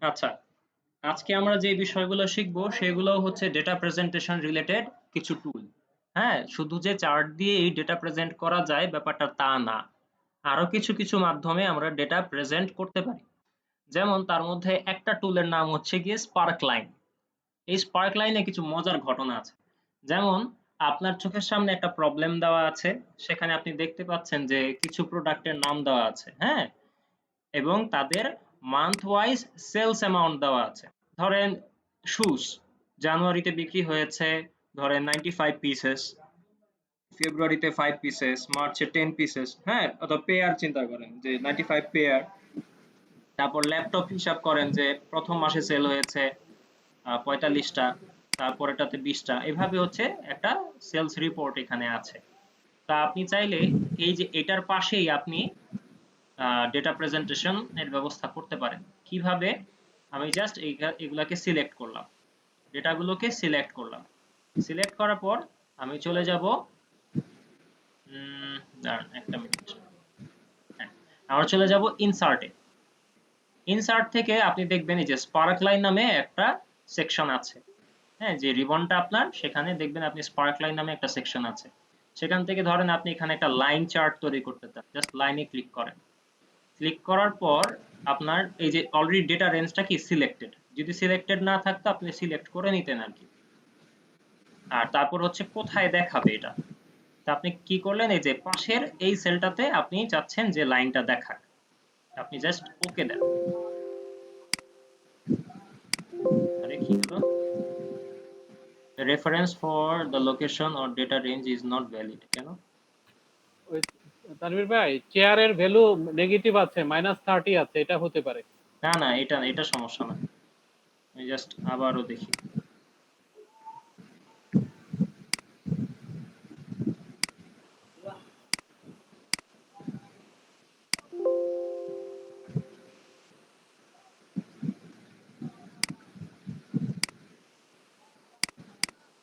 আচ্ছা, আজকে আমরা যে বিষয়গুলো শিখবো সেগুলো হচ্ছে ডেটা প্রেজেন্টেশন রিলেটেড কিছু টুল। হ্যাঁ, শুধু যে চার্ট দিয়ে এই ডেটা প্রেজেন্ট করা যায় ব্যাপারটা তা না। আরো কিছু কিছু মাধ্যমে আমরা ডেটা প্রেজেন্ট করতে পারি। যেমন তার মধ্যে একটা টুলের নাম হচ্ছে গিয়ে স্পার্ক লাইন। এই স্পার্ক লাইনে কিছু মজার ঘটনা আছে। যেমন আপনার চোখের সামনে একটা প্রবলেম দেওয়া আছে, সেখানে আপনি দেখতে পাচ্ছেন যে কিছু প্রোডাক্টের নাম দেওয়া আছে, হ্যাঁ, এবং তাদের মান্থ ওয়াইজ সেলস অ্যামাউন্ট দেওয়া আছে। ধরেন শুজ জানুয়ারিতে বিক্রি হয়েছে ধরেন 95 পিসেস, ফেব্রুয়ারিতে 5 পিসেস, মার্চে 10 পিসেস, হ্যাঁ, অথবা পেয়ার চিন্তা করেন যে 95 পেয়ার। তারপর ল্যাপটপ হিসাব করেন যে প্রথম মাসে সেল হয়েছে 45টা, তারপরেটাতে 20টা, এভাবে হচ্ছে একটা সেলস রিপোর্ট এখানে আছে। তা আপনি চাইলে এই যে এটার পাশেই আপনি ডেটা প্রেজেন্টেশন এর ব্যবস্থা করতে পারেন। কিভাবে? আমি জাস্ট এগুলাকে সিলেক্ট করলাম, ডেটাগুলোকে সিলেক্ট করলাম। সিলেক্ট করার পর আমি চলে যাব, দাঁড়ান একটা মিনিট, হ্যাঁ, আমরা চলে যাব ইনসার্টে। ইনসার্ট থেকে আপনি দেখবেন এই যে স্পার্ক লাইন নামে একটা সেকশন আছে। হ্যাঁ, যে রিবনটা আপনার, সেখানে দেখবেন আপনি স্পার্ক লাইন নামে একটা সেকশন আছে। সেখান থেকে ধরেন আপনি এখানে একটা লাইন চার্ট তৈরি করতে চান, জাস্ট লাইনে ক্লিক করেন। ক্লিক করার পর আপনার এই যে অলরেডি ডেটা রেঞ্জটা কি সিলেক্টেড, যদি সিলেক্টেড না থাকতো আপনি সিলেক্ট করে নিতেন আর কি। আর তারপর হচ্ছে কোথায় দেখাবে এটা, তা আপনি কি করলেন, এই যে পাশের এই সেলটাতে আপনি চাচ্ছেন যে লাইনটা দেখাক, আপনি জাস্ট ওকে দেন। আরে কি হলো, reference for the location or data range is not valid, কেন? ওই তানভীর ভাই, চেয়ারের ভ্যালু নেগেটিভ আছে, -30 আছে, এটা হতে পারে। না না, এটা সমস্যা না, আমি জাস্ট আবারও দেখি।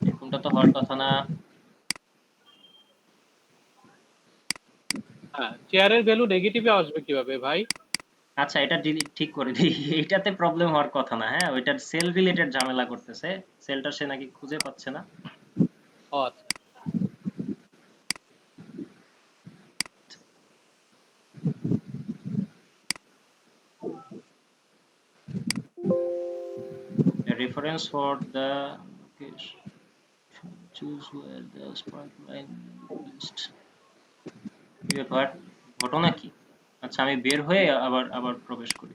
এরকমটা তো হওয়ার কথা না। হ্যাঁ, চেয়ারের ভ্যালু নেগেটিভে আসবে কিভাবে ভাই? আচ্ছা, এটা ডিলিট ঠিক করে দিই। এইটাতে প্রবলেম হওয়ার কথা না, হ্যাঁ, ওইটার সেল রিলেটেড ঝামেলা করতেছে, সেলটা সে নাকি খুঁজে পাচ্ছে না। ও আচ্ছা। A reference for the location. Choose where the spark line list. কি ব্যাপার, ঘটনা কি? আচ্ছা, আমি বের হয়ে আবার আবার প্রবেশ করি।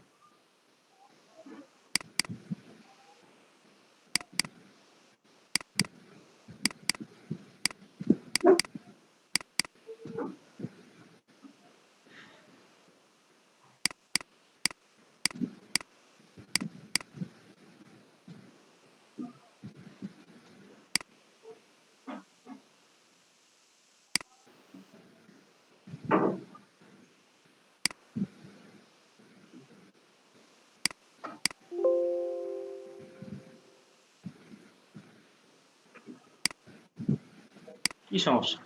কি সমস্যা?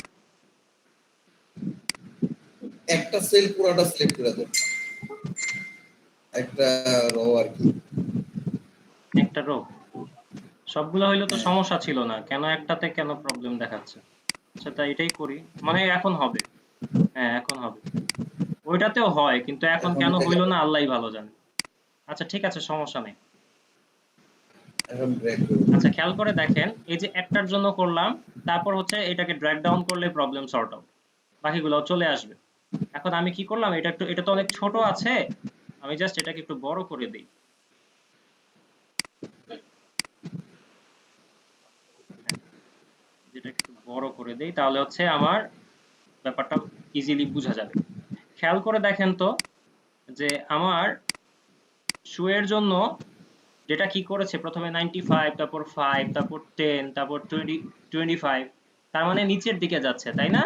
একটা সেল পুরোটা সিলেক্ট করে দাও, একটা রো আর কি। একটা রো সবগুলো হইলে তো সমস্যা ছিল না, কেন একটাতে কেন প্রবলেম দেখাচ্ছে? আচ্ছা, তাই এটাই করি, মানে এখন হবে। হ্যাঁ, এখন হবে। ওইটাতেও হয়, কিন্তু এখন এখন কেন এটা হইলো না আল্লাহই ভালো জানে। আচ্ছা ঠিক আছে, সমস্যা নেই। এখন ব্রেক করব। আচ্ছা, খেয়াল করে দেখেন, এই যে একটার জন্য করলাম, তারপর হচ্ছে এটাকে ড্র্যাগ ডাউন করলে প্রবলেম সর্ট আউট, বাকিগুলো চলে আসবে। এখন আমি কি করলাম, এটা তো অনেক ছোট আছে, আমি জাস্ট এটাকে একটু বড় করে দিই। যেটাকে একটু বড় করে দেই, তাহলে হচ্ছে আমার ব্যাপারটা ইজিলি বোঝা যাবে। খেয়াল করে দেখেন তো, যে আমার শু এর জন্য যেটা কি করেছে, প্রথমে 95, তারপর 5, তারপর 10, তারপর 20, 25, তার মানে নিচের দিকে যাচ্ছে, তাই না?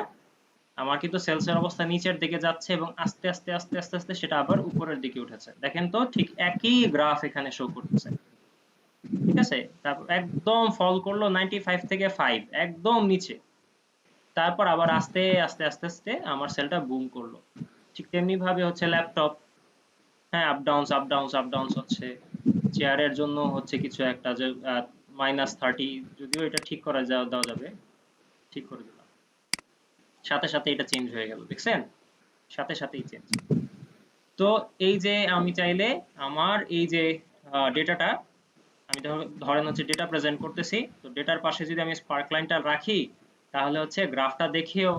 আমার কিন্তু সেলসের অবস্থা নিচের দিকে যাচ্ছে এবং আস্তে আস্তে আস্তে আস্তে আস্তে সেটা আবার উপরের দিকে উঠেছে। দেখেন তো, ঠিক একই গ্রাফ এখানে শো করতেছে, ঠিক আছে? তারপর একদম ফল করলো 95 থেকে 5 একদম নিচে, তারপর আবার আস্তে আস্তে আস্তে আস্তে আমার সেলটা বুম করলো। ঠিক তেমনি ভাবে হচ্ছে ল্যাপটপ, হ্যাঁ, up downs up downs up downs হচ্ছে। চেয়ারের জন্য হচ্ছে কিছু একটা যে -30, যদিও এটা ঠিক করা দেওয়া যাবে, ঠিক করে দিলাম, সাথে সাথে এটা চেঞ্জ হয়ে গেল, দেখছেন, সাথে সাথেই চেঞ্জ। তো এই যে আমি চাইলে আমার এই যে ডেটাটা, আমি ধরেন হচ্ছে ডেটা প্রেজেন্ট করতেছি, তো ডেটার পাশে যদি আমি স্পার্ক লাইনটা রাখি, তাহলে হচ্ছে গ্রাফটা দেখেও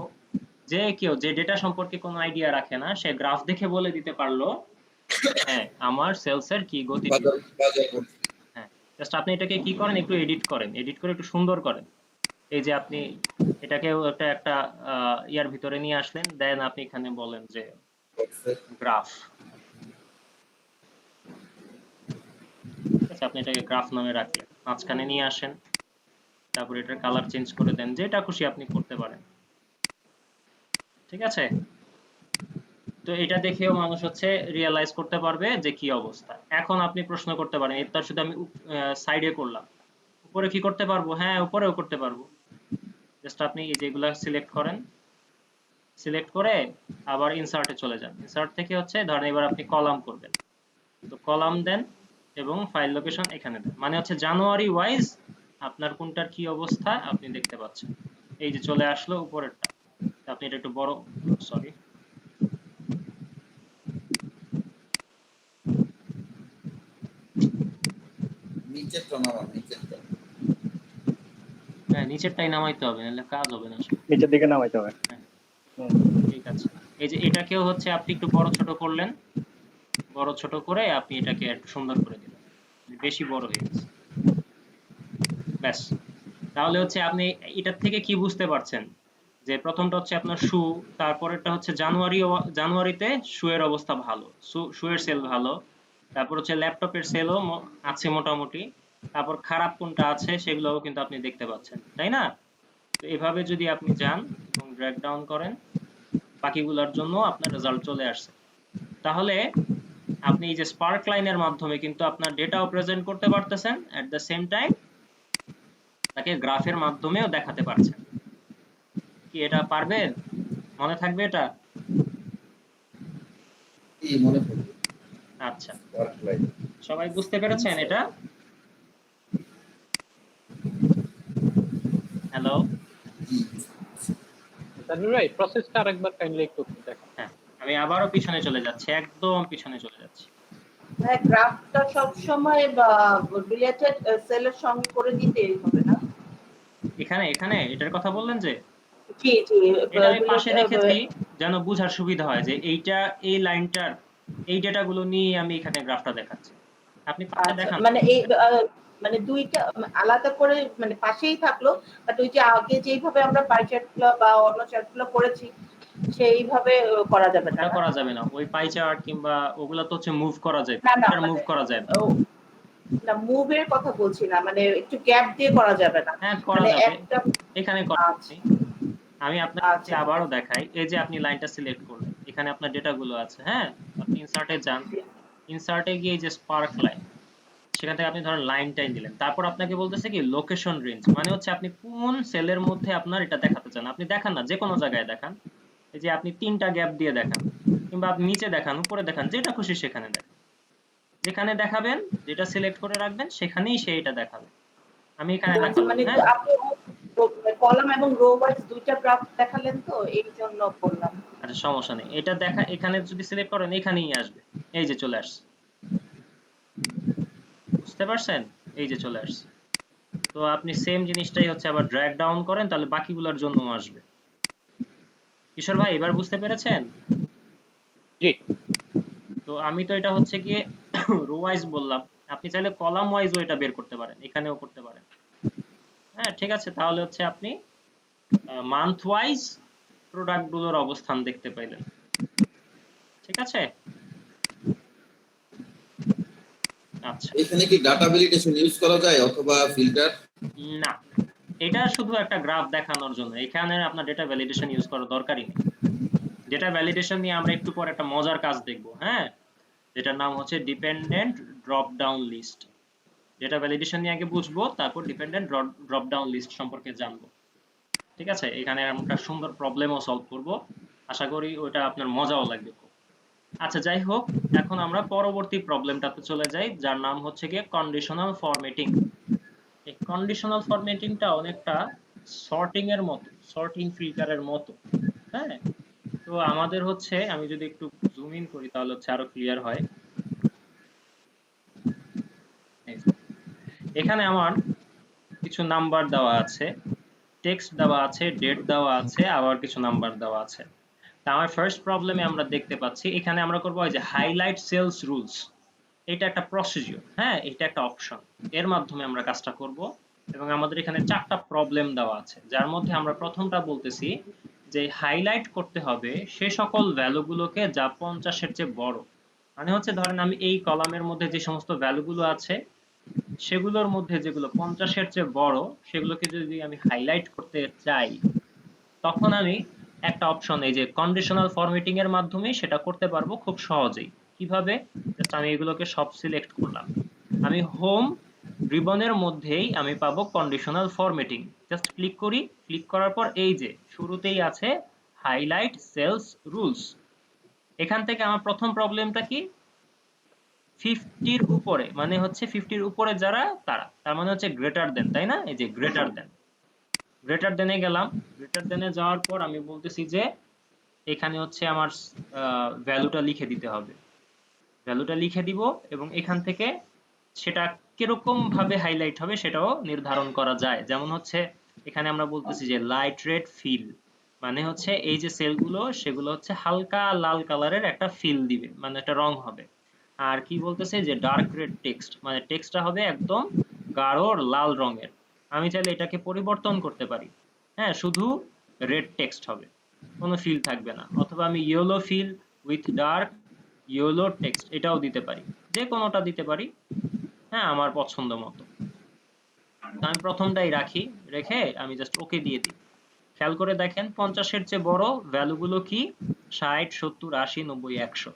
যে কেউ যে ডেটা সম্পর্কে কোনো আইডিয়া রাখে না, সে গ্রাফ দেখে বলে দিতে পারলো হ্যাঁ আমার সেলসের কি গতিবিধি। বাজার বাজার করছে। হ্যাঁ, জাস্ট আপনি এটাকে কি করেন, একটু এডিট করেন, এডিট করে একটু সুন্দর করেন। এই যে আপনি এটাকেও একটা ইয়ার ভিতরে নিয়ে আসলেন, দেন আপনি এখানে বলেন যে গ্রাফ, আচ্ছা আপনি এটাকে গ্রাফ নামে রাখলেন, মাঝখানে নিয়ে আসেন, তারপর এটার কালার চেঞ্জ করে দেন, যেটা খুশি আপনি করতে পারেন, ঠিক আছে। তো এটা দেখেও মানুষ হচ্ছে রিয়েলাইজ করতে পারবে যে কি অবস্থা। এখন আপনি প্রশ্ন করতে পারেন, এটা শুধু আমি সাইডে করলাম, উপরে কি করতে পারবো? হ্যাঁ, উপরেও করতে পারবো। জাস্ট আপনি এই যেগুলা সিলেক্ট করেন, সিলেক্ট করে আবার ইনসার্টে চলে যান, ইনসার্ট থেকে হচ্ছে ধরেন এবার আপনি কলাম করবেন, তো কলাম দেন এবং ফাইল লোকেশন এখানে দেন, মানে হচ্ছে জানুয়ারি ওয়াইজ আপনার কোনটার কি অবস্থা আপনি দেখতে পাচ্ছেন। এই যে চলে আসলো উপরেরটা, আপনি এটা একটু বড়, সরি নিচেরটা নামান, নিচেরটা। হ্যাঁ নিচেরটাই নামাইতে হবে, নাহলে কাজ হবে না আসলে। নিচের দিকে নামাইতে হবে। হ্যাঁ ঠিক আছে। এই যে এটাকেও হচ্ছে আপনি একটু বড় ছোট করলেন, বড় ছোট করে আপনি এটাকে একটু সুন্দর করে দিলেন, বেশি বড় হয়ে গেছে, ব্যাস। তাহলে হচ্ছে আপনি এটার থেকে কি বুঝতে পারছেন যে প্রথমটা হচ্ছে আপনার শু, তারপরেরটা হচ্ছে জানুয়ারিতে শু এর অবস্থা ভালো, শু এর সেল ভালো, তারপর হচ্ছে ল্যাপটপের সেলও আছে মোটামুটি, তারপর খারাপ কোনটা আছে সেগুলোও কিন্তু আপনি দেখতে পাচ্ছেন, তাই না? তো এভাবে যদি আপনি যান এবং ড্র্যাগ ডাউন করেন, বাকিগুলোর জন্য আপনার রেজাল্ট চলে আসছে। তাহলে আপনি এই যে স্পার্ক লাইনের মাধ্যমে কিন্তু আপনার ডেটাও প্রেজেন্ট করতে পারতেছেন, এট দ্য সেম টাইম তাকে গ্রাফের মাধ্যমেও দেখাতে পারছেন। কি এটা পারবেন? মনে থাকবে এটা? কি মনে পড়বে? আচ্ছা, স্পার্ক লাইট। সবাই বুঝতে পেরেছেন এটা? হ্যালো, তানভীর ভাই প্রসেসটা আরেকবার কাইন্ডলি একটু দেখান। হ্যাঁ আমি আবারও পিছনে চলে যাচ্ছি, একদম পিছনে চলে যাচ্ছি। হ্যাঁ, গ্রাফটা সবসময় রিলেটেড সেলের সঙ্গে করে দিতে হবে না? এখানে এখানে এটার কথা বললেন যে, জি জি এটা আমি পাশে রেখেছি যেন বোঝার সুবিধা হয় যে এইটা এই লাইনটার এই ডেটাগুলো নিয়ে আমি এখানে গ্রাফটা দেখাচ্ছি। আপনি পাশে আচ্ছা, দেখান, মানে এই মানে দুইটা আলাদা করে মানে পাশেই থাকলো, বাট ওই যে আগে যেইভাবে আমরা পাই চার্টগুলো বা অন্য চার্টগুলো করেছি সেইভাবে করা যাবে না? ওটা করা যাবে না, ওই পাই চার্ট কিংবা ওগুলা তো হচ্ছে মুভ করা যায়, না না, এটা মুভ করা যায় না। না মুভের কথা বলছি না, মানে একটু গ্যাপ দিয়ে করা যাবে না? হ্যাঁ করা মানে যাবে, একটা এখানে করা আচ্ছা যাবে। আমি আপনাকে আচ্ছা আবারও দেখাই, এই যে আপনি লাইনটা সিলেক্ট করলেন, এখানে আপনার ডেটাগুলো আছে, হ্যাঁ আপনি ইনসার্টে যান, ইনসার্টে গিয়ে এই যে স্পার্ক লাইন, সেখান থেকে আপনি ধরেন লাইনটাই দিলেন, তারপর আপনাকে বলতেছে কি লোকেশন রেঞ্জ, মানে হচ্ছে আপনি কোন সেলের মধ্যে আপনার এটা দেখাতে চান, আপনি দেখান না যে কোনো জায়গায় দেখান, এই যে আপনি 3টা গ্যাপ দিয়ে দেখান, কিংবা আপনি নিচে দেখান, উপরে দেখান, যেটা খুশি সেখানে দেখান, যেখানে দেখাবেন যেটা সিলেক্ট করে রাখবেন সেখানেই সে এটা দেখাবে। আমি এখানে আচ্ছা, দেখালাম, মানে হ্যাঁ আপনি কলাম এবং রো ওয়াইজ দুইটা গ্রাফ দেখালেন, তো এই জন্য বললাম। আচ্ছা সমস্যা নেই, এটা দেখা এখানে যদি সিলেক্ট করেন এখানেই আসবে, এই যে চলে আসছে, বুঝতে পারছেন, এই যে চলে আসছে। তো আপনি সেম জিনিসটাই হচ্ছে আবার ড্র্যাগ ডাউন করেন, তাহলে বাকিগুলোর জন্য আসবে। কিশোর ভাই এবার বুঝতে পেরেছেন? জি তো আমি তো এটা হচ্ছে গিয়ে রো ওয়াইজ বললাম, আপনি চাইলে কলাম ওয়াইজও এটা বের করতে পারেন, এখানেও করতে পারেন। হ্যাঁ ঠিক আছে, তাহলে হচ্ছে আপনি মান্থ ওয়াইজ প্রোডাক্টগুলোর অবস্থান দেখতে পাইলেন, ঠিক আছে। আচ্ছা এখানে কি ডাটা ভ্যালিডেশন ইউজ করা যায় অথবা ফিল্টার? না, এটা শুধু একটা গ্রাফ দেখানোর জন্য, এখানে আপনার ডেটা ভ্যালিডেশন ইউজ করার দরকারই নেই। ডেটা ভ্যালিডেশন নিয়ে আমরা একটু পর একটা মজার কাজ দেখব, হ্যাঁ, যেটার নাম হচ্ছে dependent drop down list. Data validation নিয়ে আগে বুঝবো, তারপর ডিপেন্ডেন্ট ড্রপ ডাউন লিস্ট সম্পর্কে জানবো, ঠিক আছে। এখানে আমরা সুন্দর প্রবলেমও সলভ করব, আশা করি ওটা আপনার মজাও লাগবে। আচ্ছা যাই হোক, এখন আমরা পরবর্তী প্রবলেমটাতে চলে যাই, যার নাম হচ্ছে গিয়ে কন্ডিশনাল ফরম্যাটিং। এই কন্ডিশনাল ফরম্যাটিংটা অনেকটা সর্টিং এর মতো, সর্টিং ফিল্টারের মতো। হ্যাঁ, তো আমাদের হচ্ছে, আমি যদি একটু জুম ইন করি তাহলে হচ্ছে আরো ক্লিয়ার হয়। এখানে আমার কিছু নাম্বার দেওয়া আছে, টেক্সট দেওয়া আছে, ডেট দেওয়া আছে, আবার কিছু নাম্বার দেওয়া আছে। তা আমার ফার্স্ট প্রবলেমে আমরা দেখতে পাচ্ছি এখানে আমরা করবো ওই যে হাইলাইট সেলস রুলস। এটা একটা প্রসিডিউর, হ্যাঁ, এটা একটা অপশন, এর মাধ্যমে আমরা কাজটা করব। এবং আমাদের এখানে 4টা প্রবলেম দেওয়া আছে, যার মধ্যে আমরা প্রথমটা বলতেছি যে হাইলাইট করতে হবে সে সকল ভ্যালুগুলোকে যা 50-এর চেয়ে বড়। মানে হচ্ছে ধরেন আমি এই কলামের মধ্যে যে সমস্ত ভ্যালুগুলো আছে সেগুলোর মধ্যে যেগুলো 50-এর চেয়ে বড় সেগুলোকে যদি আমি হাইলাইট করতে চাই, তখন আমি একটা অপশন, এই যে কন্ডিশনাল ফরম্যাটিং এর মাধ্যমে সেটা করতে পারবো খুব সহজেই। কিভাবে? জাস্ট আমি এগুলোকে সব সিলেক্ট করলাম, আমি হোম রিবনের মধ্যেই আমি পাবো কন্ডিশনাল ফরম্যাটিং, জাস্ট ক্লিক করি, ক্লিক করার পর এই যে শুরুতেই আছে হাইলাইট সেলস রুলস। এখান থেকে আমার প্রথম প্রবলেমটা কি, 50-র উপরে, মানে হচ্ছে 50-র উপরে যারা তারা, তার মানে হচ্ছে গ্রেটার দেন, তাই না? এই যে গ্রেটার দেন, গ্রেটার দেনে গেলাম। গ্রেটার দেনে যাওয়ার পর আমি বলতেছি যে এখানে হচ্ছে আমার ভ্যালুটা লিখে দিতে হবে, ভ্যালুটা লিখে দিব, এবং এখান থেকে সেটা কিরকম ভাবে হাইলাইট হবে সেটাও নির্ধারণ করা যায়। যেমন হচ্ছে এখানে আমরা বলতেছি যে লাইট রেড ফিল, মানে হচ্ছে এই যে সেলগুলো সেগুলো হচ্ছে হালকা লাল কালারের একটা ফিল দিবে, মানে একটা রং হবে। আর কি বলতেছে যে ডার্ক রেড টেক্সট, মানে টেক্সটটা হবে একদম গাঢ় লাল রঙের। আমি চাইলে এটাকে পরিবর্তন করতে পারি, হ্যাঁ, শুধু রেড টেক্সট হবে, কোনো ফিল থাকবে না। অথবা আমি yellow fill with dark yellow text এটাও দিতে পারি, যে কোনোটা দিতে পারি, হ্যাঁ, আমার পছন্দ মতো। তো আমি প্রথমটাই রাখি, রেখে আমি জাস্ট ওকে দিয়ে দিই। খেয়াল করে দেখেন 50-এর চেয়ে বড় ভ্যালুগুলো কি, 60, 70, 80, 90, 100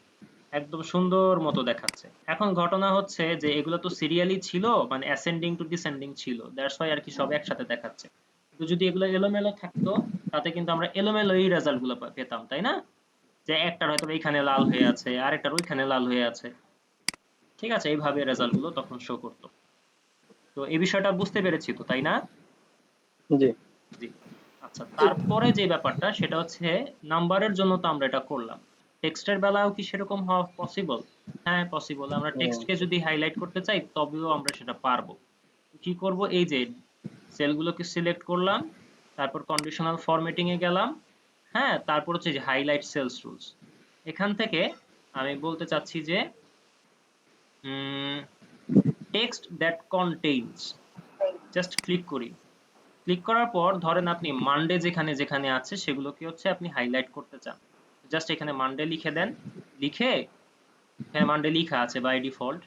একদম সুন্দর মতো দেখাচ্ছে। এখন ঘটনা হচ্ছে যে এগুলো তো সিরিয়ালি ছিল, মানে অ্যাসেন্ডিং টু ডিসেন্ডিং ছিল, দ্যাটস ওয়াই আর কি সব একসাথে দেখাচ্ছে। তো যদি এগুলো এলোমেলো থাকতো তাতে কিন্তু আমরা এলোমেলোই রেজাল্ট গুলো পেতাম, তাই না? যে একটার হয়তো এইখানে লাল হয়ে আছে, আরেকটার ওইখানে লাল হয়ে আছে, ঠিক আছে, এইভাবে রেজাল্ট গুলো তখন শো করতো। তো এই বিষয়টা বুঝতে পেরেছি তো, তাই না? জি। জি। আচ্ছা, তারপরে যে ব্যাপারটা সেটা হচ্ছে নাম্বারের জন্য তো আমরা এটা করলাম, টেক্সটের বেলায়ও কি সেরকম হওয়া পসিবল? হ্যাঁ পসিবল, আমরা টেক্সটকে যদি হাইলাইট করতে চাই তবেও আমরা সেটা পারবো। কি করব, এই যে সেলগুলোকে সিলেক্ট করলাম, তারপর কন্ডিশনাল ফরম্যাটিং এ গেলাম, হ্যাঁ, তারপর হচ্ছে যে হাইলাইট সেলস রুলস। এখান থেকে আমি বলতে চাচ্ছি যে text that contains, just click করি, ক্লিক করার পর ধরেন আপনি মানডে যেখানে যেখানে আছে সেগুলোকে হচ্ছে আপনি হাইলাইট করতে চান, জাস্ট এখানে মানডে লিখে দেন, লিখে এখানে মানডে লেখা আছে বাই ডিফল্ট।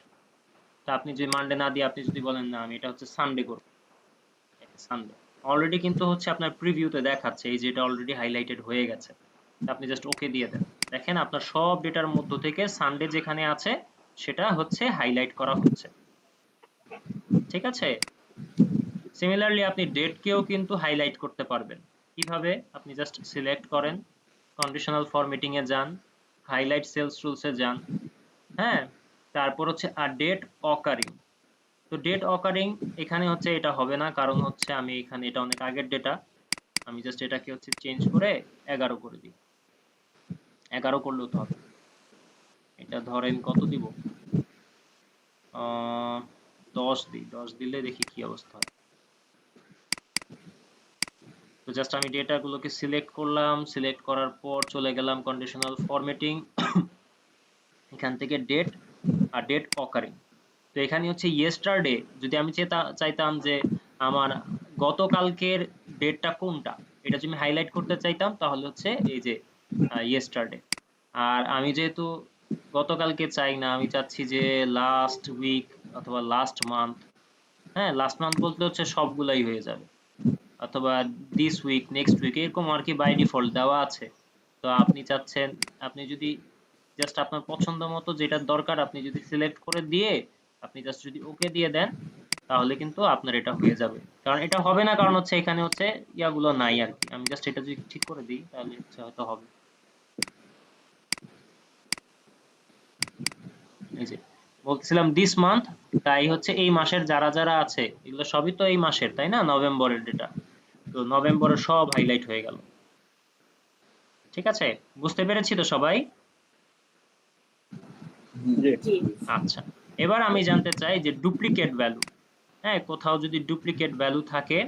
তা আপনি যদি মানডে না দিয়ে আপনি যদি বলেন না আমি এটা হচ্ছে সানডে করব, সানডে অলরেডি কিন্তু হচ্ছে আপনার প্রিভিউতে দেখাচ্ছে এই যে এটা অলরেডি হাইলাইটেড হয়ে গেছে। আপনি জাস্ট ওকে দিয়ে দেন, দেখেন আপনার সব ডেটার মধ্য থেকে সানডে যেখানে আছে সেটা হচ্ছে হাইলাইট করা হচ্ছে, ঠিক আছে? সিমিলারলি আপনি ডেটকেও কিন্তু হাইলাইট করতে পারবেন। কিভাবে? আপনি জাস্ট সিলেক্ট করেন, কন্ডিশনাল ফরম্যাটিং এ যান, হাইলাইট সেলস রুলস এ যান, হ্যাঁ, তারপর হচ্ছে আর ডেট অকারিং। তো ডেট অকারিং এখানে হচ্ছে এটা হবে না, কারণ হচ্ছে আমি এখানে এটা অনেক আগের ডেটা, আমি জাস্ট এটাকে হচ্ছে চেঞ্জ করে 11 করে দিই, 11 করলেও তো হবে। এটা ধরেন কত দিব, 10 দিই, 10 দিলে দেখি কি অবস্থা হয়। তো জাস্ট আমি ডেটাগুলোকে সিলেক্ট করলাম, সিলেক্ট করার পর চলে গেলাম কন্ডিশনাল ফরম্যাটিং, এখান থেকে ডেট আর ডেট অকারিং। তো এখানে হচ্ছে ইয়েস্টারডে, যদি আমি চাইতাম যে আমার গতকালকের ডেটটা কোনটা এটা যদি আমি হাইলাইট করতে চাইতাম তাহলে হচ্ছে এই যে ইয়েস্টারডে। আর আমি যেহেতু গতকালকে চাই না, আমি চাচ্ছি যে লাস্ট উইক অথবা লাস্ট মান্থ, হ্যাঁ, লাস্ট মান্থ বলতে হচ্ছে সবগুলাই হয়ে যাবে, অথবা দিস উইক, নেক্সট উইক, এরকম আর কি বাই ডিফল্ট দেওয়া আছে। তো আপনি চাচ্ছেন, আপনি যদি জাস্ট আপনার পছন্দ মতো যেটা দরকার আপনি যদি সিলেক্ট করে দিয়ে আপনি জাস্ট যদি ওকে দিয়ে দেন তাহলে কিন্তু আপনার এটা হয়ে যাবে। কারণ এটা হবে না কারণ হচ্ছে এখানে হচ্ছে ইয়াগুলো নাই আর কি। আমি জাস্ট এটা যদি ঠিক করে দিই তাহলে হচ্ছে হয়তো হবে। এই যে বলছিলাম দিস মান্থ, তাই হচ্ছে এই মাসের যারা যারা আছে এগুলো সবই তো এই মাসের, তাই না? নভেম্বরের ডেটা, তো নভেম্বরের সব হাইলাইট হয়ে গেল। ঠিক আছে, বুঝতে পেরেছি তো সবাই? জি জি আচ্ছা, এবার আমি জানতে চাই যে ডুপ্লিকেট ভ্যালু। হ্যাঁ, কোথাও যদি ডুপ্লিকেট ভ্যালু থাকে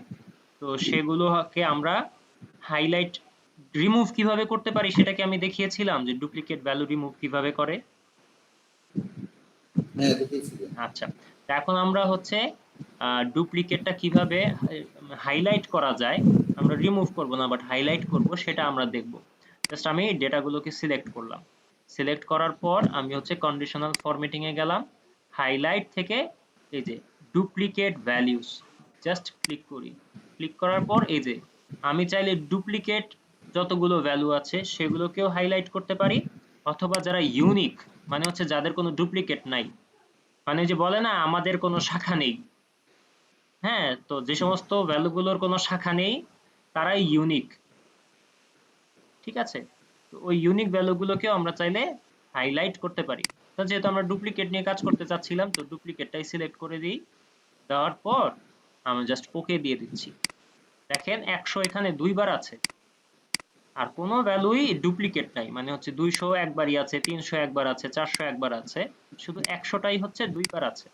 তো সেগুলোকে আমরা হাইলাইট রিমুভ কিভাবে করতে পারি সেটাকে আমি দেখিয়েছিলাম যে ডুপ্লিকেট ভ্যালু রিমুভ কিভাবে করে। হ্যাঁ দেখেছি। আচ্ছা, তো এখন আমরা হচ্ছে ডুপ্লিকেটটা কিভাবে হাইলাইট করা যায়, আমরা রিমুভ করব না বাট হাইলাইট করব, সেটা আমরা দেখব। জাস্ট আমি ডেটাগুলোকে সিলেক্ট করলাম, সিলেক্ট করার পর আমি হচ্ছে কন্ডিশনাল ফরম্যাটিং এ গেলাম, হাইলাইট থেকে এই যে ডুপ্লিকেট ভ্যালুস জাস্ট ক্লিক করি। ক্লিক করার পর এই যে আমি চাইলে ডুপ্লিকেট যতগুলো ভ্যালু আছে সেগুলোকেও হাইলাইট করতে পারি, অথবা যারা ইউনিক মানে হচ্ছে যাদের কোনো ডুপ্লিকেট নাই, মানে যে বলে না আমাদের কোনো শাখা নেই, হ্যাঁ, তো যে সমস্ত ভ্যালুগুলোর কোনো শাখা নেই তারাই ইউনিক। ঠিক আছে, তো ওই ইউনিক ভ্যালুগুলোকেও আমরা চাইলে হাইলাইট করতে পারি। তো যেহেতু আমরা ডুপ্লিকেট নিয়ে কাজ করতে চাচ্ছিলাম, তো ডুপ্লিকেটটাই সিলেক্ট করে দিই, দেওয়ার পর আমি জাস্ট ওকে দিয়ে দিচ্ছি। দেখেন 100 এখানে দুইবার আছে, আর কোনো ভ্যালুই ডুপ্লিকেট নাই, মানে হচ্ছে 200 একবারই আছে, 300 একবার আছে, 400 একবার আছে, শুধু 100টাই হচ্ছে দুইবার আছে।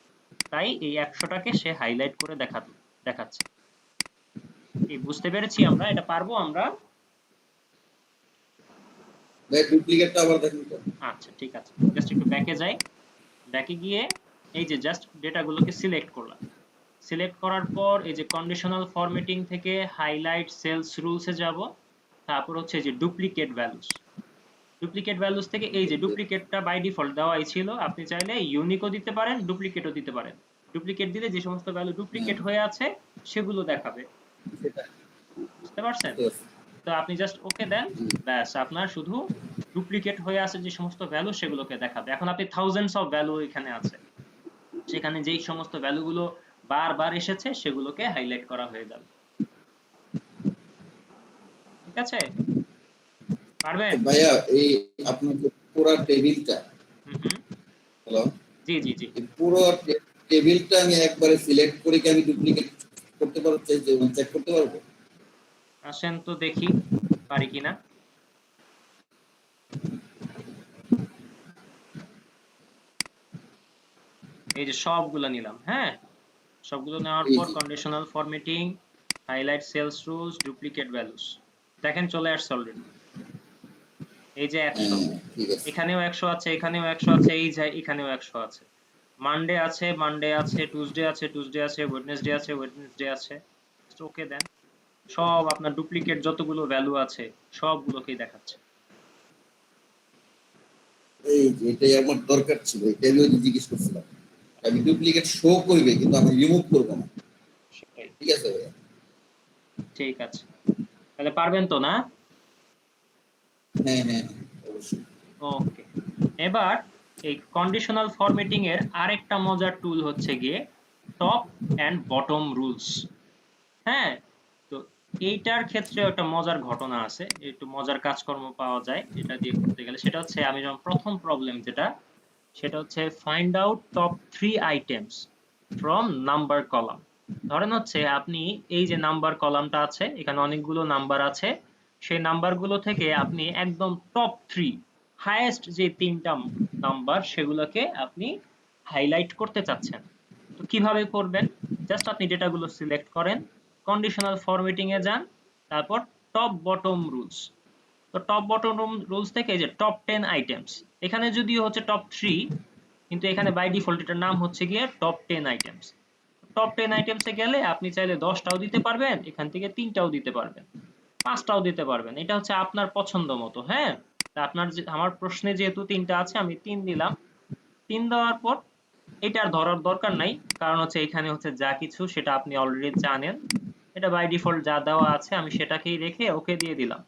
তাই এই 100টাকে সে হাইলাইট করে দেখাচ্ছে। এই বুঝতে পেরেছি আমরা, এটা পারবো আমরা। ভাই ডুপ্লিকেটটা আবার দেখেন তো। আচ্ছা ঠিক আছে, জাস্ট একটু ব্যাকে যাই, ব্যাকে গিয়ে এই যে জাস্ট ডেটাগুলোকে সিলেক্ট করলাম, সিলেক্ট করার পর এই যে কন্ডিশনাল ফরম্যাটিং থেকে হাইলাইট সেলস রুলসে যাব, তারপর হচ্ছে এই যে ডুপ্লিকেট ভ্যালুস, ডুপ্লিকেট ভ্যালুস থেকে এই যে ডুপ্লিকেটটা বাই ডিফল্ট দেওয়াই ছিল, আপনি চাইলে ইউনিকও দিতে পারেন, ডুপ্লিকেটও দিতে পারেন। ডুপ্লিকেট দিলে যে সমস্ত ভ্যালু ডুপ্লিকেট হয়ে আছে সেগুলো দেখাবে। সেটা বুঝতে পারছেন? বুঝতে পারছি। তো আপনি জাস্ট ওকে দেন, জি। ব্যাস আপনার শুধু ডুপ্লিকেট হয়ে আছে যে সমস্ত ভ্যালু সেগুলোকে দেখাবে। এখন আপনি থাউজেন্ডস অফ ভ্যালু এখানে আছে, সেখানে যেই সমস্ত ভ্যালুগুলো বারবার এসেছে সেগুলোকে হাইলাইট করা হয়ে যাবে। ঠিক আছে, পারবেন? তো ভাইয়া এই আপনার যে পুরো টেবিলটা, হুম হুম, হ্যালো, জি জি জি। এই পুরো টেবিলটা আমি একবারে সিলেক্ট করে কি আমি ডুপ্লিকেট করতে পারবো, চেক করতে পারবো? আসেন তো দেখি পারি কিনা। এই যে সবগুলো নিলাম, হ্যাঁ, সবগুলো নেওয়ার এই পর যে conditional formatting, highlight cells rules, duplicate values, দেখেন চলে আসছে অলরেডি। এই যে 100, হ্যাঁ ঠিক আছে। এখানেও 100 আছে, এখানেও 100 আছে, এই যে এখানেও 100 আছে। মানডে আছে, মানডে আছে, টুসডে আছে, টুসডে আছে, ওয়েডনেসডে আছে, ওয়েডনেসডে আছে। ওকে দেন, সব আপনার ডুপ্লিকেট যতগুলো ভ্যালু আছে সবগুলোকেই দেখাচ্ছে। এই যে এটাই আমার দরকার ছিল, এটাই আমি ওই জিজ্ঞেস করছিলাম। আমি ডুপ্লিকেট শো করবে কিন্তু আমি রিমুভ করবো না। সেটাই, ঠিক আছে ভাইয়া? ঠিক আছে, তাহলে পারবেন তো না? হ্যাঁ হ্যাঁ হ্যাঁ, অবশ্যই। ওকে, এবার এই কন্ডিশনাল ফরম্যাটিং এর আরেকটা মজার টুল হচ্ছে গিয়ে টপ এন্ড বটম রুলস। হ্যাঁ, তো এইটার ক্ষেত্রে একটা মজার ঘটনা আছে, একটু মজার কাজকর্ম পাওয়া যায় এটা দিয়ে করতে গেলে। সেটা হচ্ছে আমি যখন প্রথম প্রবলেম যেটা, সেটা হচ্ছে find out top 3 items from number column. ধরেন হচ্ছে আপনি এই যে নাম্বার কলামটা আছে, এখানে অনেকগুলো নাম্বার আছে, সেই নাম্বারগুলো থেকে আপনি একদম টপ 3 হাইয়েস্ট যে তিনটা নাম্বার সেগুলোকে আপনি হাইলাইট করতে চাচ্ছেন। তো কিভাবে করবেন? জাস্ট আপনি ডেটাগুলো সিলেক্ট করেন, কন্ডিশনাল ফরম্যাটিং এ যান, তারপর টপ বটম রুলস। তো টপ বটম রুলস থেকে এই যে টপ 10 আইটেমস, এখানে যদিও হচ্ছে টপ 3, কিন্তু এখানে বাই ডিফল্ট এটার নাম হচ্ছে গিয়ে টপ 10 আইটেমস। টপ 10 আইটেমসে গেলে আপনি চাইলে 10টাও দিতে পারবেন, এখান থেকে 3টাও দিতে পারবেন, 5টাও দিতে পারবেন, এটা হচ্ছে আপনার পছন্দ মতো। হ্যাঁ, তা আপনার আমার প্রশ্নে যেহেতু 3টা আছে আমি 3 দিলাম। 3 দেওয়ার পর এটার ধরার দরকার নাই, কারণ হচ্ছে এখানে হচ্ছে যা কিছু সেটা আপনি অলরেডি জানেন, এটা বাই ডিফল্ট যা দেওয়া আছে আমি সেটাকেই রেখে ওকে দিয়ে দিলাম।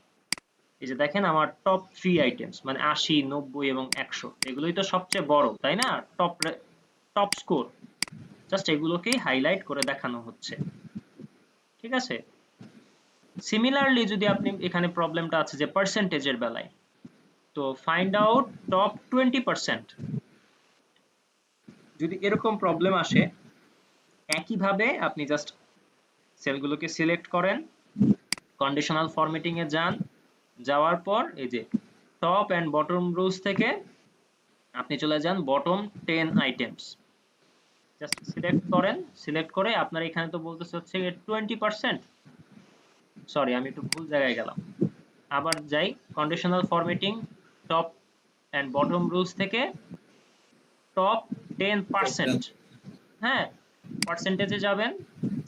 এই যে দেখেন আমার টপ 3 আইটেমস মানে 80, 90 এবং 100 এগুলোই তো সবচেয়ে বড়, তাই না? টপ টপ স্কোর, জাস্ট এগুলোকেই হাইলাইট করে দেখানো হচ্ছে। ঠিক আছে, সিমিলারলি যদি আপনি এখানে প্রবলেমটা আছে যে পার্সেন্টেজের বেলায়, তো ফাইন্ড আউট টপ 20%, যদি এরকম প্রবলেম আসে, একইভাবে আপনি জাস্ট সেলগুলোকে সিলেক্ট করেন, কন্ডিশনাল ফরম্যাটিং এ যান, যাওয়ার পর এই যে টপ এন্ড বটম রোজ থেকে আপনি চলে যান বটম 10 আইটেমস, জাস্ট সিলেক্ট করেন। সিলেক্ট করে আপনার এখানে তো বলতেছে হচ্ছে 20%, সরি আমি একটু ভুল জায়গায় গেলাম, আবার যাই, conditional formatting top and bottom rules থেকে টপ 10%, হ্যাঁ, পার্সেন্টেজে যাবেন।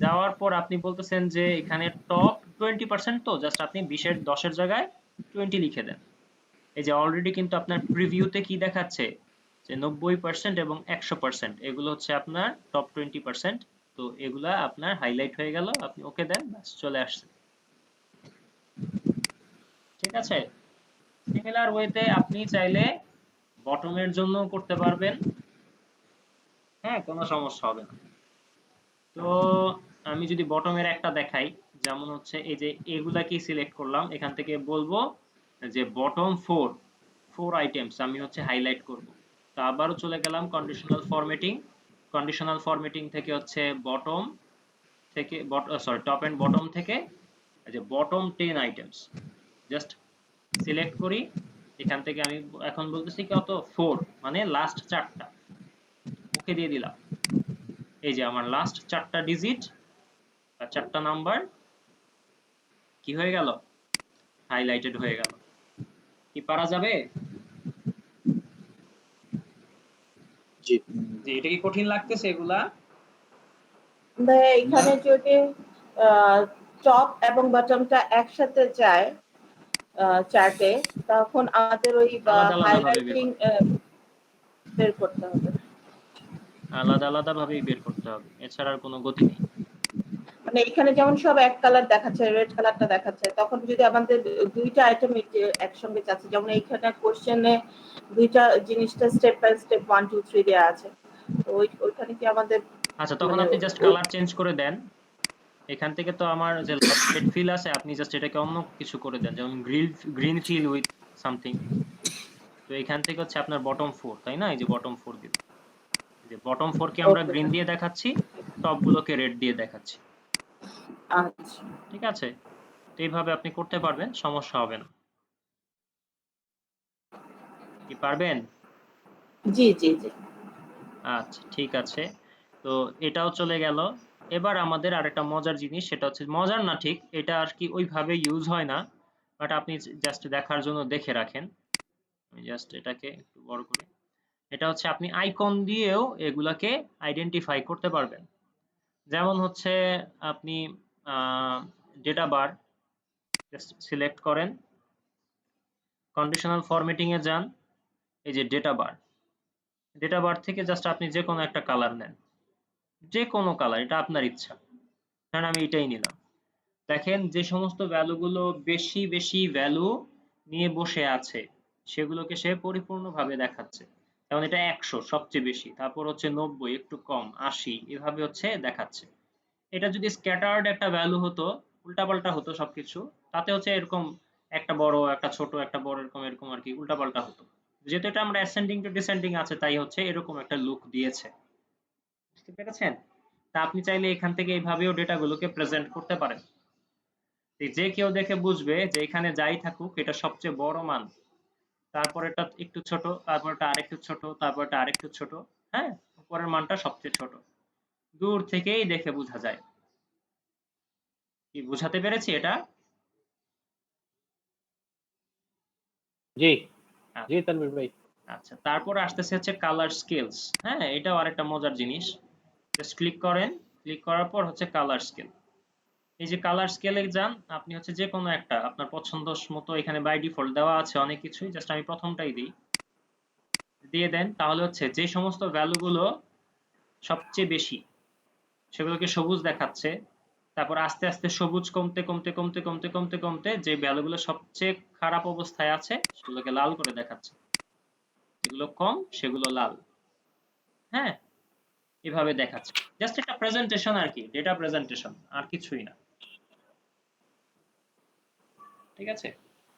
যাওয়ার পর আপনি বলতেছেন যে এখানে টপ 20%, তো জাস্ট আপনি 20-এর 10-এর জায়গায় 20 লিখে দেন। এই যে অলরেডি কিন্তু আপনার প্রিভিউতে কি দেখাচ্ছে যে 90% এবং 100%, এগুলো হচ্ছে আপনার টপ 20%। তো এগুলা আপনার হাইলাইট হয়ে গেল, আপনি ওকে দেন, ব্যাস চলে আসছে। ঠিক আছে, সিমিলার ওয়েতে আপনি চাইলে বটমের জন্য করতে পারবেন, হ্যাঁ, কোনো সমস্যা হবে না। তো আমি যদি বটমের একটা দেখাই, যেমন হচ্ছে এই যে এগুলাকেই সিলেক্ট করলাম, এখান থেকে বলবো যে বটম 4 আইটেমস আমি হচ্ছে হাইলাইট করব। তো আবারও চলে গেলাম কন্ডিশনাল ফরম্যাটিং, কন্ডিশনাল ফরম্যাটিং থেকে হচ্ছে বটম থেকে সরি টপ এন্ড বটম থেকে এই যে বটম 10 আইটেমস জাস্ট সিলেক্ট করি। এখান থেকে আমি এখন বলতেছি কত 4, মানে লাস্ট 4টা, ওকে দিয়ে দিলাম। এই যে আমার লাস্ট 4টা ডিজিট বা 4টা নাম্বার কি হয়ে গেল, হাইলাইটেড হয়ে গেল। কি পারা যাবে? জি যে এটা কি কঠিন লাগতেছে এগুলা? ভাইয়া এখানে যদি টপ এবং বটমটা একসাথে যায় চার্টে, তখন আমাদের ওই আলাদা আলাদা ভাবে বের হাইলাইটিং বের করতে হবে। আলাদা আলাদা ভাবেই বের করতে হবে, এছাড়া আর কোনো গতি নেই। মানে এখানে যেমন সব এক কালার দেখাচ্ছে, রেড কালারটা দেখাচ্ছে, তখন যদি আমাদের দুইটা আইটেম একসঙ্গে যাচ্ছে, যেমন এইখানে কোশ্চেনে দুইটা জিনিসটা স্টেপ বাই স্টেপ 1 2 3 দেওয়া আছে, তো ওইখানে কি আমাদের আচ্ছা, তখন মানে আপনি জাস্ট কালার চেঞ্জ করে দেন। এখান থেকে তো আমার যে লাইট ফিল আছে, আপনি জাস্ট এটাকে অন্য কিছু করে দেন, যেমন গ্রিন ফিল উইথ সামথিং। তো এখান থেকে হচ্ছে আপনার বটম 4, তাই না? এই যে বটম 4 দিন, যে বটম 4 কে আমরা ওকে গ্রিন দিয়ে দেখাচ্ছি, টপ গুলোকে রেড দিয়ে দেখাচ্ছি। আচ্ছা ঠিক আছে, তো এইভাবে আপনি করতে পারবেন, সমস্যা হবে না। কি পারবেন? জি জি জি আচ্ছা, ঠিক আছে। তো এটাও চলে গেল। এবার আমাদের আরেকটা মজার জিনিস, সেটা হচ্ছে মজার না ঠিক, এটা আর কি ওইভাবে ইউজ হয় না, বাট আপনি জাস্ট দেখার জন্য দেখে রাখেন। আমি জাস্ট এটাকে একটু বড় করি। এটা হচ্ছে আপনি আইকন দিয়েও এগুলাকে আইডেন্টিফাই করতে পারবেন। যেমন হচ্ছে আপনি ডেটা বার জাস্ট সিলেক্ট করেন, কন্ডিশনাল ফরম্যাটিং এ যান, এই যে ডেটা বার থেকে জাস্ট আপনি যে কোনো একটা কালার নেন, যে কোনো কালার, এটা আপনার ইচ্ছা। ধরেন আমি এটাই নিলাম। দেখেন যে সমস্ত ভ্যালুগুলো বেশি বেশি ভ্যালু নিয়ে বসে আছে, সেগুলোকে সে পরিপূর্ণভাবে দেখাচ্ছে। যেমন এটা 100 সবচেয়ে বেশি, তারপর হচ্ছে 90 একটু কম, 80 এভাবে হচ্ছে দেখাচ্ছে। এটা যদি স্ক্যাটার্ড একটা ভ্যালু হতো, উল্টাপাল্টা হতো সবকিছু, তাতে হচ্ছে এরকম একটা বড় একটা ছোট একটা বড় এরকম এরকম আর কি উল্টাপাল্টা হতো। যেহেতু এটা আমরা অ্যাসেন্ডিং টু ডিসেন্ডিং আছে, তাই হচ্ছে এরকম একটা লুক দিয়েছে। বুঝতে পেরেছেন? তা আপনি চাইলে এখান থেকে এইভাবেও ডেটাগুলোকে প্রেজেন্ট করতে পারেন। যে কেউ দেখে বুঝবে যে এখানে যাই থাকুক এটা সবচেয়ে বড় মান, তারপর এটা একটু ছোট, তারপর এটা আরেকটু ছোট, তারপর এটা আরেকটু ছোট, হ্যাঁ, উপরের মানটা সবচেয়ে ছোট, দূর থেকেই দেখে বোঝা যায়। কি বুঝাতে পেরেছি এটা? জি জি আচ্ছা তানভীর ভাই। আচ্ছা, তারপর আসতেছে হচ্ছে কালার স্কেলস। হ্যাঁ, এটাও আরেকটা মজার জিনিস। জাস্ট ক্লিক করেন, ক্লিক করার পর হচ্ছে কালার স্কেল। এই যে কালার স্কেলে যান, আপনি হচ্ছে যে কোনো একটা আপনার পছন্দ মতো, এখানে বাই ডিফল্ট দেওয়া আছে অনেক কিছুই, জাস্ট আমি প্রথমটাই দিই, দিয়ে দেন। তাহলে হচ্ছে যে সমস্ত ভ্যালুগুলো সবচেয়ে বেশি, সেগুলোকে সবুজ দেখাচ্ছে। তারপর আস্তে আস্তে সবুজ কমতে কমতে কমতে কমতে কমতে কমতে যে ভ্যালুগুলো সবচেয়ে খারাপ অবস্থায় আছে সেগুলোকে লাল করে দেখাচ্ছে, যেগুলো কম সেগুলো লাল। হ্যাঁ, এভাবে দেখাচ্ছে। জাস্ট একটা প্রেজেন্টেশন আর কি, ডেটা প্রেজেন্টেশন, আর কিছুই না। ঠিক আছে,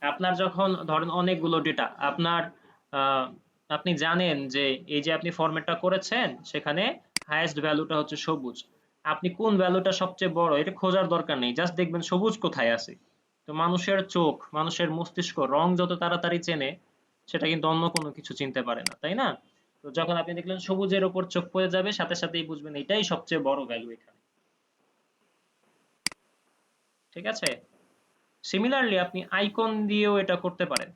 আপনার যখন ধরেন অনেকগুলো ডেটা, আপনার আপনি জানেন যে এই যে আপনি ফরম্যাটটা করেছেন সেখানে হাইয়েস্ট ভ্যালুটা হচ্ছে সবুজ। আপনি কোন ভ্যালুটা সবচেয়ে বড় এটা খোঁজার দরকার নেই, জাস্ট দেখবেন সবুজ কোথায় আছে। তো মানুষের চোখ, মানুষের মস্তিষ্ক রং যত তাড়াতাড়ি চেনে সেটা কিন্তু অন্য কোনো কিছু চিনতে পারে না, তাই না? তো যখন আপনি দেখলেন সবুজের উপর চোখ পড়ে যাবে সাথে সাথেই বুঝবেন এটাই সবচেয়ে বড় ভ্যালু এখানে। ঠিক আছে? সিমিলারলি আপনি আইকন দিয়েও এটা করতে পারেন।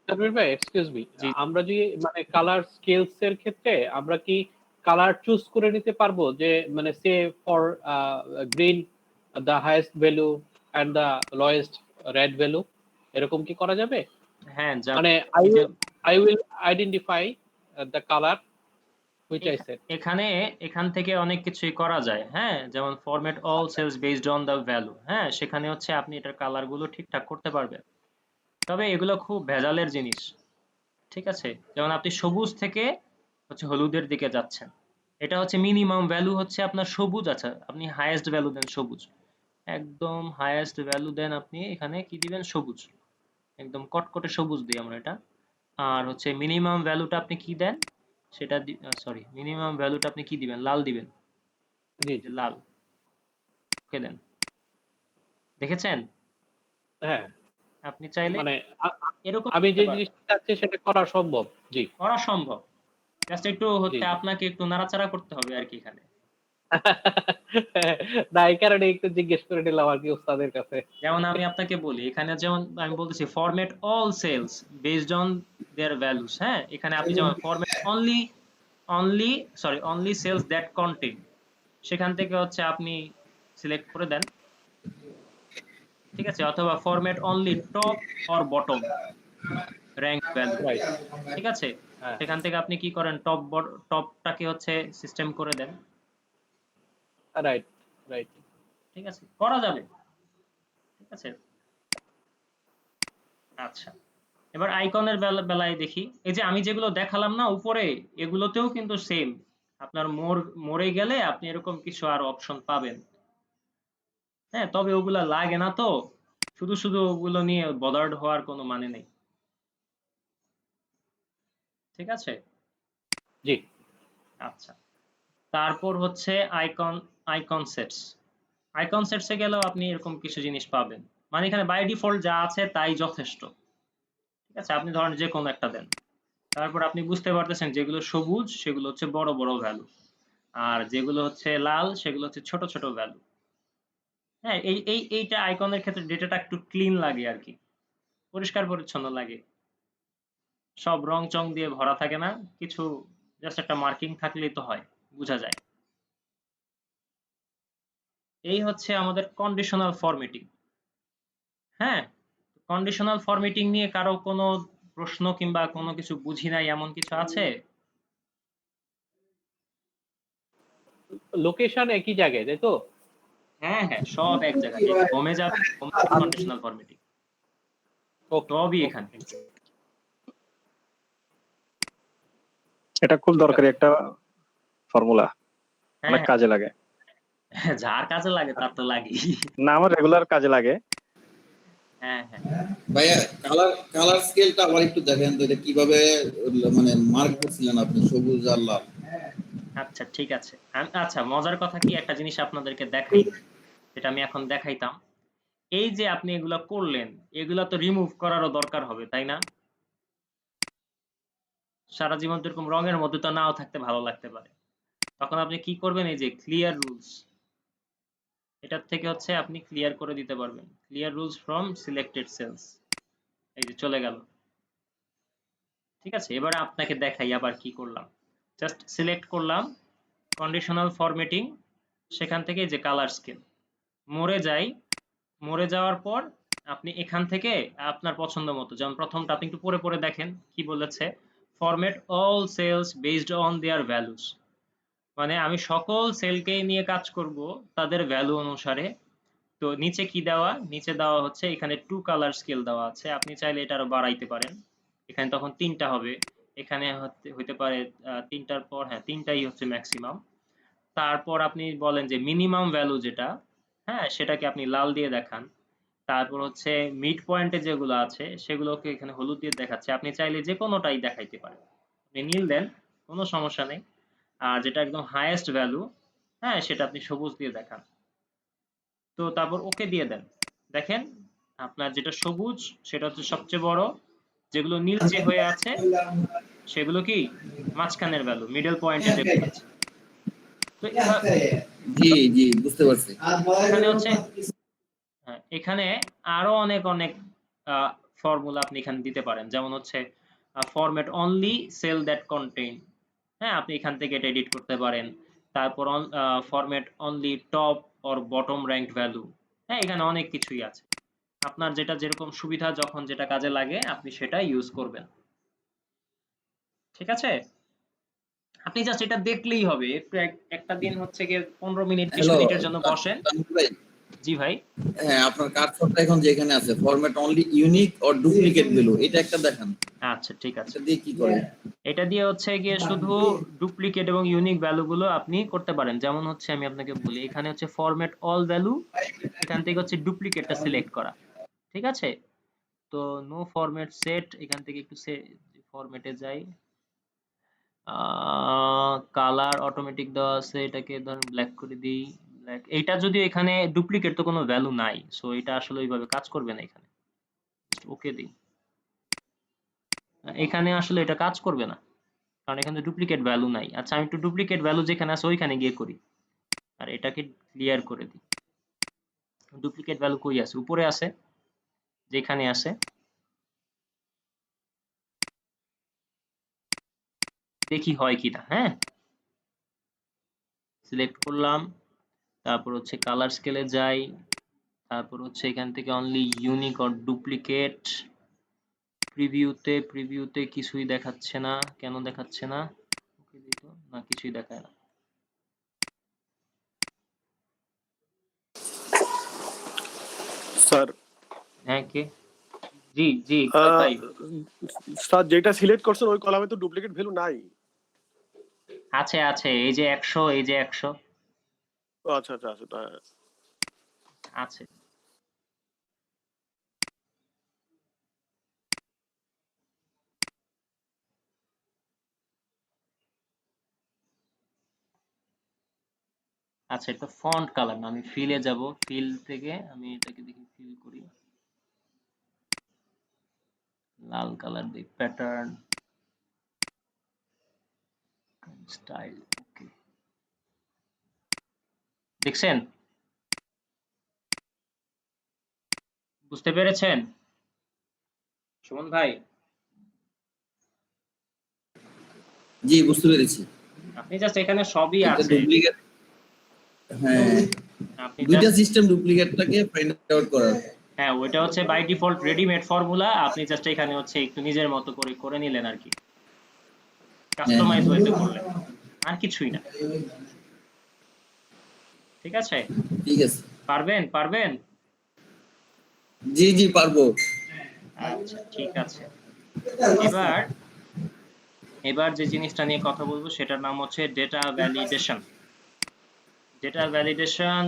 তানভীর ভাই এক্সকিউজ মি, জি, আমরা যে মানে কালার স্কেলস এর ক্ষেত্রে আমরা কি কালার চুজ করে নিতে পারবো যে মানে say for green the highest value and the lowest red value, এরকম কি করা যাবে? হ্যাঁ যাবে। মানে I will identify the colour which I set. এখান থেকে অনেক কিছুই করা যায়, হ্যাঁ, যেমন format all cells based on the value, হ্যাঁ, সেখানে হচ্ছে আপনি এটার কালার গুলো ঠিকঠাক করতে পারবেন। তবে এগুলো খুব ভেজালের জিনিস, ঠিক আছে? যেমন আপনি সবুজ থেকে হচ্ছে হলুদের দিকে যাচ্ছেন, এটা হচ্ছে মিনিমাম ভ্যালু হচ্ছে আপনার সবুজ। আচ্ছা, আপনি হাইয়েস্ট ভ্যালু দেন সবুজ, একদম হাইয়েস্ট ভ্যালু দেন আপনি এখানে কি দিবেন? সবুজ, একদম কটকটে সবুজ দিই আমরা এটা। আর হচ্ছে মিনিমাম ভ্যালুটা আপনি কি দেন সেটা, সরি, মিনিমাম ভ্যালুটা আপনি কি দিবেন? লাল দিবেন, জি যে লাল ওকে দেন। দেখেছেন? হ্যাঁ, আপনি চাইলে মানে এরকম আমি করতে যে পারেন, জিনিসটা চাচ্ছি সেটা করা সম্ভব। জি করা সম্ভব। জাস্ট একটু জি হচ্ছে জি। আপনাকে একটু নাড়াচাড়া করতে হবে আর কি এখানে। না, এই কারণে একটু জিজ্ঞেস করে নিলাম আর কি ওস্তাদের কাছে। যেমন আমি আপনাকে বলি, এখানে যেমন আমি বলতেছি format all cells based on their values, হ্যাঁ, এখানে আপনি যেমন format only cells that contain, সেখান থেকে হচ্ছে আপনি সিলেক্ট করে দেন, ঠিক আছে? অথবা format only top or bottom rank value, right. ঠিক আছে? হ্যাঁ, সেখান থেকে আপনি কি করেন? টপটাকে হচ্ছে সিস্টেম করে দেন, রাইট রাইট। ঠিক আছে? করা যাবে, ঠিক আছে? আচ্ছা, এবার আইকনের বেলায় দেখি, এই যে আমি যেগুলো দেখালাম না উপরে, এগুলোতেও কিন্তু সেম। আপনার মোড়ে গেলে আপনি এরকম কিছু আর অপশন পাবেন, হ্যাঁ, তবে ওগুলা লাগে না তো, শুধু শুধু ওগুলো নিয়ে বদার্ড হওয়ার কোনো মানে নেই, ঠিক আছে? জি আচ্ছা, তারপর হচ্ছে আইকন সেটস। আইকন সেটসে গেলেও আপনি এরকম কিছু জিনিস পাবেন, মানে এখানে বাই ডিফল্ট যা আছে তাই যথেষ্ট, ঠিক আছে? আপনি ধরেন যে কোনো একটা দেন, তারপর আপনি বুঝতে পারতেছেন যেগুলো সবুজ সেগুলো হচ্ছে বড় বড় ভ্যালু, আর যেগুলো হচ্ছে লাল সেগুলো হচ্ছে ছোট ছোট ভ্যালু। হ্যাঁ, এইটা আইকনের ক্ষেত্রে ডেটাটা একটু ক্লিন লাগে আর কি, পরিষ্কার পরিচ্ছন্ন লাগে, সব রং চং দিয়ে ভরা থাকে না কিছু, জাস্ট একটা মার্কিং থাকলেই তো হয়, বোঝা যায়। এই হচ্ছে আমাদের কন্ডিশনাল ফরম্যাটিং। হ্যাঁ, কন্ডিশনাল ফরম্যাটিং নিয়ে কারো কোনো প্রশ্ন কিংবা কোনো কিছু বুঝি নাই এমন কিছু আছে? লোকেশন একই জায়গায় তাই তো? হ্যাঁ হ্যাঁ, সব এক জায়গায়, এই হোমে যাবে, হোম থেকে কন্ডিশনাল ফরম্যাটিং ওকে সবই ওকে। এখানে। এটা খুব ঠিক দরকারি আছে। একটা ফর্মুলা, হ্যাঁ অনেক কাজে লাগে। হ্যাঁ, যার কাজে লাগে তার তো লাগেই। না, আমার রেগুলার কাজে লাগে। হ্যাঁ হ্যাঁ, ভাইয়া কালার স্কেলটা আবার একটু দেখেন তো, এটা কিভাবে মানে মার্ক করছিলেন আপনি সবুজ আর লাল? আচ্ছা ঠিক আছে। আচ্ছা, মজার কথা কি একটা জিনিস আপনাদেরকে দেখাই, যেটা আমি এখন দেখাইতাম। এই যে আপনি এগুলা করলেন, এগুলা তো রিমুভ করারও দরকার হবে, তাই না? সারা জীবন তো এরকম রঙের মধ্যে তো নাও থাকতে ভালো লাগতে পারে। তখন আপনি কি করবেন? এই যে ক্লিয়ার রুলস, এটার থেকে হচ্ছে আপনি ক্লিয়ার করে দিতে পারবেন। Clear rules from selected cells, এই যে চলে গেল, ঠিক আছে? এবারে আপনাকে দেখাই আবার কি করলাম। জাস্ট সিলেক্ট করলাম কন্ডিশনাল ফরম্যাটিং, সেখান থেকে যে কালার স্কেল, মোড়ে যাই, মোড়ে যাওয়ার পর আপনি এখান থেকে আপনার পছন্দ মতো, যেমন প্রথমটা আপনি একটু পড়ে পড়ে দেখেন কি বলেছে, format all cells based on their values, মানে আমি সকল সেলকেই নিয়ে কাজ করব তাদের ভ্যালু অনুসারে। তো নিচে কি দেওয়া? নিচে দেওয়া হচ্ছে এখানে টু কালার স্কেল দেওয়া আছে, আপনি চাইলে এটা আরো বাড়াইতে পারেন, এখানে তখন তিনটা হবে, এখানে হইতে পারে তিনটার পর, হ্যাঁ তিনটাই হচ্ছে ম্যাক্সিমাম। তারপর আপনি বলেন যে মিনিমাম ভ্যালু যেটা, হ্যাঁ সেটাকে আপনি লাল দিয়ে দেখান। তারপর হচ্ছে মিড পয়েন্টে যেগুলো আছে সেগুলোকে এখানে হলুদ দিয়ে দেখাচ্ছে, আপনি চাইলে যে কোনোটাই দেখাইতে পারেন, আপনি নীল দেন, কোনো সমস্যা নেই। আর যেটা একদম হাইয়েস্ট ভ্যালু, হ্যাঁ, সেটা আপনি সবুজ দিয়ে দেখান। তো তারপর ওকে দিয়ে দেন। দেখেন আপনার যেটা সবুজ সেটা হচ্ছে সবচেয়ে বড়, যেগুলো নীলচে হয়ে আছে সেগুলো কি মাঝখানের ভ্যালু, মিডল পয়েন্টে দেখাচ্ছে। তো জি জি বুঝতে পারছি। এখানে হচ্ছে এখানে আরো অনেক অনেক ফর্মুলা আপনি এখানে দিতে পারেন, যেমন হচ্ছে format only cell that contain, হ্যাঁ, আপনি এখান থেকে এটা এডিট করতে পারেন। তারপর format only top or bottom rank value, হ্যাঁ, এখানে অনেক কিছুই আছে। আপনার যেটা যেরকম সুবিধা, যখন যেটা কাজে লাগে আপনি সেটা ইউজ করবেন। ঠিক আছে, আপনি জাস্ট এটা দেখলেই হবে। একটু একটা দিন হচ্ছে গিয়ে 15 মিনিট 20 হ্যালো মিনিটের জন্য বসেন। ভাই, জি ভাই। হ্যাঁ আপনার কার্সরটা এখন যেখানে আছে format only unique or duplicate value, এটা একটা দেখান। আচ্ছা ঠিক আছে, এটা দিয়ে কি করে? এটা দিয়ে হচ্ছে গিয়ে শুধু ডুপ্লিকেট এবং ইউনিক ভ্যালুগুলো আপনি করতে পারেন। যেমন হচ্ছে আমি আপনাকে বলি, এখানে হচ্ছে ফরম্যাট অল ভ্যালু, এখান থেকে হচ্ছে ডুপ্লিকেটটা সিলেক্ট করা। ঠিক আছে, তো নো ফরম্যাট সেট, এখান থেকে একটু ফরম্যাটে যাই। কালার অটোমেটিক দেওয়া আছে, এটাকে ধরেন ব্ল্যাক করে দিই, ব্ল্যাক। এইটা যদি এখানে ডুপ্লিকেট তো কোনো ভ্যালু নাই, সো এটা আসলে ওইভাবে কাজ করবে না। এখানে ওকে দিই, এখানে আসলে এটা কাজ করবে না, কারণ এখানে ডুপ্লিকেট ভ্যালু নাই। আচ্ছা, আমি একটু ডুপ্লিকেট ভ্যালু যেখানে আছে ওইখানে গিয়ে করি, আর এটাকে ক্লিয়ার করে দিই। ডুপ্লিকেট ভ্যালু কই আছে? উপরে আছে, যেখানে আছে। দেখি হয় কিনা। হ্যাঁ, সিলেক্ট করলাম, তারপর হচ্ছে কালার স্কেলে যাই, তারপর হচ্ছে এখান থেকে অনলি ইউনিক অর ডুপ্লিকেট। প্রিভিউতে কিছুই দেখাচ্ছে না, কেন দেখাচ্ছে না? ওকে দিই তো, না কিছুই দেখায় না। স্যার, হ্যাঁ, কে? জি জি ভাই। স্যার যেটা সিলেক্ট করছেন ওই কলামে তো ডুপ্লিকেট ভ্যালু নাই। আছে আছে, এই যে 100, এই যে 100 ও আচ্ছা আচ্ছা আচ্ছা আছে। আচ্ছা, এটা ফন্ট কালার না, আমি ফিলে যাব, ফিল থেকে আমি এটাকে দেখি, ফিল করি, লাল কালার দিই, প্যাটার্ন স্টাইল। ওকে, দেখছেন? বুঝতে পেরেছেন সুমন ভাই? জি বুঝতে পেরেছি। আপনি জাস্ট এখানে সবই এটা আছে, ডুপ্লিকেট, হ্যাঁ আপনি দুইটা জাস্ট, সিস্টেম ডুপ্লিকেটটাকে ফাইন্ড আউট করার। হ্যাঁ, ওইটা হচ্ছে বাই ডিফল্ট রেডিমেড ফর্মুলা, আপনি জাস্ট এখানে হচ্ছে একটু নিজের মতো করে করে নিলেন আর কি, হ্যাঁ কাস্টমাইজ ওয়েতে করলেন, আর কিছুই না। ঠিক আছে, ঠিক আছে। পারবেন পারবেন? জি জি পারবো। আচ্ছা ঠিক আছে। এবার এবার যে জিনিসটা নিয়ে কথা বলবো সেটার নাম হচ্ছে ডেটা ভ্যালিডেশন। ডেটা ভ্যালিডেশন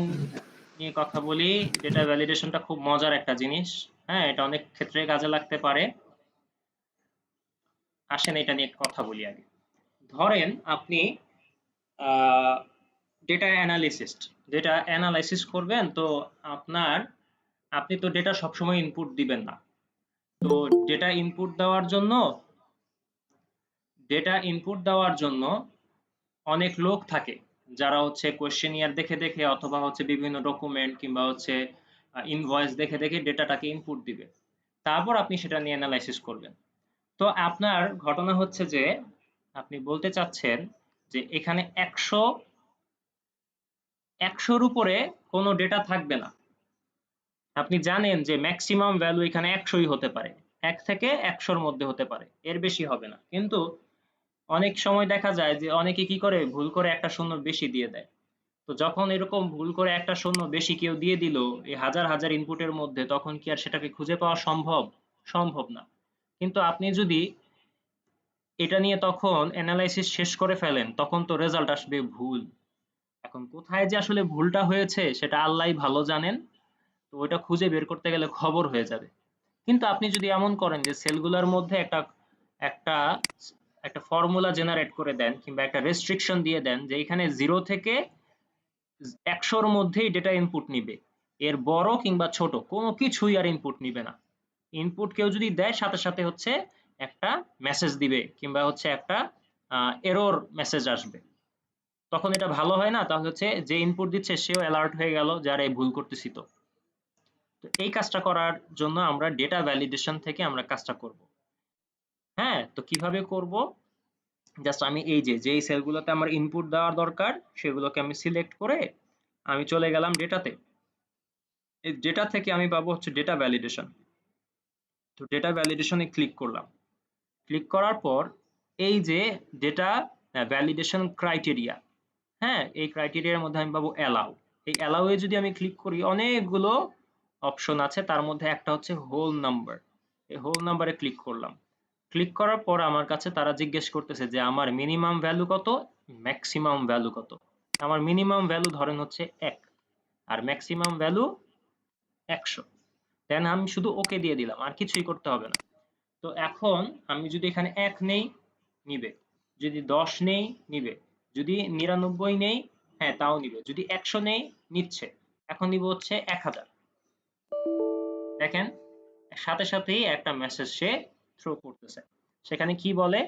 নিয়ে কথা বলি। ডেটা ভ্যালিডেশনটা খুব মজার একটা জিনিস, হ্যাঁ, এটা অনেক ক্ষেত্রে কাজে লাগতে পারে। আসেন এটা নিয়ে কথা বলি আগে। ধরেন আপনি ডেটা অ্যানালিসিস্ট, ডেটা অ্যানালাইসিস করবেন, তো আপনি তো ডেটা সবসময় ইনপুট দিবেন না। তো ডেটা ইনপুট দেওয়ার জন্য অনেক লোক থাকে, যারা হচ্ছে কোয়েশ্চেনিয়ার দেখে দেখে অথবা হচ্ছে বিভিন্ন ডকুমেন্ট কিংবা হচ্ছে ইনভয়েস দেখে দেখে ডেটাটাকে ইনপুট দিবে, তারপর আপনি সেটা নিয়ে অ্যানালাইসিস করবেন। তো আপনার ঘটনা হচ্ছে যে আপনি বলতে চাচ্ছেন যে এখানে 100-র উপরে কোনো ডেটা থাকবে না। আপনি জানেন যে ম্যাক্সিমাম ভ্যালু এখানে 100ই হতে পারে, 1 থেকে 100-র মধ্যে হতে পারে, এর বেশি হবে না। কিন্তু অনেক সময় দেখা যায় যে অনেকে কি করে, ভুল করে একটা শূন্য বেশি দিয়ে দেয়। তো যখন এরকম ভুল করে একটা শূন্য বেশি কেউ দিয়ে দিল এই হাজার হাজার ইনপুটের মধ্যে, তখন কি আর সেটাকে খুঁজে পাওয়া সম্ভব? সম্ভব না। কিন্তু আপনি যদি এটা নিয়ে তখন অ্যানালাইসিস শেষ করে ফেলেন, তখন তো রেজাল্ট আসবে ভুল। এখন কোথায় যে আসলে ভুলটা হয়েছে সেটা আল্লাহই ভালো জানেন। তো ওইটা খুঁজে বের করতে গেলে খবর হয়ে যাবে। কিন্তু আপনি যদি এমন করেন যে সেলগুলোর মধ্যে একটা একটা একটা ফর্মুলা জেনারেট করে দেন কিংবা একটা রেস্ট্রিকশন দিয়ে দেন যে এখানে 0 থেকে 100-র মধ্যেই ডেটা ইনপুট নিবে, এর বড় কিংবা ছোট কোনো কিছুই আর ইনপুট নিবে না। ইনপুট কেউ যদি দেয় সাথে সাথে হচ্ছে একটা মেসেজ দিবে কিংবা হচ্ছে একটা এরর মেসেজ আসবে। তখন এটা ভালো হয় না? তাহলে হচ্ছে যে ইনপুট দিচ্ছে সেও অ্যালার্ট হয়ে গেল যে আরে ভুল করতেছি তো। তো এই কাজটা করার জন্য আমরা ডেটা ভ্যালিডেশন থেকে আমরা কাজটা করব। হ্যাঁ, তো কিভাবে করব? জাস্ট আমি এই যেই সেলগুলোতে আমার ইনপুট দেওয়ার দরকার সেগুলোকে আমি সিলেক্ট করে আমি চলে গেলাম ডেটাতে। এই ডেটা থেকে আমি পাবো হচ্ছে ডেটা ভ্যালিডেশন। তো ডেটা ভ্যালিডেশনে ক্লিক করলাম। ক্লিক করার পর এই যে ডেটা ভ্যালিডেশন ক্রাইটেরিয়া, হ্যাঁ, এই ক্রাইটেরিয়ার মধ্যে আমি পাবো অ্যালাউ। এই অ্যালাউ এ যদি আমি ক্লিক করি অনেকগুলো অপশন আছে, তার মধ্যে একটা হচ্ছে হোল নাম্বার। এই হোল নাম্বারে ক্লিক করলাম। ক্লিক করার পর আমার কাছে তারা জিজ্ঞেস করতেছে যে আমার মিনিমাম ভ্যালু কত, ম্যাক্সিমাম ভ্যালু কত। আমার মিনিমাম ভ্যালু ধরেন হচ্ছে 1 আর ম্যাক্সিমাম ভ্যালু 100। দেন আমি শুধু ওকে দিয়ে দিলাম, আর কিছুই করতে হবে না। তো এখন আমি যদি এখানে 1 নেই নিবে, যদি 10 নেই নিবে, যদি 99 নেই হ্যাঁ তাও নিবে, যদি 100 নেই নিচ্ছে। এখন নিব হচ্ছে 1000। দেখেন সাথে সাথেই একটা মেসেজ সে থ্রো করতেছে। সেখানে কি বলে,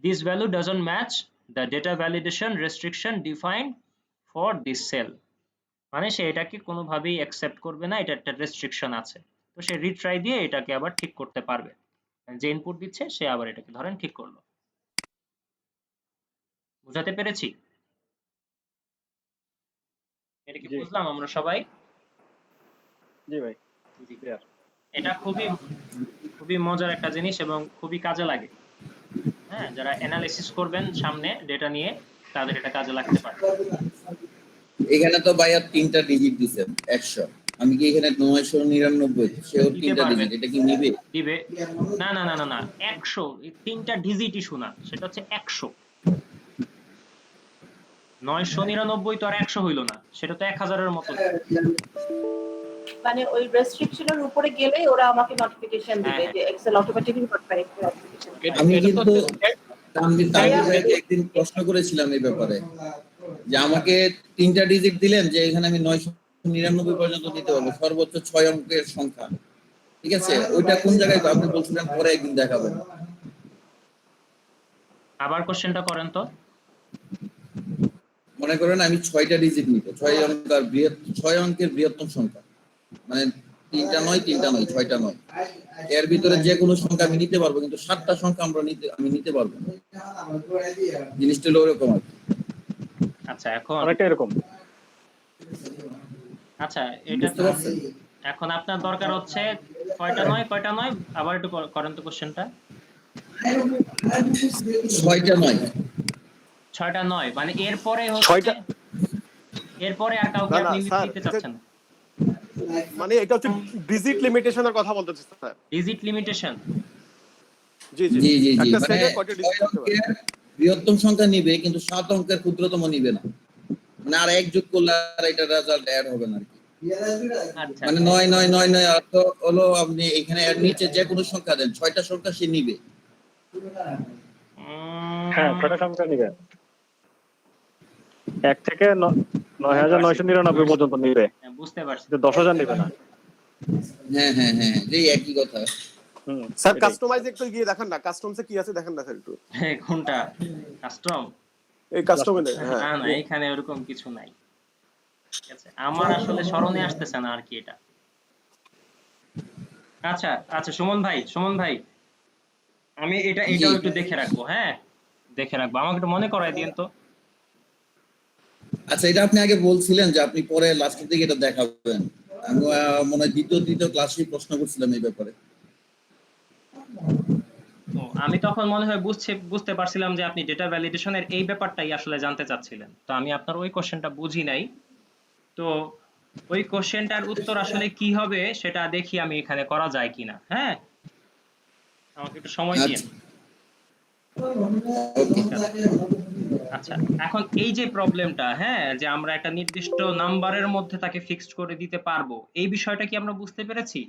this value doesn't match the data validation restriction defined for this cell. মানে সে এটাকে কোনোভাবেই অ্যাকসেপ্ট করবে না, এটা একটা রেস্ট্রিকশন আছে। তো সে রিট্রাই দিয়ে এটাকে আবার ঠিক করতে পারবে। যে ইনপুট দিচ্ছে সে আবার এটাকে ধরেন ঠিক করলো। বুঝাতে পেরেছি? এটা কি জি বুঝলাম আমরা সবাই? জি ভাই, জি। ক্লিয়ার। এটা খুবই খুবই মজার একটা জিনিস এবং খুবই কাজে লাগে। হ্যাঁ, যারা অ্যানালিসিস করবেন সামনে ডেটা নিয়ে তাদের এটা কাজে লাগতে পারে। এখানে তো ভাইয়া 3টা ডিজিট দিছেন 100, আমি কি এখানে 999 সেও দিতে 3টা পারবেন, ডিজিট, এটা কি নিবে? দিবে। না না না না না 100, এই 3টা ডিজিট ইস্যু না, সেটা হচ্ছে 100। 999 তো আর 100 হইলো না, সেটা তো 1000-এর মতো। মানে ওই রেস্ট্রিকশনের উপরে গেলে ওরা আমাকে নোটিফিকেশন হ্যাঁ দিবে হ্যাঁ যে এক্সেল অটোমেটিক্যালি নোটিফাই নোটিফিকেশন। আমি এটা তো কিন্তু তানভীর ভাইয়া ভাইকে একদিন প্রশ্ন করেছিলাম এই ব্যাপারে, যে আমাকে 3টা ডিজিট দিলেন যে এখানে আমি 999 পর্যন্ত দিতে পারবো, সর্বোচ্চ 6 অঙ্কের সংখ্যা, ঠিক আছে? ওইটা কোন জায়গায় আপনি বলছিলেন পরে একদিন দেখাবেন। আবার কোশ্চেনটা করেন তো। মনে করেন আমি 6টা ডিজিট নিব, 6 অঙ্কের বৃহত্তম সংখ্যা, মানে 3টা নয় 6টা নয়, এর ভিতরে যে কোনো সংখ্যা আমি নিতে পারবো, কিন্তু 7টা সংখ্যা আমি নিতে পারবো না। জিনিসটা হলো ওরকম আর কি। আচ্ছা এখন অনেকটা এরকম। আচ্ছা এটা বুঝতে পারছেন? এখন আপনার দরকার হচ্ছে কয়টা নয় কয়টা নয়, আবার একটু করেন তো কোশ্চেনটা। 6টা নয়। 6টা নয় মানে এরপরে হচ্ছে, 6টা এরপরে আর কাউকে না না আপনি স্যার, দিতে চাচ্ছেন না? মানে এটা হচ্ছে ডিজিট লিমিটেশনের কথা বলতেছে স্যার। Digit limitation. জি জি, জি জি জি, একটা মানে সেলে কয়টা ডিজিট 6 থাকতে পারে? অঙ্কের বৃহত্তম সংখ্যা নিবে কিন্তু 7 অঙ্কের ক্ষুদ্রতম নিবে না, মানে আর এক যোগ করলে আর এটা রেজাল্ট অ্যাড হবে না আর কি। আচ্ছা মানে 9 অর্থ হলো আপনি এখানে এর নিচে যে কোনো সংখ্যা দেন, 6টা সংখ্যা সে নিবে। হ্যাঁ, 6টা সংখ্যা নিবে, 1 থেকে 9999 পর্যন্ত নিবে, হ্যাঁ, বুঝতে পারছি। 10,000 নিবে না। হ্যাঁ হ্যাঁ হ্যাঁ, এই একই কথা। স্যার এটাই। কাস্টমাইজ একটু গিয়ে দেখেন না, কাস্টমসে কি আছে দেখেন না স্যার একটু। কোনটা কাস্টম? এই কাস্টমে হ্যাঁ। না না এখানে ওরকম কিছু নাই। ঠিক আছে, আমার আসলে স্মরণে আসতেছে না আর কি এটা। আচ্ছা আচ্ছা সুমন ভাই আমি জি এটাও একটু দেখে রাখবো। হ্যাঁ দেখে রাখবো, আমাকে একটু মনে করায় দিন তো। আচ্ছা, এটা আপনি আগে বলছিলেন যে আপনি পরে লাস্টের দিকে এটা দেখাবেন। আমি মনে হয় দ্বিতীয় ক্লাসেই প্রশ্ন করছিলাম এই ব্যাপারে। ও, আমি তখন মনে হয় বুঝতে পারছিলাম যে আপনি ডেটা ভ্যালিডেশনের এই ব্যাপারটাই আসলে জানতে চাচ্ছিলেন, তো আমি আপনার ওই কোশ্চেনটা বুঝি নাই। তো ওই কোশ্চেনটার উত্তর আসলে কি হবে সেটা দেখি আমি এখানে করা যায় কিনা। হ্যাঁ, আমাকে একটু সময় দিন। আচ্ছা ওকে। ঠিক আছে। আচ্ছা এখন এই যে প্রবলেমটা, হ্যাঁ, যে আমরা একটা নির্দিষ্ট নাম্বারের মধ্যে তাকে ফিক্সড করে দিতে পারবো, এই বিষয়টা কি আমরা বুঝতে পেরেছি?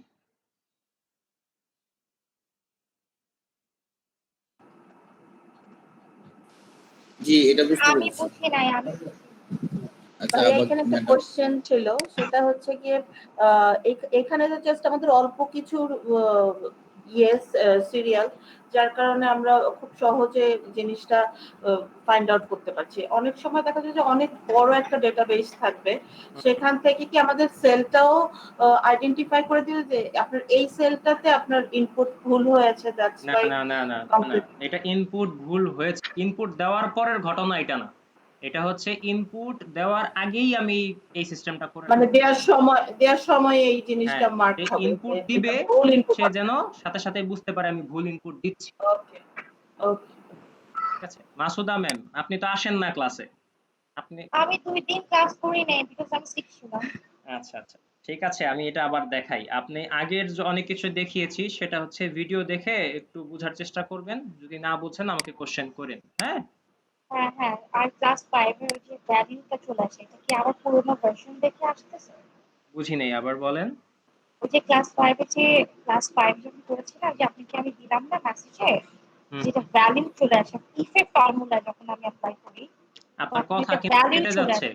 জি এটা বুঝতে আমি পেরেছি। বুঝি নাই আমি আচ্ছা ভাইয়া আবার এখানে একটা ম্যাডাম কোশ্চেন ছিল, সেটা হচ্ছে গিয়ে এখানে তো জাস্ট আমাদের অল্প কিছু ইয়েস সিরিয়াল, যার কারণে আমরা খুব সহজে জিনিসটা ফাইন্ড আউট করতে পারছি। অনেক সময় দেখা যায় যে অনেক বড় একটা ডেটাবেস থাকবে, সেখান থেকে কি আমাদের সেলটাও আইডেন্টিফাই করে দিবে যে আপনার এই সেলটাতে আপনার ইনপুট ভুল হয়েছে, দ্যাটস না ওয়াই না না না না, কমপ্লিট। এটা ইনপুট ভুল হয়েছে, ইনপুট দেওয়ার পরের ঘটনা এটা না, এটা হচ্ছে ইনপুট দেওয়ার আগেই আমি এই সিস্টেমটা করে মানে রাখবো। দেওয়ার সময় এই জিনিসটা হ্যাঁ, মার্ক যে হবে ইনপুট যে এটা দিবে ভুল ইনপুট। সে যেন সাথে সাথে বুঝতে পারে আমি ভুল ইনপুট দিচ্ছি। ওকে ওকে। ঠিক আছে, মাসুদা ম্যাম আপনি তো আসেন না ক্লাসে, আপনি আমি 2 দিন ক্লাস করি নাই বিকজ আমি সিক ছিলাম। আচ্ছা আচ্ছা ঠিক আছে, আমি এটা আবার দেখাই। আপনি আগের যে অনেক কিছু দেখিয়েছি সেটা হচ্ছে ভিডিও দেখে একটু বোঝার চেষ্টা করবেন, যদি না বুঝেন আমাকে কোশ্চেন করেন। হ্যাঁ, হ্যাঁ হ্যাঁ, আর ক্লাস 5 এর যে ভ্যালিউটা চলে আসে, এটা কি আবার পুরোনো ভার্সন দেখে আসতেছে? বুঝি নেই, আবার বলেন। ওই যে ক্লাস 5 এর যে ক্লাস 5 যখন করেছিলাম যে আপনাকে আমি দিলাম না মেসেজে, হুম, যেটা ভ্যালিউ চলে আসে ইফেক্ট ফর্মুলা যখন আমি অ্যাপ্লাই করি আপনার তখন কথা একটা কিন্তু ভ্যালিউ কেটে চলে যাচ্ছে, আসে।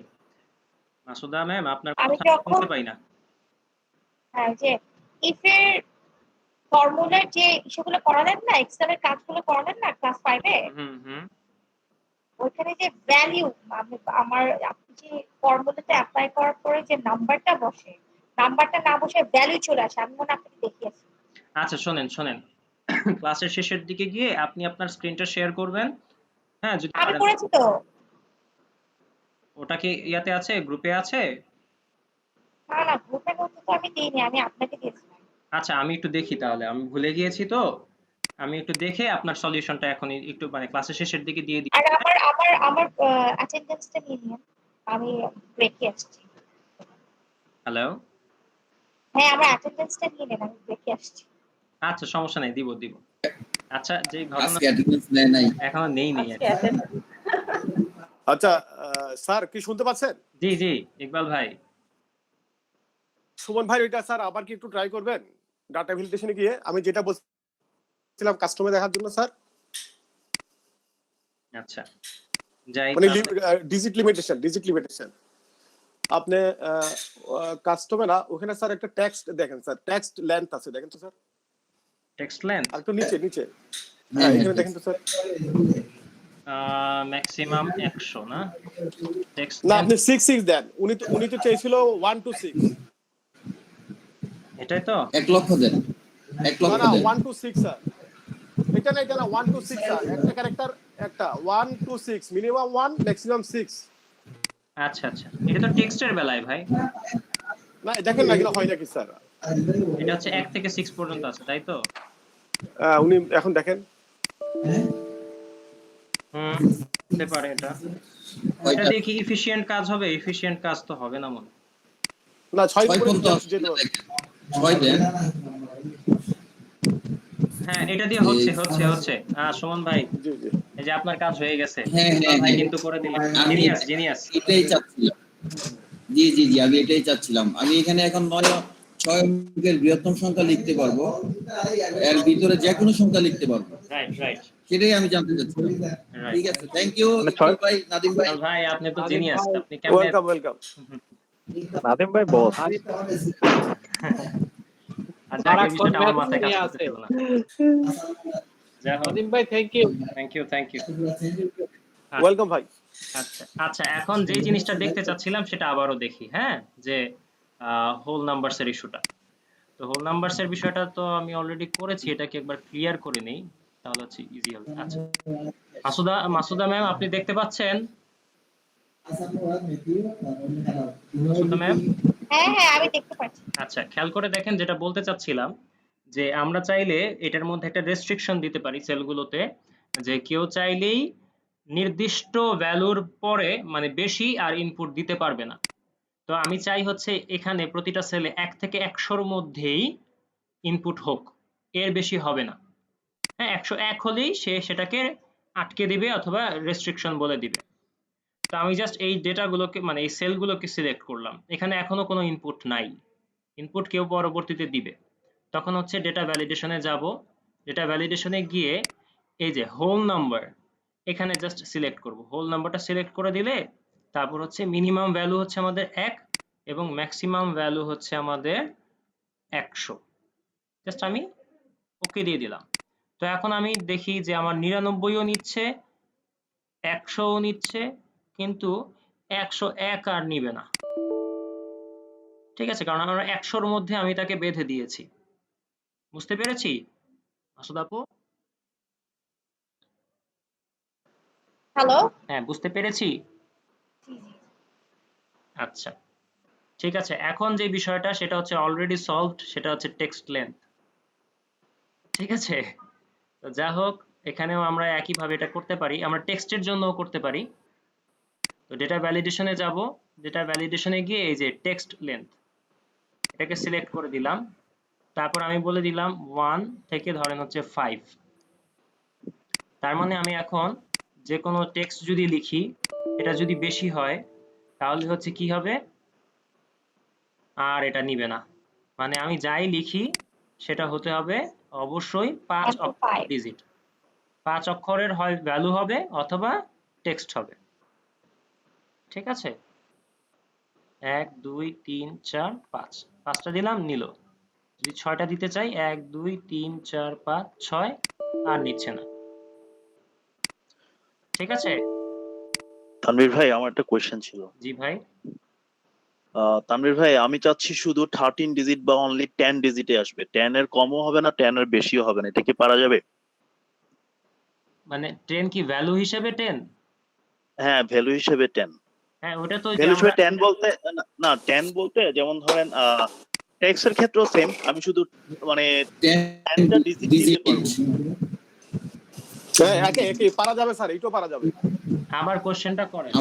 মাসুদা ম্যাম আপনার আমি কথা যখন শুনতে পাই না। হ্যাঁ যে ইফের ফর্মুলার যে ইস্যুগুলো করালেন না, এক্সেলের কাজগুলো করালেন না ক্লাস 5 এ, হুম হুম, ওইখানে যে ভ্যালিউ আমার আপনি যে ফর্মুলাতে অ্যাপ্লাই করার পরে যে নাম্বারটা বসে, নাম্বারটা না বসে ভ্যালু চলে আসে, আমি মনে হয় আপনাকে দেখিয়েছি। আচ্ছা শোনেন শোনেন, ক্লাসের শেষের দিকে গিয়ে আপনি আপনার স্ক্রিনটা শেয়ার করবেন। হ্যাঁ যদি আমি পারেন। করেছি তো। ওটা কি ইয়াতে আছে, গ্রুপে আছে? না না, গ্রুপের মধ্যে তো আমি দিইনি, আমি আপনাকে দিয়েছিলাম। আচ্ছা আমি একটু দেখি তাহলে, আমি ভুলে গিয়েছি তো, আমি একটু দেখে আপনার সলিউশনটা এখন একটু মানে ক্লাসের শেষের দিকে দিয়ে দিই। আর আমার অ্যাটেন্ডেন্সটা নিয়ে নিন, আমি ব্রেকে আসছি। হ্যালো, হ্যাঁ, আমার অ্যাটেন্ডেন্সটা নিয়ে নেন, আমি ব্রেকে আসছি। আচ্ছা সমস্যা নেই, দিব দিব। আচ্ছা যে ঘটনা আজকে অ্যাটেন্ডেন্স নেয় নাই। এখনো নেই নেই আজকে আর কি। অ্যাটেন্ড। আচ্ছা স্যার কি শুনতে পাচ্ছেন? জি জি ইকবাল ভাই। সুমন ভাই ওইটা স্যার আবার কি একটু ট্রাই করবেন ডাটা ভ্যালিডেশনে গিয়ে আমি যেটা বলছিলাম কাস্টমার দেখার জন্য স্যার, আচ্ছা যাই মানে তাহলে। ডিজিট লিমিটেশন আপনি কাস্টমার ওখানে স্যার একটা টেক্সট দেখেন স্যার, টেক্সট লেন্থ আছে দেখেন তো স্যার, টেক্সট লেন্থ আর একটু নিচে নিচে হ্যাঁ এখানে দেখেন তো স্যার। ম্যাক্সিমাম 100 না, টেক্সট না লেন্থ আপনি 6 দেন, উনি তো চাইছিল 1 to 6। এটাই তো। 1 লক্ষ দেন, 1 না লক্ষ না দেন। 1 to 6 স্যার, এটা না 1 to 6 স্যার, একটা ক্যারেক্টার একটা 1 to 6 মিনিমাম 1 ম্যাক্সিমাম 6। আচ্ছা আচ্ছা এটা তো টেক্সটের বেলায় ভাই, না দেখেন না এগুলো হয় নাকি স্যার? এটা হচ্ছে 1 থেকে 6 পর্যন্ত আছে তাই তো। উনি এখন দেখেন হুম, হতে পারে এটা। এটা কয়টা? দিয়ে কি এফিশিয়েন্ট কাজ হবে? এফিশিয়েন্ট কাজ তো হবে না মনে হয়। না 6 6 উপরে পর্যন্ত যেতে আসলে পারে। দেখেন। 6 দেন। হ্যাঁ এটা দিয়ে হচ্ছে হচ্ছে হচ্ছে। সুমন ভাই জি জি এই যে আপনার কাজ হয়ে গেছে, হ্যাঁ ইকবাল হ্যাঁ ভাই হ্যাঁ, কিন্তু করে দিলেন। আমি জিনিয়াস জিনিয়াস। এটাই চাচ্ছিলাম। জি জি জি আমি এটাই চাচ্ছিলাম। আমি এখানে এখন 6 অঙ্কের বৃহত্তম সংখ্যা লিখতে পারবো, এর ভিতরে যে কোনো সংখ্যা লিখতে পারবো, রাইট রাইট সেটাই আমি জানতে চাচ্ছিলাম। রাইট। ঠিক আছে, থ্যাংক ইউ মানে ইকবাল ভাই, নাদিম ভাই। ইকবাল ভাই আপনি তো নাদিম জিনিয়াস, ভাই, আপনি কেমনে ওয়েলকাম ওয়েলকাম। নাদিম ভাই বস। নাদিম আর যাক এই সারাক্ষণ বিষয়টা আমার ম্যাথ মাথায় কাজ নিয়ে আছে। করতেছিল না। যাই হোক, নাদিম ভাই thank you. Thank you. Welcome ভাই। আচ্ছা আচ্ছা এখন যে জিনিসটা দেখতে চাচ্ছিলাম সেটা আবারও দেখি। হ্যাঁ যে হোল নাম্বারস এর ইস্যুটা, তো হোল নাম্বারস এর বিষয়টা তো আমি অলরেডি করেছি, এটাকে একবার ক্লিয়ার করে নেই তাহলে হচ্ছে ইজি হবে। আচ্ছা মাসুদা ম্যাম আপনি দেখতে পাচ্ছেন? মাসুদা ম্যাম হ্যাঁ হ্যাঁ, আমি দেখতে পাচ্ছি। আচ্ছা খেয়াল করে দেখেন, যেটা বলতে চাচ্ছিলাম যে আমরা চাইলে এটার মধ্যে একটা রেস্ট্রিকশন দিতে পারি সেলগুলোতে, যে কেউ চাইলেই নির্দিষ্ট ভ্যালুর পরে মানে বেশি আর ইনপুট দিতে পারবে না। তো আমি চাই হচ্ছে এখানে প্রতিটা সেলে 1 থেকে 100-র মধ্যেই ইনপুট হোক, এর বেশি হবে না। হ্যাঁ 101 হলেই সে সেটাকে আটকে দিবে অথবা রেস্ট্রিকশন বলে দিবে। তো আমি জাস্ট এই ডেটাগুলোকে মানে এই সেলগুলোকে সিলেক্ট করলাম, এখানে এখনো কোনো ইনপুট নাই, ইনপুট কেউ পরবর্তীতে দিবে। তখন হচ্ছে ডেটা ভ্যালিডেশনে যাব, ডেটা ভ্যালিডেশনে গিয়ে এই যে হোল নাম্বার এখানে জাস্ট সিলেক্ট করব, হোল নাম্বারটা সিলেক্ট করে দিলে তারপর হচ্ছে মিনিমাম ভ্যালু হচ্ছে আমাদের 1 এবং ম্যাক্সিমাম ভ্যালু হচ্ছে আমাদের 100। জাস্ট আমি ওকে দিয়ে দিলাম। তো এখন আমি দেখি যে আমার 99ও নিচ্ছে, 100ও নিচ্ছে, কিন্তু 101 আর নিবে না। ঠিক আছে, কারণ আমরা 100-র মধ্যে আমি তাকে বেঁধে দিয়েছি। বুঝতে পেরেছি মাসুদ আপু? হ্যালো। হ্যাঁ, বুঝতে পেরেছি। আচ্ছা, ঠিক আছে। এখন যে বিষয়টা সেটা হচ্ছে অলরেডি সলভড, সেটা হচ্ছে টেক্সট লেন্থ। ঠিক আছে, তো যা হোক, এখানেও আমরা একইভাবে এটা করতে পারি, আমরা টেক্সটের জন্যও করতে পারি। তো ডেটা ভ্যালিডেশনে যাব, ডেটা ভ্যালিডেশনে গিয়ে এই যে টেক্সট লেন্থ এটাকে সিলেক্ট করে দিলাম। তারপর আমি বলে দিলাম 1 থেকে ধরেন হচ্ছে 5। তার মানে আমি এখন যে কোনো টেক্সট যদি লিখি, এটা যদি বেশি হয় তাহলে হচ্ছে কি হবে, আর এটা নিবে না। মানে আমি যাই লিখি সেটা হতে হবে অবশ্যই 5 1 to অক্ষর 5। ডিজিট, 5 অক্ষরের হয় ভ্যালু হবে অথবা টেক্সট হবে। ঠিক আছে, 1 2 3 4 5, 5টা দিলাম, নিল। যদি 6টা দিতে চাই, 1 2 3 4 5 6, আর নিচ্ছে না। ঠিক আছে। তানভীর ভাই, আমার একটা কোয়েশ্চেন ছিল। জি ভাই। তানভীর ভাই, আমি চাচ্ছি শুধু 13 ডিজিট বা অনলি 10 ডিজিটে আসবে, 10 এর কমও হবে না, 10 এর বেশিও হবে না, এটা কি পারা যাবে? মানে 10 কি ভ্যালু হিসেবে 10? হ্যাঁ, ভ্যালু হিসেবে 10। হ্যাঁ, ওটা তো ওই যে ভ্যালু হিসেবে আমরা 10 বলতে না 10 বলতে যেমন ধরেন টেক্সট এর ক্ষেত্রেও সেম, আমি শুধু মানে 10টা ডিজিট দিতে পারবো। হ্যাঁ, একে পারা যাবে স্যার, এইটাও পারা যাবে। আবার কোশ্চেনটা করেন।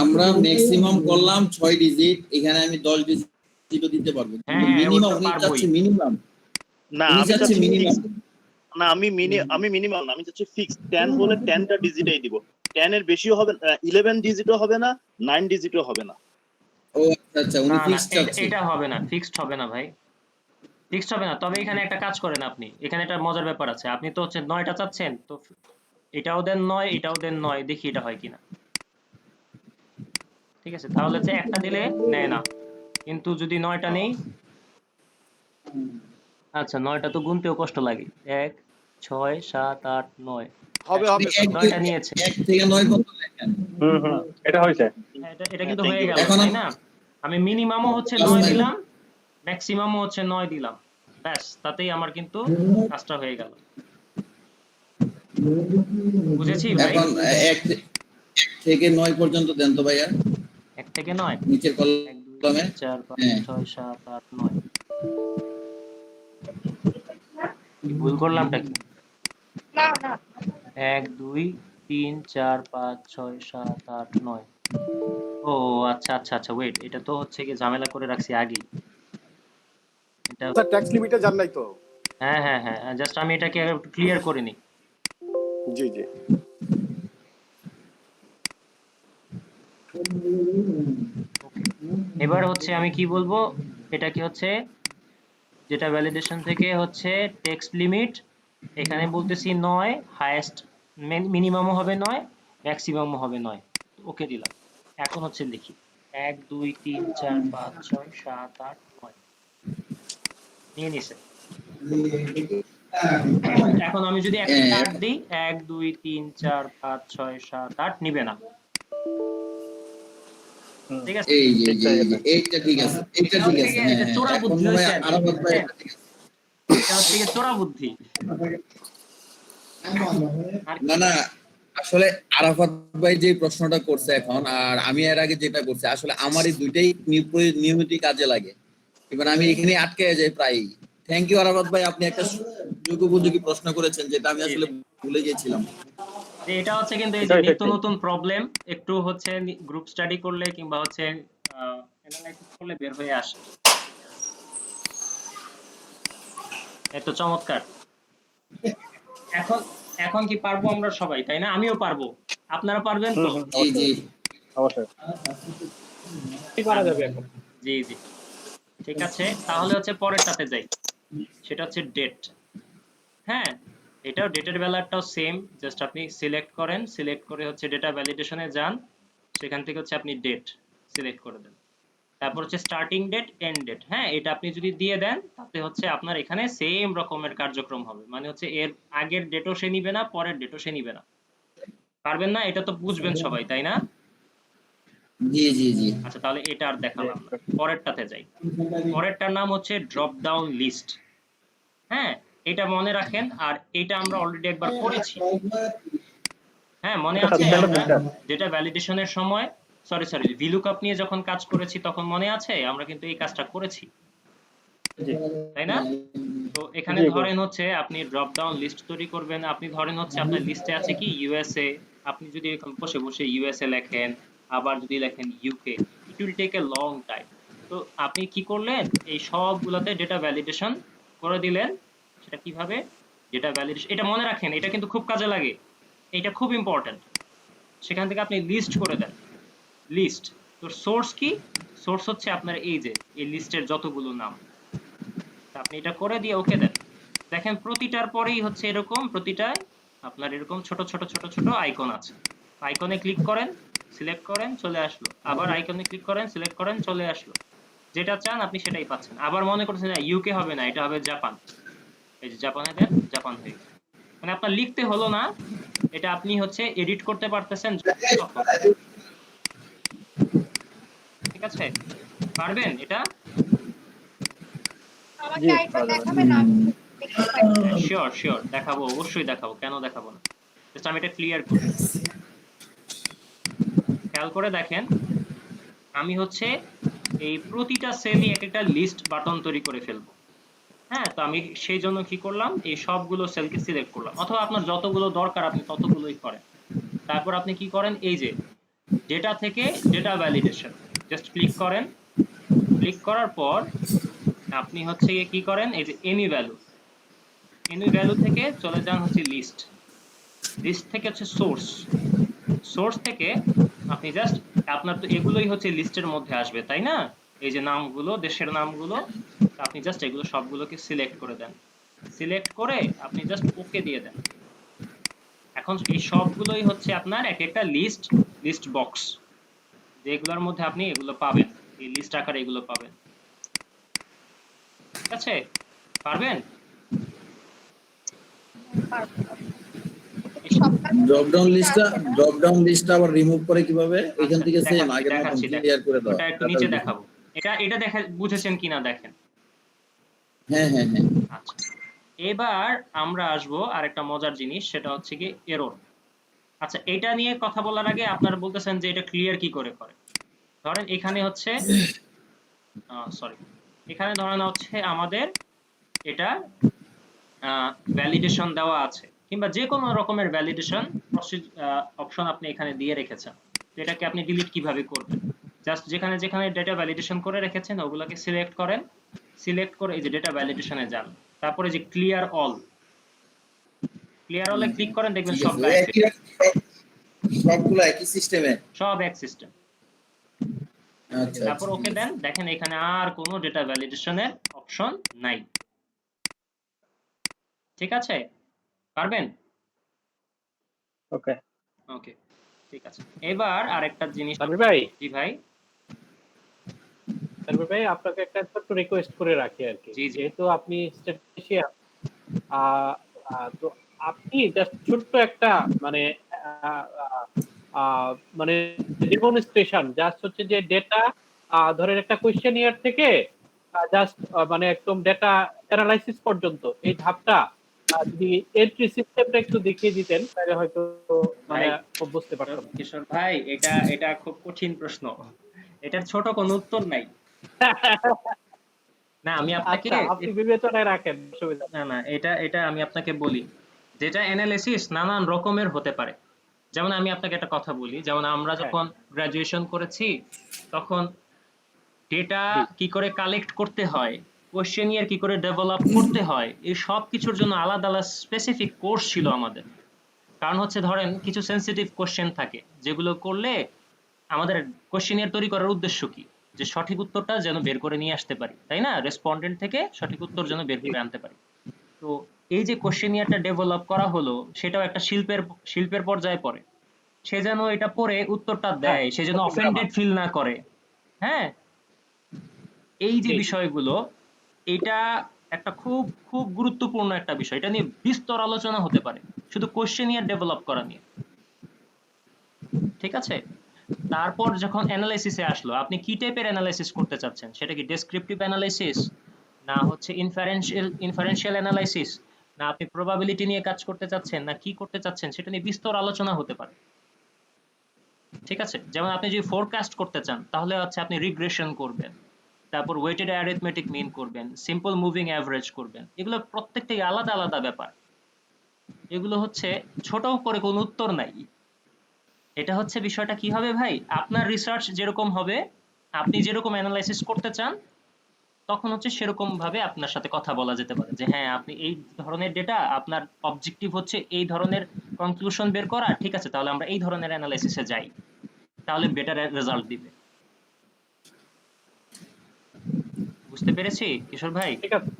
আমরা ম্যাক্সিমাম করলাম 6 ডিজিট, এখানে আমি 10 ডিজিটও দিতে পারবো। হ্যাঁ, হ্যাঁ, মিনিমাম ওটা উনি পারবোই। চাচ্ছে মিনিমাম, না, উনি আমি চাচ্ছে চাচ্ছি মিনিমাম। না, আমি মিনিমাম না, আমি চাচ্ছি ফিক্স 10 হলে 10টা ডিজিটেই দিব। 10 এর বেশিও হবে 11 ডিজিটও হবে না, 9 ডিজিটও হবে না। ও আচ্ছা, উনি না না, ফিক্স চাচ্ছে। এটা হবে না, ফিক্সড হবে না ভাই, ফিক্সড হবে না। তবে এখানে একটা কাজ করেন আপনি, এখানে একটা মজার ব্যাপার আছে। আপনি তো হচ্ছে 9টা চাচ্ছেন, তো এটাও দেন 9, এটাও দেন 9, দেখি এটা হয় কিনা। ঠিক আছে, তাহলে হচ্ছে একটা দিলে নেয় না, কিন্তু যদি 9টা নেই, আচ্ছা 9টা তো গুনতেও কষ্ট লাগে, 1 6 7 8 9, হবে স্যার। 9টা নিয়েছে। 1 থেকে 9 কত লেখেন? এটা হয়েছে। হ্যাঁ, এটা কিন্তু thank হয়ে you গেল, ভাই। এখন তাই না? আমি মিনিমামও হচ্ছে 9 দিলাম, ম্যাক্সিমামও হচ্ছে 9 দিলাম, ব্যাস তাতেই আমার কিন্তু কাজটা হয়ে গেল। বুঝেছি ভাই? এখন 1 থেকে 9 পর্যন্ত দেন তো ভাইয়া, 1 থেকে 9, নিচের 1 2 কলমে। 3 4 5 হ্যাঁ 6 7 8 9। কি ভুল করলামটা কি? না না। 1 2 3 4 5 6 7 8 9। ও আচ্ছা আচ্ছা আচ্ছা, ওয়েট, এটা তো হচ্ছে কি ঝামেলা করে রাখছি আগেই। এটা স্যার ট্যাক্স লিমিটে যান নাই তো? হ্যাঁ হ্যাঁ হ্যাঁ, জাস্ট আমি এটাকে একটু ক্লিয়ার করে নিই। জি জি। ওকে, এবার হচ্ছে আমি কি বলবো, এটা কি হচ্ছে যেটা ভ্যালিডেশন থেকে হচ্ছে টেক্সট লিমিট, এখানে বলতেছি 9, হাইয়েস্ট মিনিমামও হবে 9, ম্যাক্সিমামও হবে 9। ওকে দিলাম। এখন হচ্ছে লিখি 1 2 3 4 5 6 7 8 9, নিয়ে নিছে। এখন আমি যদি একটা হ্যাঁ, কাট দিই, 1 2 3 4 5 6 7 8, নিবে না। ঠিক আছে, এই যে এইটা ঠিক আছে, এইটা ঠিক আছে। হ্যাঁ এটা হ্যাঁ, চোরা এখন বুদ্ধি মনে হয় হয়েছে আর কি, আরাফাত ভাই বুঝছেন? এটা ঠিক আছে। এটা হচ্ছে গিয়ে চোরা বুদ্ধি। আর না না, আসলে আরাফাত ভাই যে প্রশ্নটা করছে এখন, আর আমি এর আগে যেটা করছি, আসলে আমারই দুইটাই নিয়মিতই কাজে লাগে। এবার আমি এখানে আটকে যাই প্রায়ই। থ্যাংক ইউ আরাফাত ভাই, আপনি একটা যুগোপযোগী প্রশ্ন করেছেন, যেটা আমি আসলে ভুলে গিয়েছিলাম। যে এটা হচ্ছে কিন্তু এই যে নিত্য নতুন প্রবলেম, একটু হচ্ছে গ্রুপ স্টাডি করলে কিংবা হচ্ছে অ্যানালাইসিস করলে বের হয়ে আসে। এত চমৎকার। এখন এখন কি পারবো আমরা সবাই, তাই না? আমিও পারবো, আপনারা পারবেন তো? জি জি অবশ্যই। কি করা যাবে এখন? জি জি, ঠিক আছে, তাহলে হচ্ছে পরেরটাতে যাই, সেটা হচ্ছে ডেট। হ্যাঁ, এটাও ডেটের বেলাটাও সেম, জাস্ট আপনি সিলেক্ট করেন, সিলেক্ট করে হচ্ছে ডেটা ভ্যালিডেশনে যান, সেখান থেকে হচ্ছে আপনি ডেট সিলেক্ট করে দেন, তারপর হচ্ছে স্টার্টিং ডেট এন্ড ডেট। হ্যাঁ, এটা আপনি যদি দিয়ে দেন তাতে হচ্ছে আপনার এখানে সেম রকমের কার্যক্রম হবে, মানে হচ্ছে এর আগের ডেটও সে নিবে না, পরের ডেটও সে নিবে না। পারবেন না? এটা তো বুঝবেন সবাই, তাই না? জি জি জি। আচ্ছা, তাহলে এটা আর দেখালাম না, পরেরটাতে যাই। পরেরটার নাম হচ্ছে ড্রপ ডাউন লিস্ট। হ্যাঁ, এটা মনে রাখেন, আর এটা আমরা অলরেডি একবার করেছি। হ্যাঁ, মনে আছে আমরা ডেটা ভ্যালিডেশনের সময় সরি ভিলুকআপ নিয়ে যখন কাজ করেছি তখন মনে আছে আমরা কিন্তু এই কাজটা করেছি, তাই না? তো এখানে ধরেন হচ্ছে আপনি ড্রপ ডাউন লিস্ট তৈরি করবেন, আপনি ধরেন হচ্ছে আপনার লিস্টে আছে কি ইউএসএ, আপনি যদি এরকম বসে বসে ইউএসএ লেখেন, আবার যদি লেখেন UK, it will take a long time. তো আপনি কি করলেন, এই সবগুলোতে ডেটা ভ্যালিডেশন করে দিলেন। সেটা কিভাবে ডেটা ভ্যালিডেশন, এটা মনে রাখেন, এটা কিন্তু খুব কাজে লাগে, এটা খুব ইম্পর্টেন্ট। সেখান থেকে আপনি লিস্ট করে দেন, লিস্ট। তো সোর্স কি? সোর্স হচ্ছে আপনার এই যে এই লিস্টের যতগুলো নাম, আপনি এটা করে দিয়ে ওকে দেন। দেখেন প্রতিটার পরেই হচ্ছে এরকম, প্রতিটায় আপনার এরকম ছোট ছোট ছোট ছোট আইকন আছে। আইকনে ক্লিক করেন, সিলেক্ট করেন, চলে আসলো। আবার আইকনে ক্লিক করেন, সিলেক্ট করেন, চলে আসলো। যেটা চান আপনি সেটাই পাচ্ছেন। আবার মনে করছেন না ইউকে হবে না, এটা হবে জাপান, এই যে জাপানে দেন, জাপান হয়ে গেছে। মানে আপনার লিখতে হলো না, এটা আপনি হচ্ছে এডিট করতে পারতেছেন তখন। ঠিক আছে, পারবেন এটা? আমাকে আরেকবার দেখাবেন, আমি দেখতে পারি। শিওর শিওর দেখাবো, অবশ্যই দেখাবো, কেন দেখাবো না। জাস্ট আমি এটা ক্লিয়ার করি, খেয়াল করে দেখেন। আমি হচ্ছে এই প্রতিটা সেলই এক একটা লিস্ট বাটন তৈরি করে ফেলবো। হ্যাঁ, তো আমি সেই জন্য কি করলাম, এই সবগুলো সেলকে সিলেক্ট করলাম, অথবা আপনার যতগুলো দরকার আপনি ততগুলোই করেন। তারপর আপনি কি করেন, এই যে ডেটা থেকে ডেটা ভ্যালিডেশন, জাস্ট ক্লিক করেন। ক্লিক করার পর আপনি হচ্ছে কি করেন, এই যে এনি ভ্যালু, এনি ভ্যালু থেকে চলে যান হচ্ছে লিস্ট, লিস্ট থেকে হচ্ছে সোর্স, সোর্স থেকে আপনি জাস্ট, আপনার তো এগুলোই হচ্ছে লিস্টের মধ্যে আসবে, তাই না? এই যে নামগুলো, দেশের নামগুলো, আপনি জাস্ট এগুলো সবগুলোকে সিলেক্ট করে দেন। সিলেক্ট করে আপনি জাস্ট ওকে দিয়ে দেন। এখন এই সবগুলোই হচ্ছে আপনার এক একটা লিস্ট, লিস্ট বক্স, যেগুলোর মধ্যে আপনি এগুলো পাবেন, এই লিস্ট আকারে এগুলো পাবেন। ঠিক আছে, পারবেন? ড্রপ ডাউন লিস্টটা আবার রিমুভ করে কিভাবে? এখান থেকে সেম আগের মতো দেখাচ্ছি, ক্লিয়ার করে দাও। ওটা একটু নিচে দেখাবো। এটা দেখা বুঝেছেন কিনা দেখেন। হ্যাঁ হ্যাঁ হ্যাঁ। আচ্ছা, এবার আমরা আসবো আরেকটা মজার জিনিস, সেটা হচ্ছে কি এরর। আচ্ছা, এটা নিয়ে কথা বলার আগে আপনারা বলতেছেন যে এটা ক্লিয়ার কি করে করে। ধরেন এখানে হচ্ছে সরি, এখানে ধরেন হচ্ছে আমাদের এটা ভ্যালিডেশন দেওয়া আছে, কিংবা যে কোনো রকমের ভ্যালিডেশন অপশন আপনি এখানে দিয়ে রেখেছেন। এটাকে আপনি ডিলিট কিভাবে করবেন? জাস্ট যেখানে যেখানে ডেটা ভ্যালিডেশন করে রেখেছেন ওগুলোকে সিলেক্ট করেন, সিলেক্ট করে এই যে ডেটা ভ্যালিডেশনে যান, তারপরে যে ক্লিয়ার অল, ক্লিয়ার অলে ক্লিক করেন, দেখবেন সব গায়েব, সবগুলো একই সিস্টেমে, সব এক সিস্টেম। আচ্ছা তারপর ওকে দেন, দেখেন এখানে আর কোনো ডেটা ভ্যালিডেশনের অপশন নাই। ঠিক আছে, পারবেন? ওকে ওকে, ঠিক আছে। এবার আরেকটা জিনিস, সামির ভাই, জি ভাই। সামির ভাই আপনাকে একটা ছোট্ট রিকোয়েস্ট করে রাখি আর কি, জি, জি। যেহেতু আপনি স্ট্যাটিস্টিশিয়ান, তো আপনি জাস্ট ছোট্ট একটা মানে মানে ডেমনস্ট্রেশন, জাস্ট হচ্ছে যে ডেটা ধরেন একটা কোয়েশ্চেনিয়ার থেকে জাস্ট মানে একদম ডেটা অ্যানালাইসিস পর্যন্ত এই ধাপটা যদি এন্ট্রি সিস্টেমটা একটু দেখিয়ে দিতেন তাহলে হয়তো মানে বুঝতে পারতাম। কিশোর ভাই, এটা খুব কঠিন প্রশ্ন, এটার ছোট কোনো উত্তর নাই। না, আমি আপনাকে, আচ্ছা, আপনি বিবেচনায় রাখেন, অসুবিধা নেই। না এটা আমি আপনাকে বলি, যেটা অ্যানালিসিস নানান রকমের হতে পারে। যেমন আমি আপনাকে একটা কথা বলি, যেমন আমরা যখন গ্রাজুয়েশন করেছি তখন ডেটা কি করে কালেক্ট করতে হয়, কোশ্চেনিয়ার কি করে ডেভেলপ করতে হয়, এই সব কিছুর জন্য আলাদা আলাদা স্পেসিফিক কোর্স ছিল আমাদের। কারণ হচ্ছে ধরেন কিছু সেনসিটিভ কোশ্চেন থাকে যেগুলো করলে আমাদের কোশ্চেনিয়ার তৈরি করার উদ্দেশ্য কি, যে সঠিক উত্তরটা যেন বের করে নিয়ে আসতে পারি, তাই না? রেসপন্ডেন্ট থেকে সঠিক উত্তর যেন বের করে আনতে পারি। তো এই যে কোশ্চেনিয়ারটা ডেভেলপ করা হলো সেটাও একটা শিল্পের পর্যায়ে পড়ে। সে যেন এটা পড়ে উত্তরটা দেয়, সে যেন অফেন্ডেড ফিল না করে। হ্যাঁ, এই যে জি, জি। বিষয়গুলো, এটা একটা খুব খুব গুরুত্বপূর্ণ একটা বিষয়। এটা নিয়ে বিস্তর আলোচনা হতে পারে শুধু কোশ্চেনিয়ার ডেভেলপ করা নিয়ে। ঠিক আছে? তারপর যখন অ্যানালাইসিসে আসলো, আপনি কি টাইপের অ্যানালাইসিস করতে চাচ্ছেন? সেটা কি ডেসক্রিপটিভ অ্যানালাইসিস, না হচ্ছে ইনফারেনশিয়াল অ্যানালাইসিস, না আপনি প্রবাবিলিটি নিয়ে কাজ করতে চাচ্ছেন, না কি করতে চাচ্ছেন, সেটা নিয়ে বিস্তর আলোচনা হতে পারে। ঠিক আছে? যেমন আপনি যদি ফোরকাস্ট করতে চান তাহলে হচ্ছে আপনি রিগ্রেশন করবেন, তারপর ওয়েটেড অ্যারিথমেটিক মিন করবেন, সিম্পল মুভিং অ্যাভারেজ করবেন। এগুলো প্রত্যেকটাই আলাদা আলাদা ব্যাপার। এগুলো হচ্ছে ছোট করে কোনো উত্তর নাই। এটা হচ্ছে বিষয়টা কি হবে ভাই, আপনার রিসার্চ যেরকম হবে, আপনি যেরকম অ্যানালাইসিস করতে চান, তখন হচ্ছে সেরকম ভাবে আপনার সাথে কথা বলা যেতে পারে যে হ্যাঁ আপনি এই ধরনের ডেটা, আপনার অবজেক্টিভ হচ্ছে এই ধরনের কনক্লুশন বের করা, ঠিক আছে তাহলে আমরা এই ধরনের অ্যানালাইসিসে যাই, তাহলে বেটার রেজাল্ট দিবে। বুঝতে পেরেছি কিশোর ভাই? ঠিক আছে।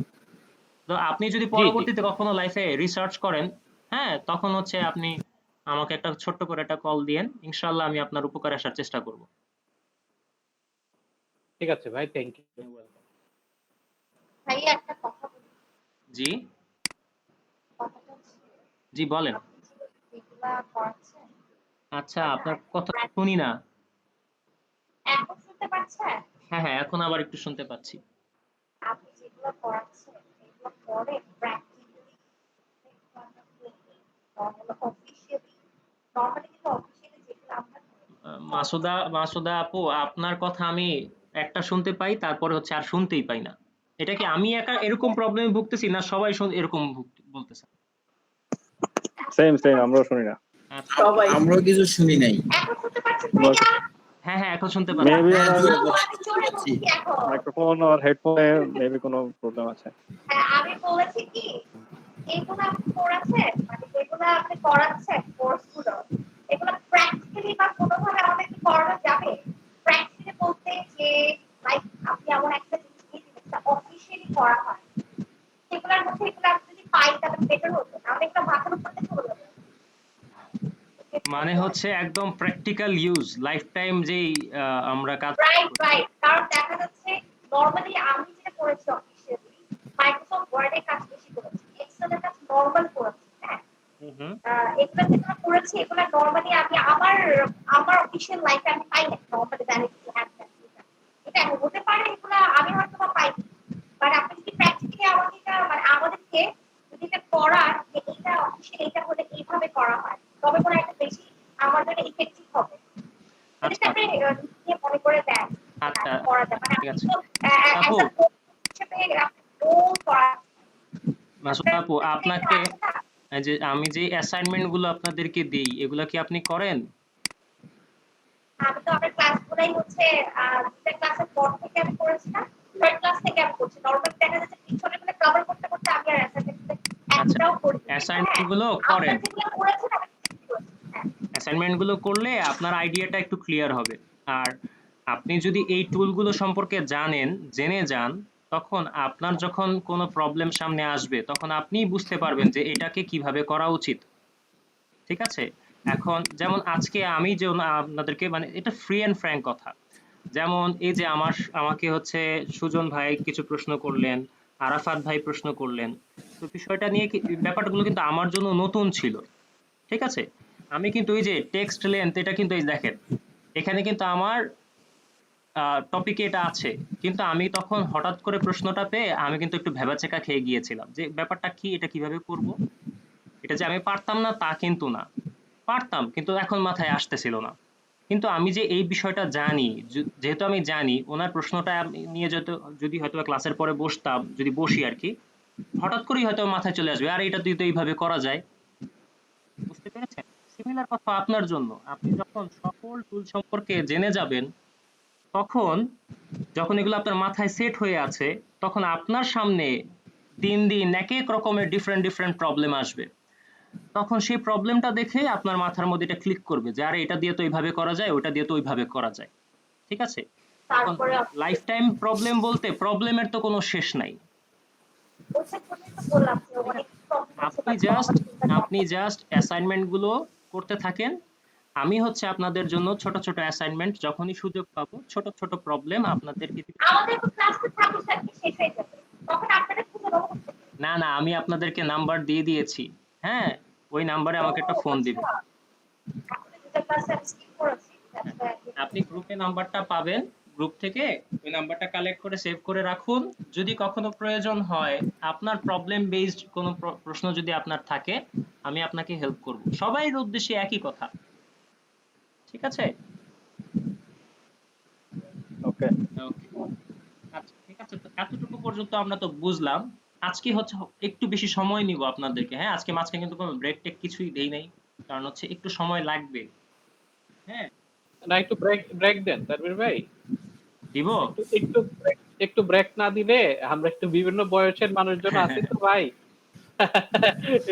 তো আপনি যদি জি, জি। পরবর্তীতে কখনো লাইফে রিসার্চ করেন, হ্যাঁ তখন হচ্ছে আপনি আমাকে একটা ছোট্ট করে একটা কল দিয়েন, ইনশাআল্লাহ আমি আপনার উপকারে আসার চেষ্টা করব। ঠিক আছে ভাই, থ্যাংক ইউ। ভাইয়া একটা কথা বলি। জি কথাটা হচ্ছে জি বলেন। আপনি যেগুলা করাচ্ছেন, আচ্ছা, তাই না? আপনার কথা প্র্যাক- শুনি না। এখন শুনতে পাচ্ছেন? হ্যাঁ হ্যাঁ, এখন আবার একটু শুনতে পাচ্ছি। আপনি যেগুলো করাচ্ছেন এগুলো পরে প্র্যাকটিক্যালি অফিসিয়ালি, নর্মালি কিন্তু অফিসিয়ালি যেগুলো আমরা মাসুদা আপু, আপনার কথা আমি একটা শুনতে পাই, তারপরে হচ্ছে আর শুনতেই পাই না। এটা কি আমি একা এরকম প্রবলেমে ভুগতেছি, না সবাই এরকম বলতেছে? সেম সেম, আমরাও শুনি না। আচ্ছা, সবাই আমরাও কিছু শুনি নাই। এখন শুনতে পাচ্ছেন ভাইয়া? হ্যাঁ হ্যাঁ, এখন শুনতে পাচ্ছি। মেবি হ্যাঁ ওনার জোরে আমি জোরে বলছি। বলছি এখন। মাইক্রোফোন আর হেডফোনে মেবি কোনো প্রবলেম আছে। হ্যাঁ, আমি বলেছি কি এগুলো আপনি করাচ্ছেন, মানে যেগুলো আপনি করাচ্ছেন কোর্সগুলো, এগুলো প্র্যাকটিক্যালি বা কোনোভাবে আমাদের কি করানো যাবে? প্র্যাকটিক্যালি বলতে যে লাইক আপনি এমন একটা জিনিস দিয়ে দিবেন যেটা অফিসিয়ালি করা হয়, সেগুলোর মধ্যে এগুলো আমি যদি পাই তাহলে বেটার হতো, নাহলে একটা মাথার উপর থেকে চলে যাবে। মানে হচ্ছে একদম প্র্যাকটিক্যাল ইউজ, লাইফ টাইম যেই আমরা কাজ রাইট করি। রাইট, কারণ দেখা যাচ্ছে নরমালি আমি যেটা করেছি অফিসিয়ালি মাইক্রোসফট ওয়ার্ডে কাজ বেশি করেছি, এক্সেলের কাজ নরমাল করেছি। হ্যাঁ, হুম। এগুলো যেগুলো করেছি এগুলো নরমালি আমি আমার আমার অফিসিয়াল লাইফে আমি পাই না, নরমালি ভ্যালিডিটি হ্যাঁ এটা হতে পারে, এগুলো আমি হয়তো বা পাই, বাট আপনি যদি প্র্যাকটিক্যালি আমাদেরকে যদি এটা করার যে এটা অফিসিয়াল এটা হলে এইভাবে করা হয়, তবে কোনো একটা বেশি আমার জন্য ইফেক্টিভ হবে। যদি আচ্ছা আপনি নিয়ে মনে করে দেন আচ্ছা, করা যায়, মানে ঠিক আপনি আছে তো আপু, অ্যাজ আ হিসেবে আপনি করা মাসুদা আপু, আপনাকে আছে না। এই যে আমি যে অ্যাসাইনমেন্ট গুলো আপনাদেরকে দিই, এগুলা কি আপনি করেন? আমি তো আমার ক্লাসগুলাই হচ্ছে দুটা ক্লাসের পর থেকে আমি করেছি না, থার্ড ক্লাস থেকে আমি করছি। নরমালি দেখা যাচ্ছে পিছনে গুলো কভার করতে করতে আমি আর অ্যাসাইনমেন্ট আচ্ছা, একটাও করি না। কিন্তু অ্যাসাইনমেন্ট হ্যাঁ, গুলো আপনারা করেন। যেগুলো করেছেন আমি ঠিক করেছি। হ্যাঁ, অ্যাসাইনমেন্ট গুলো করলে আপনার আইডিয়াটা একটু ক্লিয়ার হবে। আর আপনি যদি এই টুলগুলো সম্পর্কে জেনে যান, তখন আপনার যখন কোনো প্রবলেম সামনে আসবে তখন আপনিই বুঝতে পারবেন যে এটাকে কিভাবে করা উচিত। ঠিক আছে? এখন যেমন আজকে আমি যে আপনাদেরকে, মানে এটা ফ্রি অ্যান্ড ফ্র্যাঙ্ক কথা, যেমন এই যে আমাকে হচ্ছে সুজন ভাই কিছু প্রশ্ন করলেন, আরাফাত ভাই প্রশ্ন করলেন। তো বিষয়টা নিয়ে ব্যাপারগুলো কিন্তু আমার জন্য নতুন ছিল। ঠিক আছে? আমি কিন্তু এই যে টেক্সট লেন্থ, এটা কিন্তু এই দেখেন, এখানে কিন্তু আমার টপিকে এটা আছে, কিন্তু আমি তখন হঠাৎ করে প্রশ্নটা পেয়ে আমি কিন্তু একটু ভেবাচেকা খেয়ে গিয়েছিলাম যে ব্যাপারটা কি, এটা কিভাবে করব। এটা যে আমি পারতাম না তা কিন্তু না, পারতাম, কিন্তু এখন মাথায় আসতেছিল না। কিন্তু আমি যে এই বিষয়টা জানি, যেহেতু আমি জানি ওনার প্রশ্নটা নিয়ে যদি হয়তো ক্লাসের পরে বসতাম, যদি বসি আর কি, হঠাৎ করেই হয়তো মাথায় চলে আসবে আর এটা দিয়ে তো এইভাবে করা যায়। বুঝতে পেরেছেন? সিমিলার কথা আপনার জন্য, আপনি যখন সকল টুল সম্পর্কে জেনে যাবেন, তখন যখন এগুলো আপনার মাথায় সেট হয়ে আছে, তখন আপনার সামনে দিন দিন এক এক রকমের ডিফারেন্ট প্রবলেম আসবে। তখন সেই প্রবলেমটা দেখে আপনার মাথার মধ্যে এটা ক্লিক করবে যে আরে এটা দিয়ে তো এইভাবে করা যায়, ওটা দিয়ে তো ওইভাবে করা যায়। ঠিক আছে? এখন তারপরে লাইফ টাইম প্রবলেম বলতে প্রবলেমের তো কোনো শেষ নাই। ওইসব জন্যই তো বললাম যে ঠিক অনেক আছে? প্রবলেম হচ্ছে আপনি বা জাস্ট আমাদের চিন্তা কম আপনি জাস্ট অ্যাসাইনমেন্ট গুলো করতে থাকেন। আমি হচ্ছে আপনাদের জন্য ছোট ছোট অ্যাসাইনমেন্ট যখনই সুযোগ পাবো ছোট ছোট প্রবলেম আপনাদেরকে দিতে থাকবো। আমাদের তো ক্লাস তো 26 তারিখে শেষ হয়ে যাবে, তখন আপনাদের খুঁজে পাবো কোথা থেকে? না না, আমি আপনাদেরকে নাম্বার দিয়ে দিয়েছি। হ্যাঁ, ওই নাম্বারে ও আমাকে একটা ফোন আচ্ছা, দিবেন। আসলে দুটো ক্লাস আমি স্কিপ করেছি, হ্যাঁ, that's why I didn't আপনি know. গ্রুপে নাম্বারটা পাবেন, গ্রুপ থেকে ওই নাম্বারটা কালেক্ট করে সেভ করে রাখুন। যদি কখনো প্রয়োজন হয়, আপনার প্রবলেম বেসড কোনো প্রশ্ন যদি আপনার থাকে, আমি আপনাকে হেল্প করব। সবাইয়ের উদ্দেশ্যে একই কথা, ঠিক আছে? ওকে। ওকে, আচ্ছা ঠিক আছে, তো এতটুকু পর্যন্ত আমরা তো বুঝলাম। আজকে হচ্ছে একটু বেশি সময় নিব আপনাদেরকে। হ্যাঁ, আজকে মাঝখানে কিন্তু কোনো ব্রেক টেক কিছুই দেই নাই, কারণ হচ্ছে একটু সময় লাগবে। হ্যাঁ, না, একটু ব্রেক ব্রেক দেন তানভীর ভাই। দিব। একটু ব্রেক না দিলে আমরা একটু বিভিন্ন বয়সের মানুষজন আছি তো ভাই,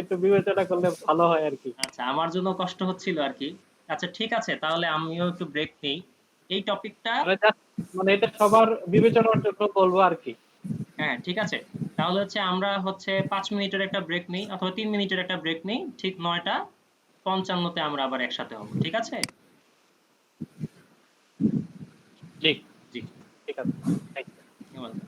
একটু বিবেচনা করলে ভালো হয় আর কি। আচ্ছা, আমার জন্য কষ্ট হচ্ছিল আর কি। আচ্ছা ঠিক আছে, তাহলে আমিও একটু ব্রেক নেই। এই টপিকটা, মানে just মানে এটা সবার বিবেচনার জন্য বলবো আর কি। হ্যাঁ ঠিক আছে, তাহলে হচ্ছে আমরা হচ্ছে 5 মিনিটের একটা ব্রেক নেই অথবা 3 মিনিটের একটা ব্রেক নেই, ঠিক 9টা 55-তে আমরা আবার একসাথে হব, ঠিক আছে? জি, জি, ঠিক আছে, থ্যাংক ইউ। you're welcome.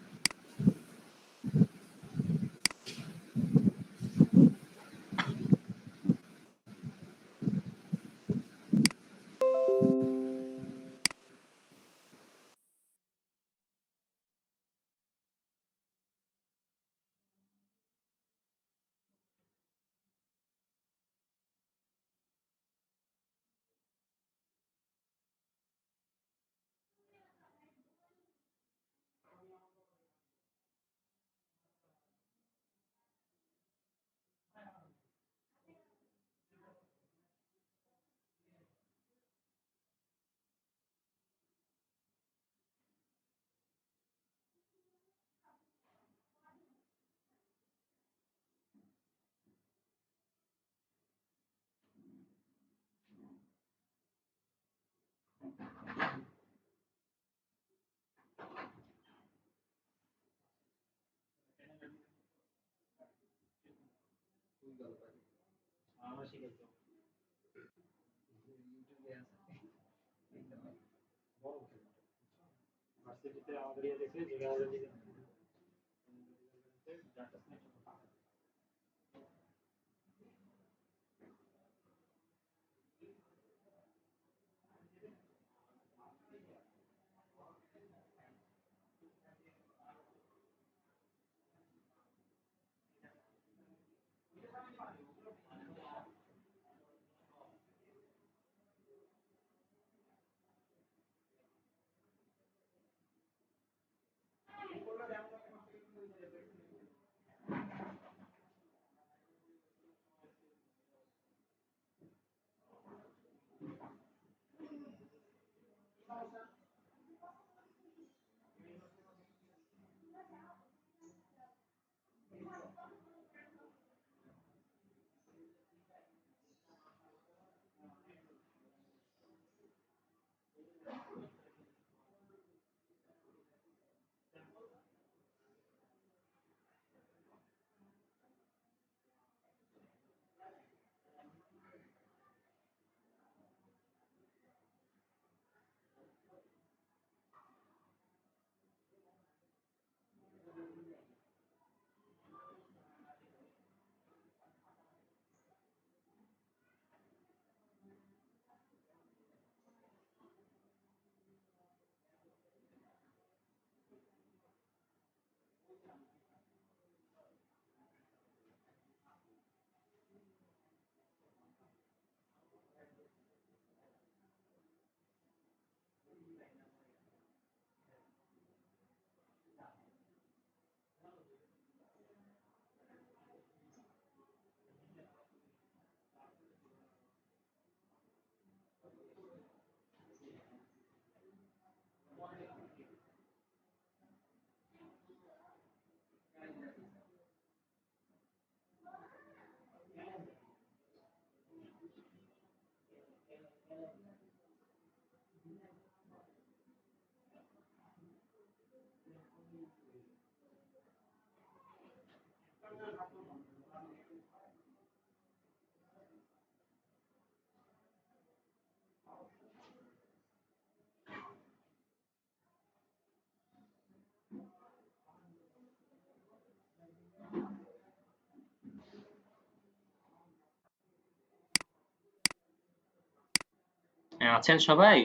হ্যাঁ, আছেন সবাই?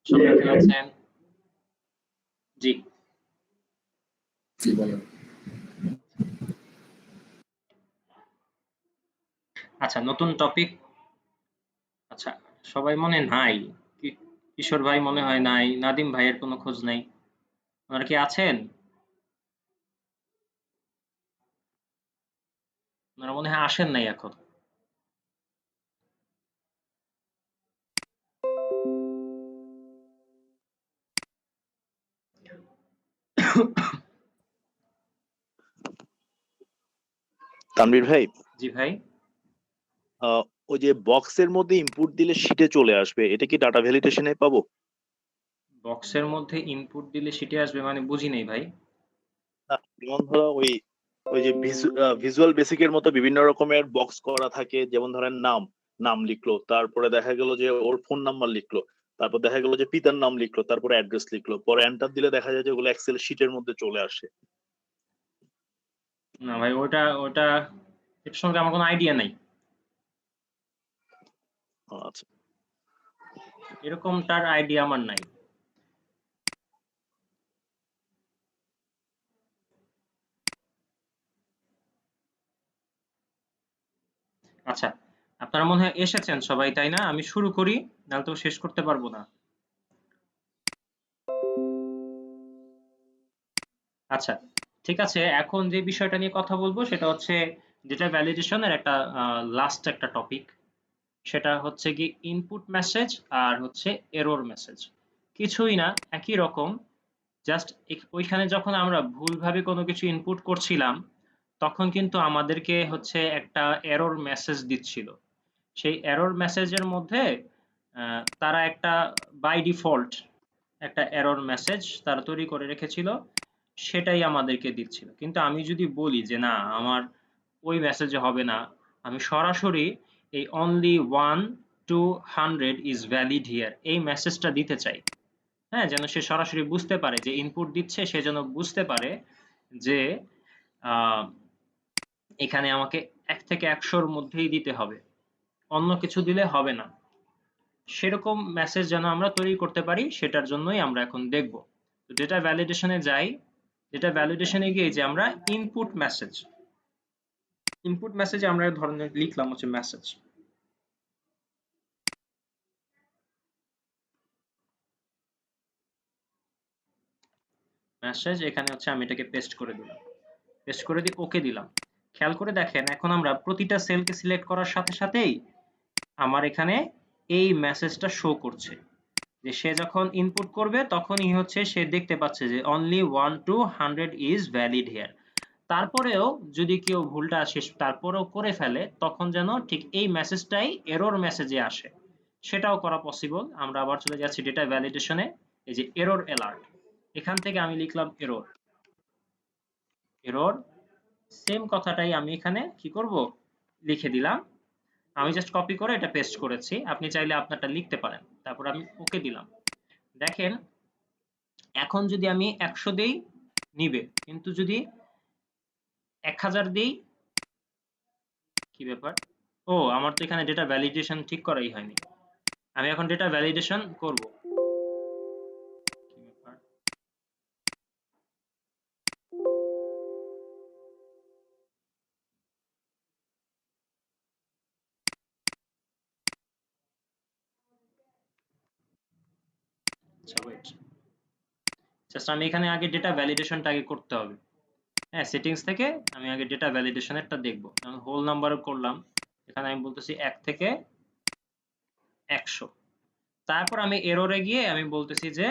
সবাই কি আছেন? জি। জি বলেন। আচ্ছা, নতুন টপিক। আচ্ছা, সবাই মনে নাই। কিশোর ভাই মনে হয় নাই, নাদিম ভাইয়ের কোনো খোঁজ নাই। ওনারা কি আছেন? ওনারা মনে হয় আসেন নাই এখন। তানভীর ভাই, জি ভাই। আহ, ওই যে বক্সের মধ্যে ইনপুট দিলে শিটে চলে আসবে, এটা কি ডাটা ভ্যালিডেশনে পাবো? বক্সের মধ্যে ইনপুট দিলে সেটি আসবে মানে বুঝি নাই ভাই। না, যেমন ধরো ওই ওই যে ভিজুয়াল বেসিকের মতো বিভিন্ন রকমের বক্স করা থাকে, যেমন ধরেন নাম, নাম লিখলো, তারপরে দেখা গেল যে ওর ফোন নাম্বার লিখলো, তারপর দেখা গেল যে পিতার নাম লিখলো, তারপরে অ্যাড্রেস লিখলো, পরে এন্টার দিলে দেখা যায় যে ওগুলো এক্সেল শিটের মধ্যে চলে আসে। না ভাই, ওটা এর সঙ্গে আমার কোনো আইডিয়া নাই। আচ্ছা, এরকমটার আইডিয়া আমার নাই। আচ্ছা, আপনারা মনে হয় এসেছেন সবাই, তাই না? আমি শুরু করি, নাহলে তো শেষ করতে পারবো না। আচ্ছা, ঠিক আছে। এখন যে বিষয়টা নিয়ে কথা বলবো সেটা হচ্ছে ডেটা ভ্যালিডেশনের একটা লাস্ট একটা টপিক। সেটা হচ্ছে কি ইনপুট মেসেজ আর হচ্ছে এরর মেসেজ। কিছুই না, একই রকম। জাস্ট ওইখানে যখন আমরা ভুলভাবে কোনো কিছু ইনপুট করছিলাম, তখন কিন্তু আমাদেরকে হচ্ছে একটা এরর মেসেজ দিচ্ছিল। সেই এরর মেসেজের মধ্যে তারা একটা বাই ডিফল্ট একটা এরর মেসেজ তারা তৈরি করে রেখেছিল, সেটাই আমাদেরকে দিচ্ছিল। কিন্তু আমি যদি বলি যে না, আমার ওই মেসেজে হবে না, আমি সরাসরি এই only 1 to 100 is valid here এই মেসেজটা দিতে চাই। হ্যাঁ, যেন সে সরাসরি বুঝতে পারে যে ইনপুট দিচ্ছে, সে যেন বুঝতে পারে যে আহ, এখানে আমাকে 1 থেকে 100-র মধ্যেই দিতে হবে, অন্য কিছু দিলে হবে না। সেরকম মেসেজ যেন আমরা তৈরি করতে পারি, সেটার জন্যই আমরা এখন দেখব। তো ডেটা ভ্যালিডেশনে যাই। ডেটা ভ্যালিডেশনে গিয়ে যে আমরা ইনপুট মেসেজে আমরা এক ধরনের লিখলাম হচ্ছে মেসেজ এখানে হচ্ছে আমি এটাকে পেস্ট করে দিলাম, পেস্ট করে দিয়ে ওকে দিলাম। খেয়াল করে দেখেন, এখন আমরা প্রতিটা সেলকে সিলেক্ট করার সাথে সাথেই আমার এখানে এই মেসেজটা শো করছে যে সে যখন ইনপুট করবে তখনই হচ্ছে সে দেখতে পাচ্ছে যে only 1 to 100 is valid here. তারপরেও যদি কেউ ভুলটা শেষ তারপরেও করে ফেলে, তখন যেন ঠিক এই মেসেজটাই এরর মেসেজে আসে, সেটাও করা পসিবল। আমরা আবার চলে যাচ্ছি ডেটা ভ্যালিডেশনে। এই যে এরর অ্যালার্ট, এখান থেকে আমি লিখলাম এরর। এরর সেম কথাটাই আমি এখানে কি করব, লিখে দিলাম। আমি জাস্ট কপি করে এটা পেস্ট করেছি, আপনি চাইলে আপনারটা লিখতে পারেন। তারপর আমি ওকে দিলাম। দেখেন, এখন যদি আমি 100 দেই নিবে, কিন্তু যদি 1000 দেই, কি ব্যাপার? ও, আমার তো এখানে ডেটা ভ্যালিডেশন ঠিক করাই হয়নি। আমি এখন ডেটা ভ্যালিডেশন করব। কি ব্যাপার? আচ্ছা, ওয়েট, জাস্ট আমি এখানে আগে ডেটা ভ্যালিডেশনটা আগে করতে হবে। হ্যাঁ, সেটিংস থেকে আমি আগে ডেটা ভ্যালিডেশনেরটা দেখব। আমি হোল নাম্বার করলাম, এখানে আমি বলতেছি 1 থেকে 100। তারপর আমি এররে গিয়ে আমি বলতেছি যে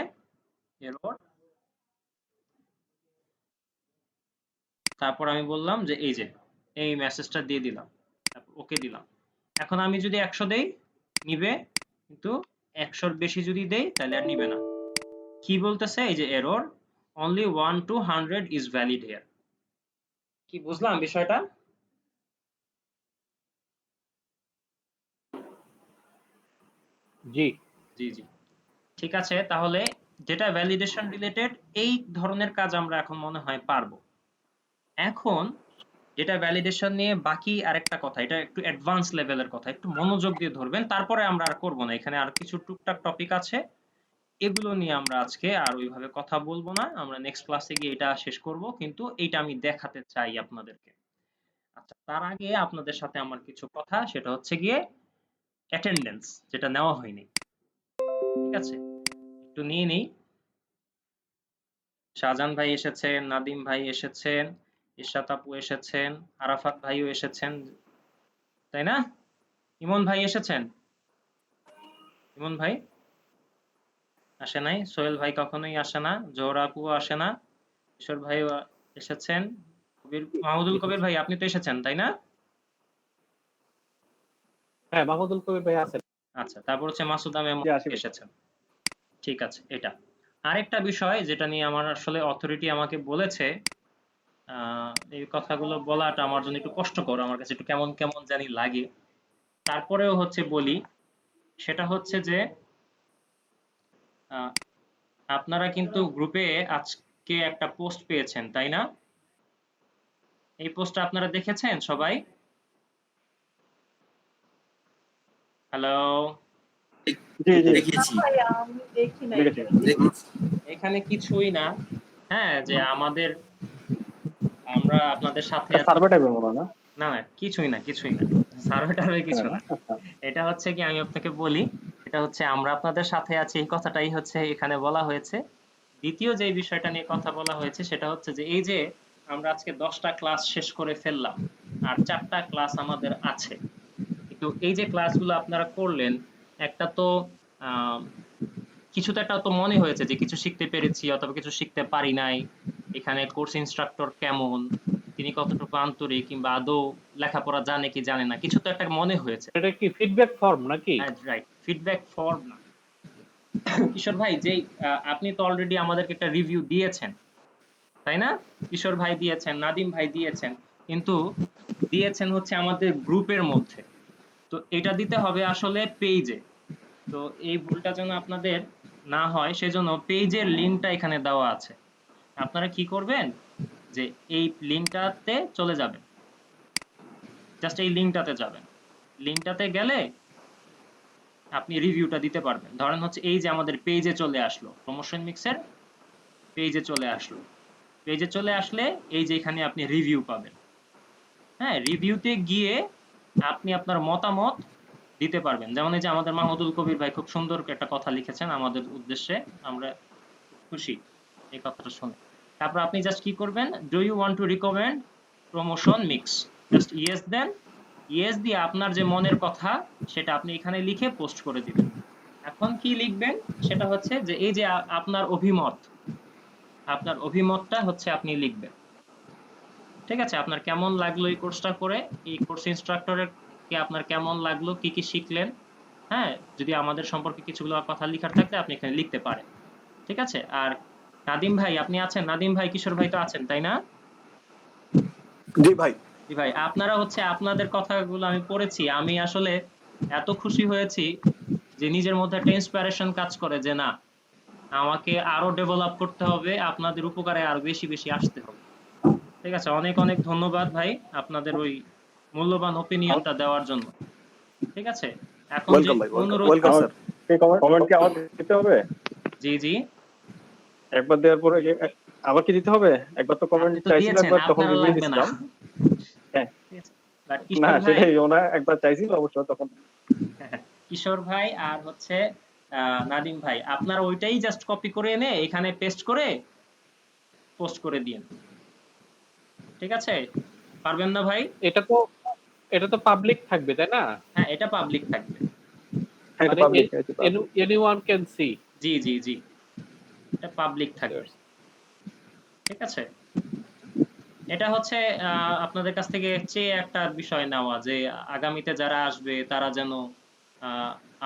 এরর, তারপর আমি বললাম যে এই যে এই মেসেজটা দিয়ে দিলাম, তারপর ওকে দিলাম। এখন আমি যদি 100 দেই নিবে, কিন্তু 100-র বেশি যদি দেই তাহলে আর নিবে না। কি বলতেছে? এই যে error only 1 to 100 is valid here. কি বুঝলাম বিষয়টা? জি। জি জি, ঠিক আছে। তাহলে ডেটা ভ্যালিডেশন রিলেটেড এই ধরনের কাজ আমরা এখন মনে হয় পারবো। এখন ডেটা ভ্যালিডেশন নিয়ে বাকি আরেকটা কথা, এটা একটু অ্যাডভান্স লেভেলের কথা, একটু মনোযোগ দিয়ে ধরবেন, তারপরে আমরা আর করব না। এখানে আর কিছু টুকটাক টপিক আছে, এগুলো নিয়ে আমরা আজকে আর ওইভাবে কথা বলবো না। আমরা নেক্সট ক্লাসে গিয়ে এটা শেষ করব, কিন্তু এইটা আমি দেখাতে চাই আপনাদেরকে। আচ্ছা, তার আগে আপনাদের সাথে আমার কিছু কথা, সেটা হচ্ছে গিয়ে অ্যাটেন্ডেন্স, যেটা নেওয়া হয়নি। ঠিক আছে, একটু নিয়ে নিই। শাহজাহান ভাই এসেছেন, নাদিম ভাই এসেছেন, ইশরাত আপু এসেছেন, আরাফাত ভাইও এসেছেন, তাই না? ইমন ভাই এসেছেন? ইমন ভাই আসে নাই, সোহেল ভাই কখনোই আসে না, জোহরা আপুও আসে না, কিশোর ভাইও এসেছেন, কবির মাহমুদুল কবির ভাই আপনি তো এসেছেন তাই না? হ্যাঁ, মাহমুদুল কবির ভাই আছেন। আচ্ছা, তারপর হচ্ছে মাসুদা মেমো জি, আসি। এসেছেন। ঠিক আছে, এটা আরেকটা বিষয় যেটা নিয়ে আমার আসলে অথরিটি আমাকে বলেছে, এই কথাগুলো বলাটা আমার জন্য একটু কষ্টকর, আমার কাছে একটু কেমন কেমন জানি লাগে, তারপরেও হচ্ছে বলি। সেটা হচ্ছে যে আহ, আপনারা কিন্তু গ্রুপে আজকে একটা পোস্ট পেয়েছেন তাই না? এই পোস্টটা আপনারা দেখেছেন সবাই? হ্যালো, জি জি দেখেছি ভাইয়া আমি দেখি না দেখেছি। দেখেছি এখানে কিছুই না। হ্যাঁ, যে আমাদের, আমরা আপনাদের সাথে আছি। সার্ভে টাইপের মনে হয় না? না না, কিছুই না, কিছুই না, সার্ভে টার্ভে কিছু না। আচ্ছা। এটা হচ্ছে কি, আমি আপনাকে বলি, এটা হচ্ছে আমরা আপনাদের সাথে আছি, এই কথাটাই হচ্ছে এখানে বলা হয়েছে। দ্বিতীয় যে বিষয়টা নিয়ে কথা বলা হয়েছে সেটা হচ্ছে যে এই যে আমরা আজকে 10টা ক্লাস শেষ করে ফেললাম, আর 4টা ক্লাস আমাদের আছে। কিন্তু এই যে ক্লাসগুলো আপনারা করলেন, একটা তো আহ, কিছু তো একটা তো মনে হয়েছে যে কিছু শিখতে পেরেছি অথবা কিছু শিখতে পারি নাই, এখানে কোর্স ইনস্ট্রাক্টর কেমন, তিনি কতটুকু আন্তরিক, কিংবা আদৌ লেখাপড়া জানে কি জানে না, কিছু তো একটা মনে হয়েছে। এটা কি ফিডব্যাক ফর্ম নাকি? রাইট, ফিডব্যাক ফর্ম না। কিশোর ভাই, যে আপনি তো অলরেডি আমাদেরকে একটা রিভিউ দিয়েছেন তাই না? কিশোর ভাই দিয়েছেন, নাদিম ভাই দিয়েছেন, কিন্তু দিয়েছেন হচ্ছে আমাদের গ্রুপের মধ্যে। তো এটা দিতে হবে আসলে পেজে। তো এই ভুলটা যেন আপনাদের না হয়, সেজন্য পেজের লিংকটা এখানে দেওয়া আছে। আপনারা কি করবেন, যে এই লিংকটাতে চলে যাবেন, জাস্ট এই লিংকটাতে যাবেন। লিংকটাতে গেলে আপনি রিভিউটা দিতে পারবেন। ধরেন হচ্ছে এই যে আমাদের পেজে চলে আসলো, প্রমোশন মিক্সের পেজে চলে আসলো। পেজে চলে আসলে এই যে এখানে আপনি রিভিউ পাবেন। হ্যাঁ, রিভিউতে গিয়ে আপনি আপনার মতামত দিতে পারবেন। যেমন এই যে আমাদের মাহমুদুল কবির ভাই খুব সুন্দর একটা কথা লিখেছেন আমাদের উদ্দেশ্যে, আমরা খুশি এই কথাটা শুনে। তারপর আপনি জাস্ট কি করবেন, do you want to recommend promotion mix, just yes দেন। ইয়েস দিয়ে আপনার যে মনের কথা সেটা আপনি এখানে লিখে পোস্ট করে দিবেন। এখন কি লিখবেন, সেটা হচ্ছে যে এই যে আপনার অভিমত, আপনার অভিমতটা হচ্ছে আপনি লিখবেন। ঠিক আছে, আপনার কেমন লাগলো এই কোর্সটা করে, এই কোর্স ইনস্ট্রাক্টরের কে আপনার কেমন লাগলো, কি কি শিখলেন। হ্যাঁ, যদি আমাদের সম্পর্কে কিছুগুলো কথা লিখার থাকলে আপনি এখানে লিখতে পারেন। ঠিক আছে, আর নাদিম ভাই আপনি আছেন? নাদিম ভাই, কিশোর ভাই তো আছেন তাই না? জি ভাই। জি ভাই, আপনারা হচ্ছে আপনাদের কথাগুলো আমি পড়েছি, আমি আসলে এত খুশি হয়েছি যে নিজের মধ্যে একটা ইন্সপিরেশন কাজ করে যে না, আমাকে আরো ডেভেলপ করতে হবে, আপনাদের উপকারে আরো বেশি বেশি আসতে হবে। ঠিক আছে, অনেক অনেক ধন্যবাদ ভাই আপনাদের ওই মূল্যবান ওপিনিয়নটা দেওয়ার জন্য। ঠিক আছে, এখন যে ওয়েলকাম ভাই, অনুরোধ, ওয়েলকাম স্যার। কমেন্ট কি আমার দিতে হবে? জি জি, একবার দেওয়ার পরে আবার কি দিতে হবে? একবার তো কমেন্ট আপনি তো চাইছিল, দিয়েছেন, একবার তখন আপনার রিপ্লাই লাগবে না। দিছিলাম। হ্যাঁ, ঠিক আছে, বাট না কিশোর ভাই, সেটাই, ওনা একবার চাইছিল অবশ্য তখন। কিশোর ভাই আর হচ্ছে নাদিম ভাই, আপনারা ওইটাই জাস্ট কপি করে এনে এখানে পেস্ট করে পোস্ট করে দিন। ঠিক আছে, পারবেন না ভাই? এটা তো পাবলিক থাকবে তাই না? হ্যাঁ, এটা পাবলিক থাকবে। হ্যাঁ, এটা মানে পাবলিক। Anyone can see. জি জি জি, এটা পাবলিক থাকবে। ঠিক আছে, এটা হচ্ছে আপনাদের কাছ থেকে চেয়ে একটা বিষয় নেওয়া, যে আগামীতে যারা আসবে তারা যেন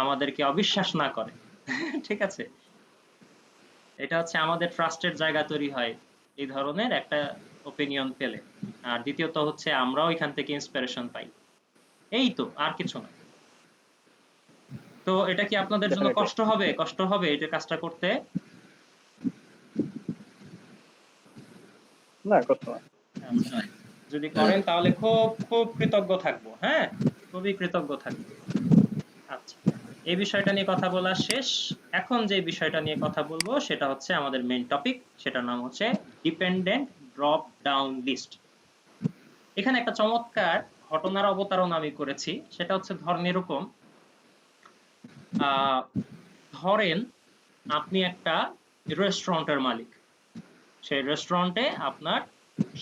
আমাদেরকে অবিশ্বাস না করে। ঠিক আছে, এটা হচ্ছে আমাদের ট্রাস্টের জায়গা তৈরি হয় এই ধরনের একটা ওপিনিয়ন পেলে। আর দ্বিতীয়ত হচ্ছে আমরাও এখান থেকে ইন্সপিরেশন পাই। এই তো, আর কিছু না। তো এটা কি আপনাদের জন্য কষ্ট হবে, কষ্ট হবে এটা কাজটা করতে? না, কষ্ট না। আচ্ছা, যদি করেন তাহলে খুব খুব কৃতজ্ঞ থাকবো। হ্যাঁ, খুবই কৃতজ্ঞ থাকবো। আচ্ছা, এই বিষয়টা নিয়ে কথা বলা শেষ। এখন যে বিষয়টা নিয়ে কথা বলবো সেটা হচ্ছে আমাদের মেইন টপিক, সেটার নাম হচ্ছে ডিপেন্ডেন্ট ড্রপ ডাউন লিস্ট। এখানে একটা চমৎকার ঘটনার অবতারণ আমি করেছি, সেটা হচ্ছে ধরেন এরকম, ধরেন আপনি একটা রেস্টুরেন্টের মালিক। সেই রেস্টুরেন্টে আপনার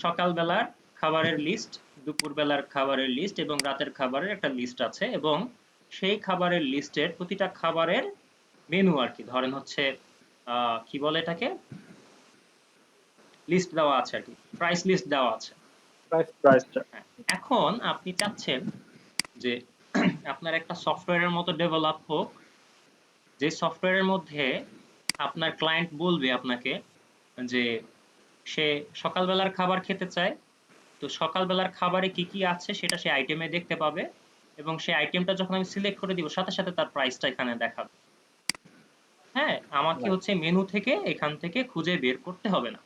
সকালবেলার খাবারের লিস্ট, দুপুরবেলার খাবারের লিস্ট এবং রাতের খাবারের একটা লিস্ট আছে, এবং সেই খাবারের লিস্টের প্রতিটা খাবারের মেনু আর কি, ধরেন হচ্ছে কি বলে এটাকে, লিস্ট দেওয়া আছে আর কি, প্রাইস লিস্ট দেওয়া আছে। প্রাইসটা হ্যাঁ, এখন আপনি চাচ্ছেন যে আপনার একটা সফটওয়্যারের মতো ডেভেলপ হোক, যে সফটওয়্যারের মধ্যে আপনার ক্লায়েন্ট বলবে আপনাকে যে সে সকালবেলার খাবার খেতে চায়, তো সকালবেলার খাবারে কি কি আছে সেটা সে আইটেমে দেখতে পাবে, এবং সেই আইটেমটা যখন আমি সিলেক্ট করে দিব সাথে সাথে তার প্রাইসটা এখানে দেখাবে। হ্যাঁ, আমাকে হচ্ছে মেনু থেকে এখান থেকে খুঁজে বের করতে হবে না।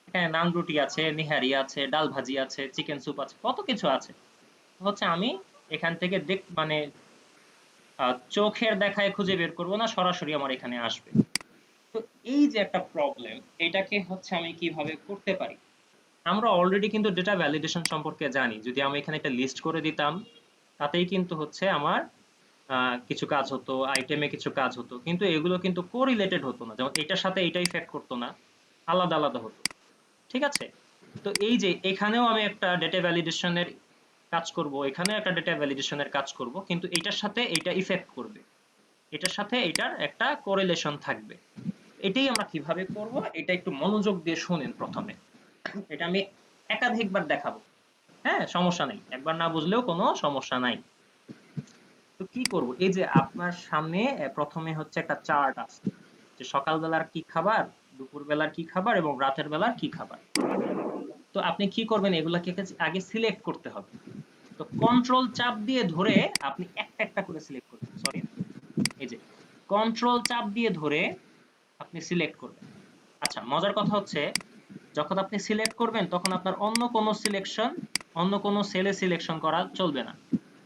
এখানে নান রুটি আছে, নিহারি আছে, ডাল ভাজি আছে, চিকেন স্যুপ আছে, কত কিছু আছে। হচ্ছে আমি এখান থেকে মানে চোখের দেখায় খুঁজে বের করব না, সরাসরি আমার এখানে আসবে। তো এই যে একটা প্রবলেম, এটাকে হচ্ছে আমি কিভাবে করতে পারি। আমরা অলরেডি কিন্তু ডেটা ভ্যালিডেশন সম্পর্কে জানি। যদি আমি এখানে একটা লিস্ট করে দিতাম তাতেই কিন্তু হচ্ছে আমার কিছু কাজ হতো, আইটেমে কিছু কাজ হতো, কিন্তু এগুলো কিন্তু কোরিলেটেড হতো না, যেমন এটার সাথে এটা ইফেক্ট করতো না, আলাদা আলাদা হতো। ঠিক আছে, তো এই যে এখানেও আমি একটা ডেটা ভ্যালিডেশনের কাজ করব, এখানেও একটা ডেটা ভ্যালিডেশনের কাজ করব, কিন্তু এটার সাথে এটা ইফেক্ট করবে, এটার সাথে এটার একটা কোরিলেশন থাকবে। এটাই আমরা কিভাবে করব, এটা একটু মনোযোগ দিয়ে শুনেন প্রথমে। এটা আমি একাধিকবার দেখাবো। হ্যাঁ, সমস্যা নেই, একবার না বুঝলেও কোনো সমস্যা নাই। তো কি করব, এই যে আপনার সামনে প্রথমে হচ্ছে একটা চার্ট আছে যে সকালবেলার কি খাবার, দুপুরবেলার কি খাবার এবং রাতের বেলার কি খাবার। তো আপনি কি করবেন, এগুলাকে আগে সিলেক্ট করতে হবে। তো কন্ট্রোল চাপ দিয়ে ধরে আপনি একটা একটা করে সিলেক্ট করবেন। সরি, এই যে কন্ট্রোল চাপ দিয়ে ধরে আপনি সিলেক্ট করবেন। আচ্ছা, মজার কথা হচ্ছে যখন আপনি সিলেক্ট করবেন তখন আপনার অন্য কোনো সিলেকশন, অন্য কোনো সেলে সিলেকশন করা চলবে না,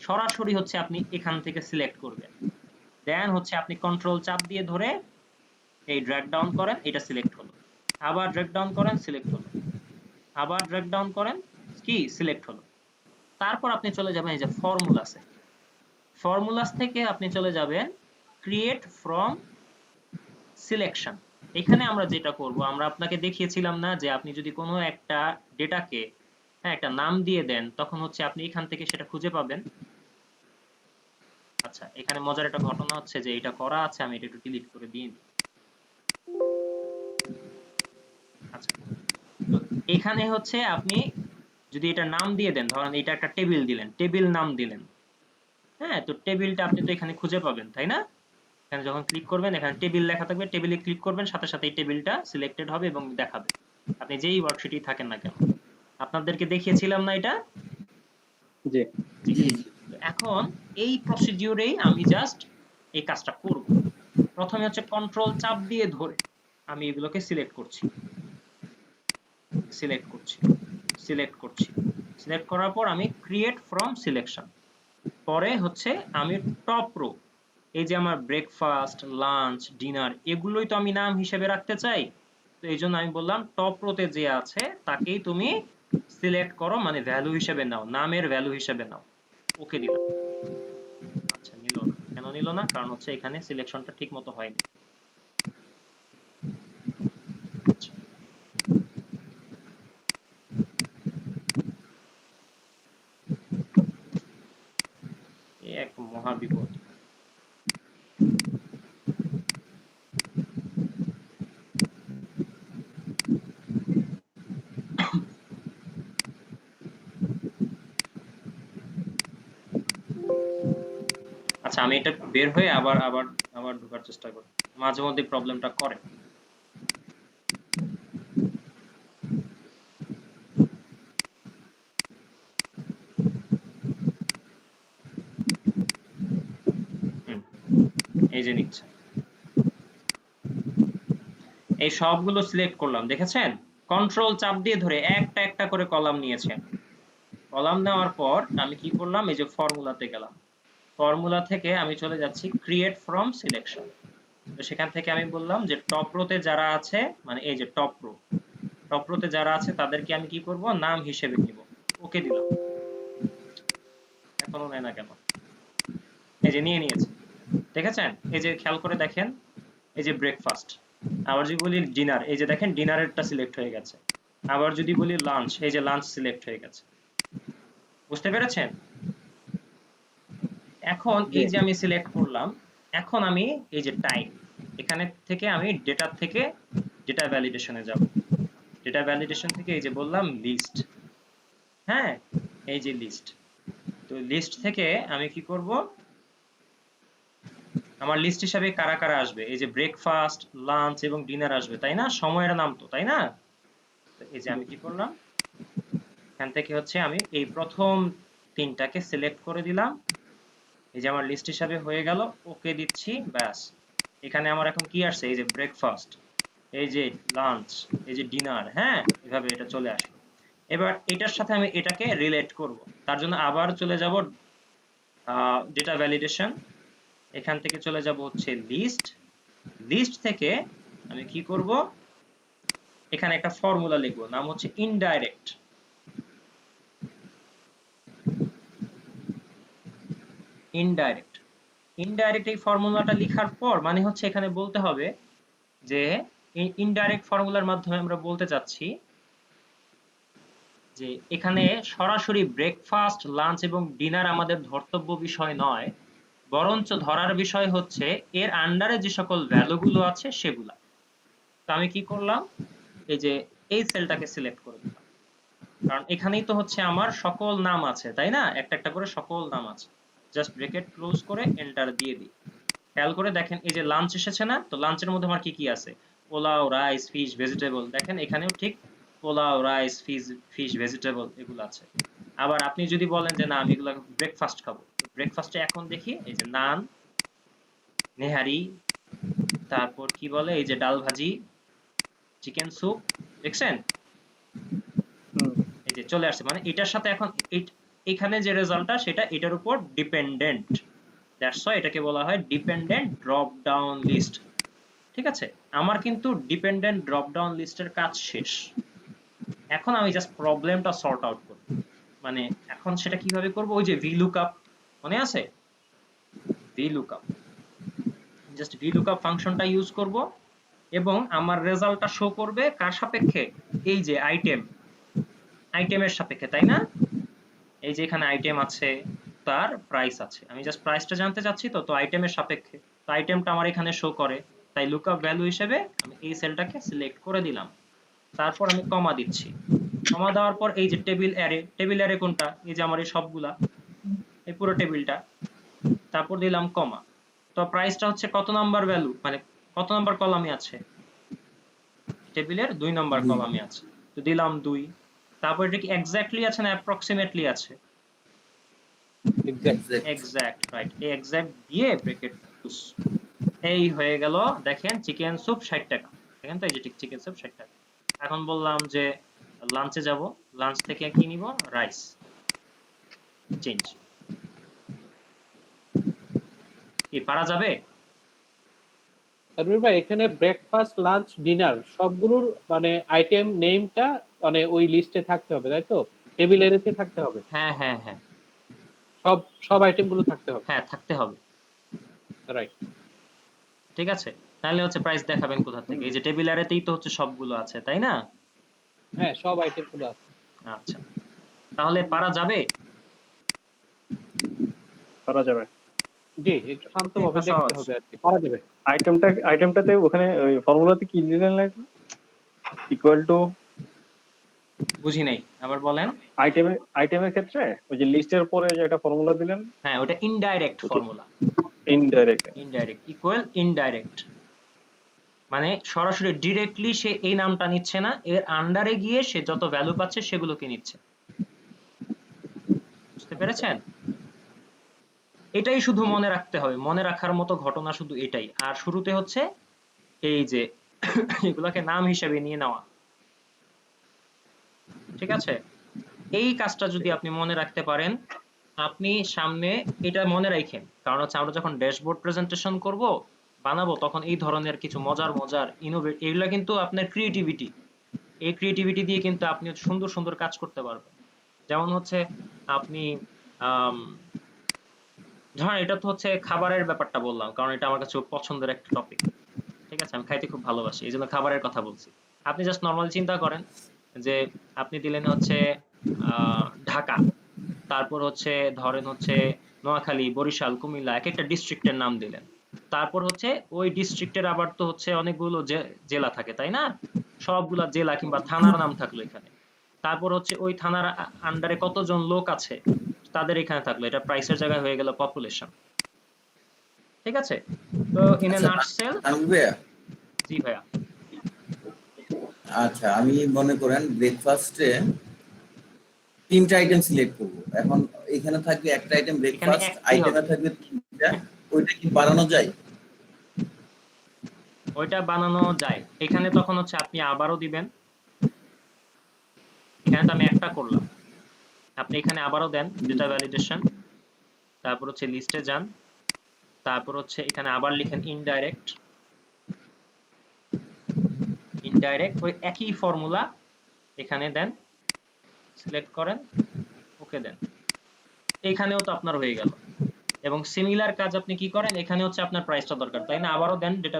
সরাসরি হচ্ছে আপনি এখান থেকে সিলেক্ট করবেন। দেন হচ্ছে আপনি কন্ট্রোল চাপ দিয়ে ধরে এই ড্র্যাগ ডাউন করেন, এটা সিলেক্ট হলো, আবার ড্র্যাগ ডাউন করেন, সিলেক্ট হলো, আবার ড্র্যাগ ডাউন করেন, কি সিলেক্ট হলো। তারপর আপনি চলে যাবেন এই যে ফর্মুলাসে, ফর্মুলাস থেকে আপনি চলে যাবেন ক্রিয়েট ফ্রম সিলেকশন। এখানে আমরা যেটা করব, আমরা আপনাকে দেখিয়েছিলাম না যে আপনি যদি কোনো একটা ডেটাকে একটা নাম দিয়ে দেন তখন হচ্ছে আপনি এখান থেকে সেটা খুঁজে পাবেন। আচ্ছা, এখানে মজার একটা ঘটনা হচ্ছে যে এটা করা আছে, আমি এটা একটু ডিলিট করে দিই। আচ্ছা, তো এখানে হচ্ছে আপনি যদি এটা নাম দিয়ে দেন, ধরেন এটা একটা টেবিল দিলেন, টেবিল নাম দিলেন, হ্যাঁ, তো টেবিলটা আপনি তো এখানে খুঁজে পাবেন, তাই না? এখানে যখন ক্লিক করবেন এখানে টেবিল লেখা থাকবে, টেবিলে ক্লিক করবেন, সাথে সাথে এই টেবিলটা সিলেক্টেড হবে এবং দেখাবে, আপনি যেই ওয়ার্কশিটেই থাকেন না কেন। আপনাদেরকে দেখিয়েছিলাম না এটা? জি জি এখন এই প্রসিডিউরেই আমি জাস্ট এই কাজটা করব। প্রথমে হচ্ছে কন্ট্রোল চাপ দিয়ে ধরে আমি এগুলোকে সিলেক্ট করছি, সিলেক্ট করছি, সিলেক্ট করছি, সিলেক্ট করার পর আমি ক্রিয়েট ফ্রম সিলেকশন, পরে হচ্ছে আমি টপ রো, এই যে আমার ব্রেকফাস্ট, লাঞ্চ, ডিনার, এগুলোই তো আমি নাম হিসেবে রাখতে চাই। তো এই জন্য আমি বললাম টপ রোতে যে আছে তাকেই তুমি সিলেক্ট করো, মানে ভ্যালু হিসেবে নাও, নামের ভ্যালু হিসেবে নাও। ওকে দিলাম। আচ্ছা, নিল না কেন? নিল না কারণ হচ্ছে এখানে সিলেকশনটা ঠিক মতো হয়নি। আচ্ছা, এই এক মহা বিপদ। আচ্ছা, আমি এটা বের হয়ে আবার আবার আবার ঢোকার চেষ্টা করি, মাঝে মধ্যে প্রবলেমটা করে। এই যে নিচ্ছে, এই সবগুলো সিলেক্ট করলাম, দেখেছেন কন্ট্রোল চাপ দিয়ে ধরে একটা একটা করে কলাম নিয়েছেন। কলাম নেওয়ার পর আমি কি করলাম, এই যে ফর্মুলাতে গেলাম, ফর্মুলা থেকে আমি চলে যাচ্ছি ক্রিয়েট ফ্রম সিলেকশন। তো সেখান থেকে আমি বললাম যে টপ রোতে যারা আছে, মানে এই যে টপ রোতে যারা আছে তাদেরকে আমি কি করব, নাম হিসেবে নিব। ওকে দিলাম। এখনো নেয় না কেন? এই যে নিয়ে নিয়েছে, দেখেছেন? এই যে খেয়াল করে দেখেন, এই যে ব্রেকফাস্ট। আবার যদি বলি ডিনার, এই যে দেখেন ডিনারেরটা সিলেক্ট হয়ে গেছে। আবার যদি বলি লাঞ্চ, এই যে লাঞ্চ সিলেক্ট হয়ে গেছে। বুঝতে পেরেছেন? এখন এই যে আমি সিলেক্ট করলাম, এখন আমি এই যে টাইপ, এখানে থেকে আমি ডেটা থেকে ডেটা ভ্যালিডেশনে যাব। ডেটা ভ্যালিডেশন থেকে এই যে বললাম লিস্ট, হ্যাঁ, এই যে লিস্ট। তো লিস্ট থেকে আমি কি করব, আমার লিস্ট হিসাবে কারা কারা আসবে, এই যে ব্রেকফাস্ট, লাঞ্চ এবং ডিনার আসবে, তাই না? সময়ের নাম তো, তাই না? তো এই যে আমি কি করলাম, এখান থেকে হচ্ছে আমি এই প্রথম তিনটাকে সিলেক্ট করে দিলাম। এই যে আমার লিস্ট হিসাবে হয়ে গেল, ওকে দিচ্ছি, ব্যাস। এখানে আমার এখন কি আসছে, এই যে ব্রেকফাস্ট, এই যে লাঞ্চ, এই যে ডিনার, হ্যাঁ, এভাবে এটা চলে আসলো। এবার এটার সাথে আমি এটাকে রিলেট করব। তার জন্য আবার চলে যাব ডেটা ভ্যালিডেশন, এখান থেকে চলে যাব হচ্ছে লিস্ট। লিস্ট থেকে আমি কি করব, এখানে একটা ফর্মুলা লিখব, নাম হচ্ছে ইনডাইরেক্ট। ইনডাইরেক্ট ইনডাইরেক্ট এই ফর্মুলাটা লেখার পর মানে হচ্ছে এখানে বলতে হবে যে ইনডাইরেক্ট ফর্মুলার মাধ্যমে আমরা বলতে চাচ্ছি যে এখানে সরাসরি ব্রেকফাস্ট, লাঞ্চ এবং ডিনার আমাদের ধর্তব্য বিষয় নয়, বরঞ্চ ধরার বিষয় হচ্ছে এর আন্ডারে যে সকল ভ্যালুগুলো আছে সেগুলা। তো আমি কি করলাম, এই যে এই সেলটাকে সিলেক্ট করে দিলাম, কারণ এখানেই তো হচ্ছে আমার সকল নাম আছে, তাই না? একটা একটা করে সকল নাম আছে। জাস্ট ব্র্যাকেট ক্লোজ করে এন্টার দিয়ে দিই। খেয়াল করে দেখেন, এই যে লাঞ্চ এসেছে না? তো লাঞ্চের মধ্যে আমার কি কি আছে, পোলাও, রাইস, ফিশ, ভেজিটেবল। দেখেন এখানেও ঠিক পোলাও, রাইস, ফিশ, ভেজিটেবল এগুলো আছে। আবার আপনি যদি বলেন যে না আমি এগুলো ব্রেকফাস্ট খাবো, ব্রেকফাস্টে এখন দেখি এই যে নান, নেহারি, তারপর কি বলে এই যে ডাল ভাজি, চিকেন স্যুপ, দেখছেন? এই যে চলে আসছে, মানে এটার সাথে এখন এখানে যে রেজাল্টটা সেটা এটার উপর ডিপেন্ডেন্ট। দ্যাটস ওয়াই এটাকে বলা হয় ডিপেন্ডেন্ট ড্রপ ডাউন লিস্ট। ঠিক আছে, আমার কিন্তু ডিপেন্ডেন্ট ড্রপ ডাউন লিস্টের কাজ শেষ। এখন আমি জাস্ট প্রবলেমটা সর্ট আউট করব। মানে এখন সেটা কিভাবে করব, ওই যে VLOOKUP মনে আছে? VLOOKUP, জাস্ট VLOOKUP ফাংশনটা ইউজ করব এবং আমার রেজাল্টটা শো করবে কার সাপেক্ষে, এই যে আইটেমের সাপেক্ষে, তাই না? এই যে এখানে আইটেম আছে, তার প্রাইস আছে, আমি জাস্ট প্রাইসটা জানতে চাচ্ছি, তো আইটেমের সাপেক্ষে, তো আইটেমটা আমার এখানে শো করে, তাই লুকআপ ভ্যালু হিসেবে আমি এই সেলটাকে সিলেক্ট করে দিলাম। তারপর আমি কমা দিচ্ছি। কমা দেওয়ার পর এই যে টেবিল অ্যারে কোনটা, এই যে আমার এই সবগুলা, এই পুরো টেবিলটা, তারপর দিলাম কমা। তো প্রাইসটা হচ্ছে কত নাম্বার ভ্যালু, মানে কত নাম্বার কলামে আছে, টেবিলের 2 নাম্বার কলামে আছে, তো দিলাম 2। তারপর এটা কি এক্স্যাক্টলি আছে না অ্যাপ্রক্সিমেটলি আছে? Exact, right. এই এক্স্যাক্ট দিয়ে ব্র্যাকেট ক্লোজ। এই হয়ে গেল, দেখেন চিকেন স্যুপ 60 টাকা, দেখেন তো এই যে চিকেন স্যুপ 60 টাকা। এখন বললাম যে লাঞ্চে যাব, লাঞ্চ থেকে কি নিব, রাইস, চেঞ্জ। কি পারা যাবে? তানভীর ভাই, এখানে ব্রেকফাস্ট, লাঞ্চ, ডিনার সবগুলোর মানে আইটেম নেমটা মানে ওই লিস্টে থাকতে হবে, তাই তো? টেবিল এরিয়াতে থাকতে হবে, হ্যাঁ হ্যাঁ হ্যাঁ সব আইটেম গুলো থাকতে হবে, হ্যাঁ থাকতে হবে, রাইট? ঠিক আছে। তাহলে হচ্ছে প্রাইস দেখাবেন কোথা থেকে? এই যে টেবিল অ্যারেতেই তো হচ্ছে সবগুলো আছে, তাই না? হ্যাঁ, সব আইটেম গুলো আছে। আচ্ছা, তাহলে পারা যাবে? করা যাবে। জি, একটু শান্তভাবে সহজ। দেখতে হবে আর কি, করা যাবে। আইটেমটাতে ওখানে ওই ফর্মুলাতে কি দিলেন লাগবে? ইকুয়াল টু বুঝি নাই, আবার বলেন। আইটেমের ক্ষেত্রে ওই যে লিস্টের পরে যে একটা ফর্মুলা দিলেন, হ্যাঁ, ওটা indirect formula. Indirect. Indirect equal indirect, মানে সরাসরি ডিরেক্টলি সে এই নামটা নিচ্ছে না, এর আন্ডারে গিয়ে সে যত ভ্যালু পাচ্ছে সেগুলোকে নিচ্ছে। বুঝতে পেরেছেন? এটাই শুধু মনে রাখতে হবে, মনে রাখার মতো ঘটনা শুধু এটাই। আর শুরুতে হচ্ছে এই যে এগুলাকে নাম হিসেবে নিয়ে নেওয়া, ঠিক আছে? এই কাজটা যদি আপনি মনে রাখতে পারেন, আপনি সামনে এটা মনে রাখেন, কারণ হচ্ছে আমরা যখন ড্যাশবোর্ড প্রেজেন্টেশন করব বানাবো তখন এই ধরনের কিছু মজার মজার ইনোভেট এগুলা কিন্তু আপনার ক্রিয়েটিভিটি, এই ক্রিয়েটিভিটি দিয়ে কিন্তু আপনি সুন্দর সুন্দর কাজ করতে পারবেন। যেমন হচ্ছে আপনি আম, ধরেন এটা তো হচ্ছে খাবারের ব্যাপারটা বললাম, কারণ এটা আমার কাছে খুব পছন্দের একটা টপিক। ঠিক আছে, আমি খাইতে খুব ভালোবাসি, এই জন্য খাবারের কথা বলছি। আপনি জাস্ট নর্মালি চিন্তা করেন যে আপনি দিলেন হচ্ছে ঢাকা, তারপর হচ্ছে ধরেন হচ্ছে নোয়াখালী, বরিশাল, কুমিল্লা, এক একটা ডিস্ট্রিক্টের নাম দিলেন। তারপর হচ্ছে ওই ডিস্ট্রিক্টের আবার তো হচ্ছে অনেকগুলো জেলা থাকে, তাই না? সবগুলা জেলা কিংবা থানার নাম থাকলো এখানে। তারপর হচ্ছে ওই থানার আন্ডারে কতজন লোক আছে তাদের এখানে থাকলো, এটা প্রাইসের জায়গায় হয়ে গেল পপুলেশন। ঠিক আছে, তো ইন এ আচ্ছা নাটসেল। তানভীর ভাইয়া, জি ভাইয়া। আচ্ছা আমি মনে করেন ব্রেকফাস্টে 3টা আইটেম সিলেক্ট করব। এখন এখানে থাকবে একটা আইটেম এখানে ব্রেকফাস্ট, একটাই আইটেমে হবে, থাকবে 3টা, ওইটা কি বাড়ানো যায়? ওইটা বানানো যায়। এখানে তখন হচ্ছে আপনি আবারও দিবেন, এখানে তো আমি একটা করলাম, আপনি এখানে আবারও দেন ডেটা ভ্যালিডেশন, তারপর হচ্ছে লিস্টে যান, তারপর হচ্ছে এখানে আবার লিখেন ইনডাইরেক্ট, ইনডাইরেক্ট ওই একই ফর্মুলা এখানে দেন, সিলেক্ট করেন, ওকে দেন। এখানেও তো আপনার হয়ে গেল। এবং সিমিলার কাজ আপনি কি করেন, এখানে হচ্ছে আপনার প্রাইসটা দরকার, তাই না? আবারও দেন ডেটা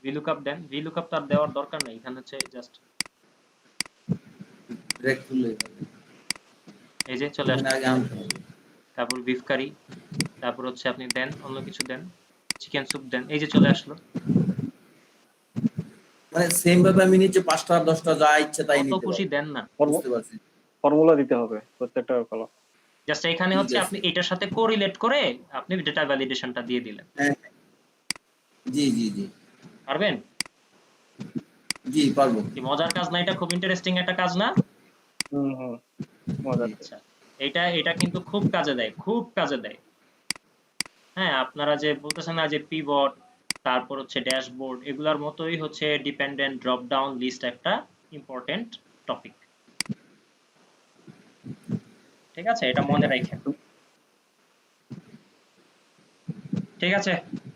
ভিলুকআপ দেন, ভিলুকআপ তার দেওয়ার দরকার নেই, এখানে হচ্ছে জাস্ট ডিরেক্ট করলে এই যে চলে এখানে আসছে। আগে আনতে হবে। তারপর বিফ কারি, তারপর হচ্ছে আপনি দেন অন্য কিছু দেন, চিকেন স্যুপ দেন, এই যে চলে আসলো। মানে সেম ভাবে আমি নিচে 5টা আর 10টা যা ইচ্ছে তাই কত নিতে খুশি পারবো। দেন না, বুঝতে পারছি। ফর্মুলা দিতে হবে প্রত্যেকটা কলাম। জাস্ট এখানে ঠিক হচ্ছে আছে। আপনি এটার সাথে কোরিলেট করে আপনি ডেটা ভ্যালিডেশনটা দিয়ে দিলেন। হ্যাঁ জি জি জি পারবেন? জি পারবো। কি মজার কাজ না? এটা খুব ইন্টারেস্টিং একটা কাজ না? হুম হুম, মজার। আচ্ছা, এটা এটা কিন্তু খুব কাজে দেয়, খুব কাজে দেয়। হ্যাঁ, আপনারা যে বলতেছেন না যে পিভট, তারপর হচ্ছে ড্যাশবোর্ড, এগুলার মতোই হচ্ছে ডিপেন্ডেন্ট ড্রপ ডাউন লিস্ট একটা ইম্পর্টেন্ট টপিক। ঠিক আছে, এটা মনে রাখেন। ঠিক আছে,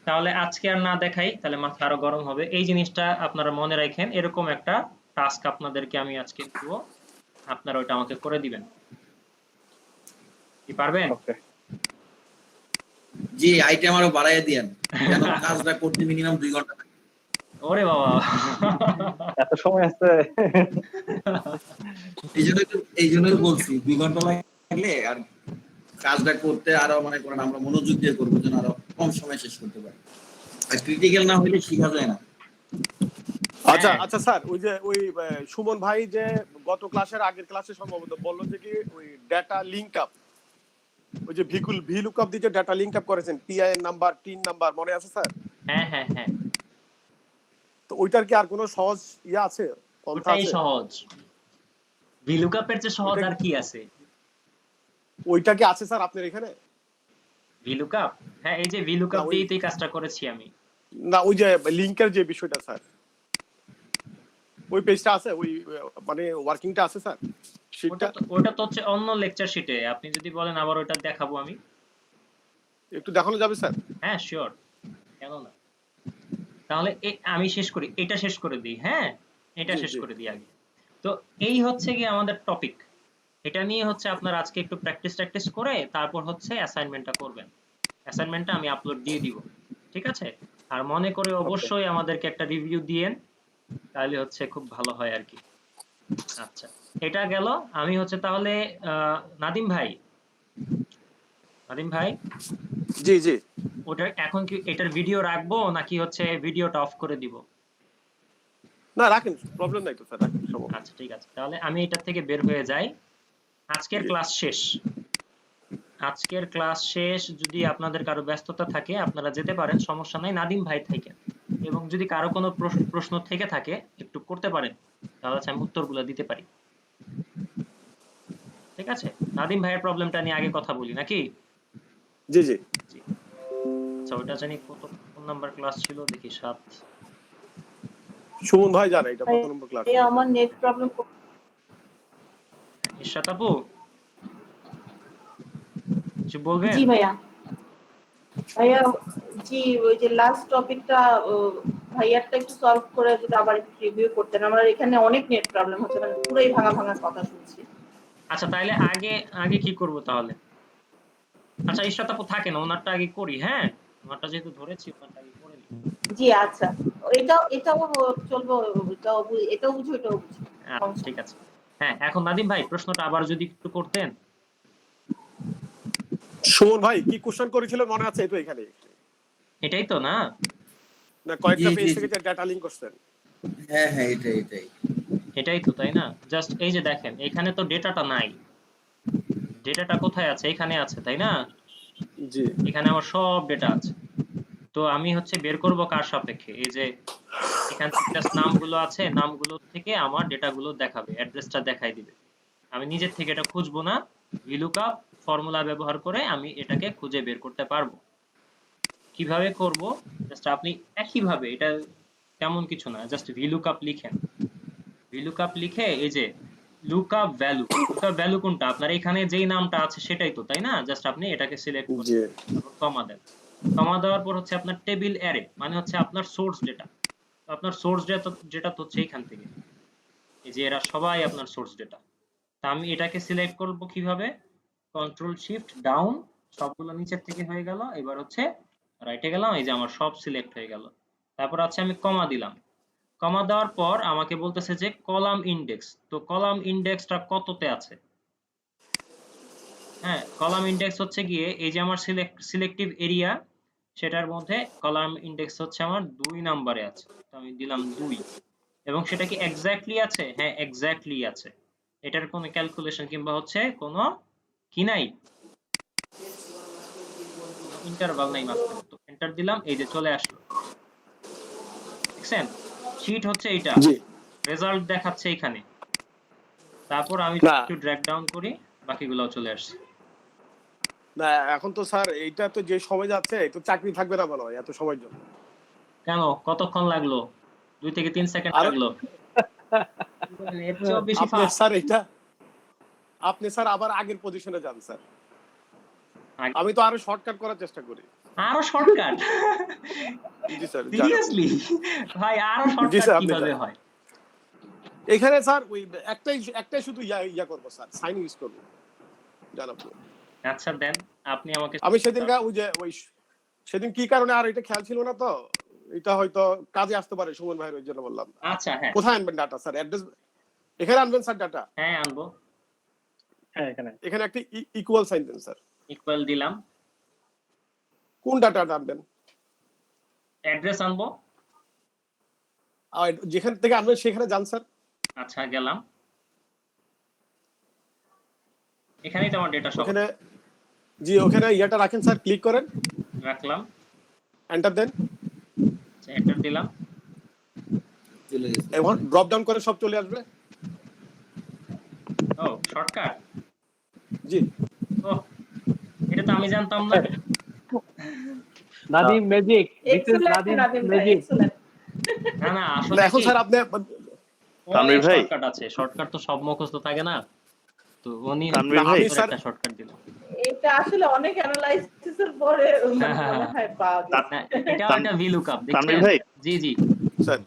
তাহলে আজকে আর না দেখাই, তাহলে মাথা আরো গরম হবে। এই জিনিসটা আপনারা মনে রাখেন, এরকম একটা টাস্ক আপনাদেরকে আমি আজকে দিব, আপনারা ওটা আমাকে করে দিবেন। কি পারবেন? ওকে, জি আইটেম আরো বাড়াইয়া দিয়েন, যেন কাজটা করতে মিনিমাম 2 ঘন্টা লাগে। ওরে বাবা এত সময় আছে। এই জন্যই বলছি 2 ঘন্টা লাগলে আর কাজটা করতে আরো মনে করেন আমরা মনোযোগ দিয়ে করবো, যেন আরো কম সময় শেষ করতে পারি। আর ক্রিটিক্যাল না হলে শেখা যায় না। আচ্ছা হ্যাঁ। আচ্ছা স্যার, ওই যে ওই সুমন ভাই যে গত ক্লাসের আগের ক্লাসে সম্ভবত বললো যে কি ওই ডেটা লিংক আপ, ওই যে ভিলুক আপ দিয়ে যে ডেটা লিংক আপ করেছেন, পিআইএন নাম্বার, টিন নাম্বার, মনে আছে স্যার? হ্যাঁ হ্যাঁ হ্যাঁ, তো ওইটার কি আর কোনো সহজ ইয়ে আছে, পন্থা ওটাই আছে? সহজ, ভিলুকআপের চেয়ে সহজ আর কি আছে? ওইটা কি আছে স্যার আপনার এখানে? ভিলুকআপ, হ্যাঁ এই যে ভিলুকআপ না, ওই- দিয়েই তো এই কাজটা করেছি আমি। না ওই যে লিংকের যে বিষয়টা স্যার, ওই পেজটা আছে, ওই মানে ওয়ার্কিংটা আছে স্যার, ওটা শীটটা তো ওটা তো হচ্ছে অন্য লেকচার শিটে, আপনি যদি বলেন আবার ওটা দেখাবো আমি। একটু দেখানো যাবে স্যার? হ্যাঁ শিওর, কেন না। তাহলে আমি শেষ করি, এটা শেষ করে দিই। হ্যাঁ, এটা জি, শেষ জি। করে দিই আগে। তো এই হচ্ছে কি আমাদের টপিক, এটা নিয়ে হচ্ছে আপনার আজকে একটু প্র্যাকটিস করে তারপর হচ্ছে অ্যাসাইনমেন্টটা করবেন। অ্যাসাইনমেন্টটা আমি আপলোড দিয়ে দিব, ঠিক আছে? আর মনে করে অবশ্যই আমাদেরকে একটা রিভিউ দিয়েন, তাহলে হচ্ছে খুব ভালো হয় আর কি। আচ্ছা, এটা গেল। আমি হচ্ছে তাহলে নাদিম ভাই, নাদিম ভাই জি জি, ওটা এখন কি এটার ভিডিও রাখবো নাকি হচ্ছে ভিডিওটা অফ করে দিব? না রাখেন, প্রবলেম নাই তো স্যার, রাখেন, সমস্যা নেই। আচ্ছা ঠিক আছে, তাহলে আমি এটা থেকে বের হয়ে যাই। আজকের জি। ক্লাস শেষ, আজকের ক্লাস শেষ। যদি আপনাদের কারো ব্যস্ততা থাকে আপনারা যেতে পারেন, সমস্যা নাই, নাদিম ভাই থেকে। এবং যদি কারো কোনো প্রশ্ন থেকে থাকে একটু করতে পারেন, তাহলে হচ্ছে আমি উত্তরগুলো দিতে পারি। ঠিক আছে, নাদিম ভাইয়ের প্রবলেমটা নিয়ে আগে কথা বলি নাকি? জি জি, জি। আচ্ছা, ওটা জানি কোন নাম্বার ক্লাস ছিল, দেখি 7। সুমন ভাই জানে এটা কত নম্বর ক্লাস। আমার নেট প্রবলেম। ইশরাত আপু কিছু বলবেন? জি ভাইয়া। ভাইয়া জি, ওই যে লাস্ট টপিকটা ভাইয়ারটা একটু সলভ করে যদি আবার একটু রিভিউ করতেন। আমার এখানে অনেক নেট প্রবলেম হচ্ছে, মানে পুরোই ভাঙা ভাঙা কথা শুনছি। আচ্ছা তাইলে আগে আগে কি করব তাহলে? আচ্ছা ইশরাত আপু থাকেন, ওনারটা আগে করি, হ্যাঁ? ওনারটা যেহেতু ধরেছি ওনারটা আগে করে নিই। জি আচ্ছা, এটাও চলবো, এটাও বুঝো এটাও বুঝো। আচ্ছা ঠিক আছে। হ্যাঁ এখন নাদিম ভাই প্রশ্নটা আবার যদি একটু করতেন। সুমন ভাই কি কোশ্চেন করেছিল মনে আছে? এই তো এখানে এটাই তো না? না কয়েকটা জি, পেজ জি, থেকে জি। যে ডাটা লিংক করছেন। হ্যাঁ হ্যাঁ, এটাই এটাই। এটাই তো, তাই না? জাস্ট এই যে দেখেন এখানে তো ডেটাটা নাই। ডেটাটা কোথায় আছে? এখানে আছে, তাই না? জি এখানে আমার সব ডেটা আছে। তো আমি হচ্ছে বের করব কার সাপেক্ষে? এই যে এখান থেকে জাস্ট নামগুলো আছে, নামগুলো থেকে আমার ডেটাগুলো দেখাবে, অ্যাড্রেসটা দেখাই দিবে। আমি নিজের থেকে এটা খুঁজবো না, ভিলুকআপ ফর্মুলা ব্যবহার করে আমি এটাকে খুঁজে বের করতে পারবো। কিভাবে করব? জাস্ট আপনি একইভাবে, এটা তেমন কিছু না, জাস্ট ভিলুকআপ লিখেন। ভিলুকআপ লিখে এই যে লুকআপ ভ্যালু, লুকআপ ভ্যালু কোনটা? আপনার এখানে যেই নামটা আছে সেটাই তো, তাই না? জাস্ট আপনি এটাকে সিলেক্ট করেন, জি তারপর কমা দেন। কমা দেওয়ার পর হচ্ছে আপনার টেবিল অ্যারে, মানে হচ্ছে আপনার সোর্স ডেটা। তো আপনার সোর্স ডেটা যেটা তো হচ্ছে এইখান থেকে, এই যে এরা সবাই আপনার সোর্স ডেটা। তা আমি এটাকে সিলেক্ট করব কিভাবে? কন্ট্রোল শিফট ডাউন, সবগুলো নিচের থেকে হয়ে গেল। এবার হচ্ছে রাইটে গেলাম, এই যে আমার সব সিলেক্ট হয়ে গেল। তারপর আছে আমি কমা দিলাম। কমা দেওয়ার পর আমাকে বলতেছে যে কলাম ইন্ডেক্স। তো কলাম ইন্ডেক্সটা কততে আছে? হ্যাঁ, কলাম ইন্ডেক্স হচ্ছে গিয়ে এই যে আমার সিলেক্টিভ এরিয়া, সেটার মধ্যে কলাম ইন্ডেক্স হচ্ছে আমার 2 নম্বরে আছে। তো আমি দিলাম 2। এবং সেটা কি এক্স্যাক্টলি আছে? হ্যাঁ এক্স্যাক্টলি আছে। এটার কোনো ক্যালকুলেশন কিংবা হচ্ছে কোনো কি নাই, ইন্টারভাল নাই মাঝখানে। তো এন্টার দিলাম, এই যে চলে আসলো। দেখছেন? শীট হচ্ছে এইটা, জি রেজাল্ট দেখাচ্ছে এখানে। তারপর আমি না একটু ড্র্যাগ ডাউন করি, বাকিগুলোও চলে আসছে। না এখন তো স্যার এইটা তো যে সময় যাচ্ছে তো চাকরি থাকবে না মনে হয় এত সময়ের জন্য। কেন? কতক্ষণ লাগলো? 2 থেকে 3 সেকেন্ড আর লাগলো। এর চেয়েও বেশি আপনি ফাস্ট। স্যার এটা আপনি স্যার আবার আগের পজিশনে যান স্যার। আমি তো আরো শর্টকাট করার চেষ্টা করি। আরো শর্টকাট? জি স্যার জানাবো। সিরিয়াসলি? ভাই আরো জি শর্টকাট স্যার আপনি কিভাবে যান। হয়? এখানে স্যার ওই একটাই শুধু ইয়া করবো স্যার, সাইন ইউজ করবো, জানাবো। আচ্ছা দেন, আপনি আমাকে আমি সেদিন কি কারণে আর এটা খেয়াল ছিল না, তো এটা হয়তো কাজে আসতে পারে সুমন ভাইয়ের, ওই জন্য বললাম। আচ্ছা হ্যাঁ কোথায় আনবেন ডাটা স্যার? অ্যাড্রেস এখানে আনবেন স্যার ডাটা? হ্যাঁ আনবো। হ্যাঁ এখানে এখানে একটা ইকুয়াল সাইন দেন স্যার। ইকুয়াল দিলাম। কোন ডাটাটা আনবেন? অ্যাড্রেস আনবো। আর যেখান থেকে আনবেন সেখানে যান স্যার। আচ্ছা গেলাম, এখানেই তো আমার ডেটা সব ওখানে জি ওখানে ইয়াটা রাখেন স্যার, ক্লিক করেন, রাখলাম। এন্টার দেন। আচ্ছা এন্টার দিলাম। চলে গেছে। এখন ড্রপ ডাউন করে সব চলে আসবে। ও শর্টকাট। জি ও এটা তো আমি জানতাম না। Nadeem magic, this is excellent Nadeem Nadeem ভাই, ম্যাজিক। এক্সেলেন্ট। না না আসলে এখন কি স্যার আপনি তানভীর ভাই। শর্টকাট আছে, শর্টকাট তো সব মুখস্থ থাকে না। তো উনি তানভীর ভাই। আমি স্যার একটা শর্টকাট দিল। এটা আসলে অনেক অ্যানালাইসিসের পরে মানে মনে হয় পাওয়া গেছে। এটাও একটা ভিলুকআপ তানভীর দেখছেন? ভাই। জি জি। স্যার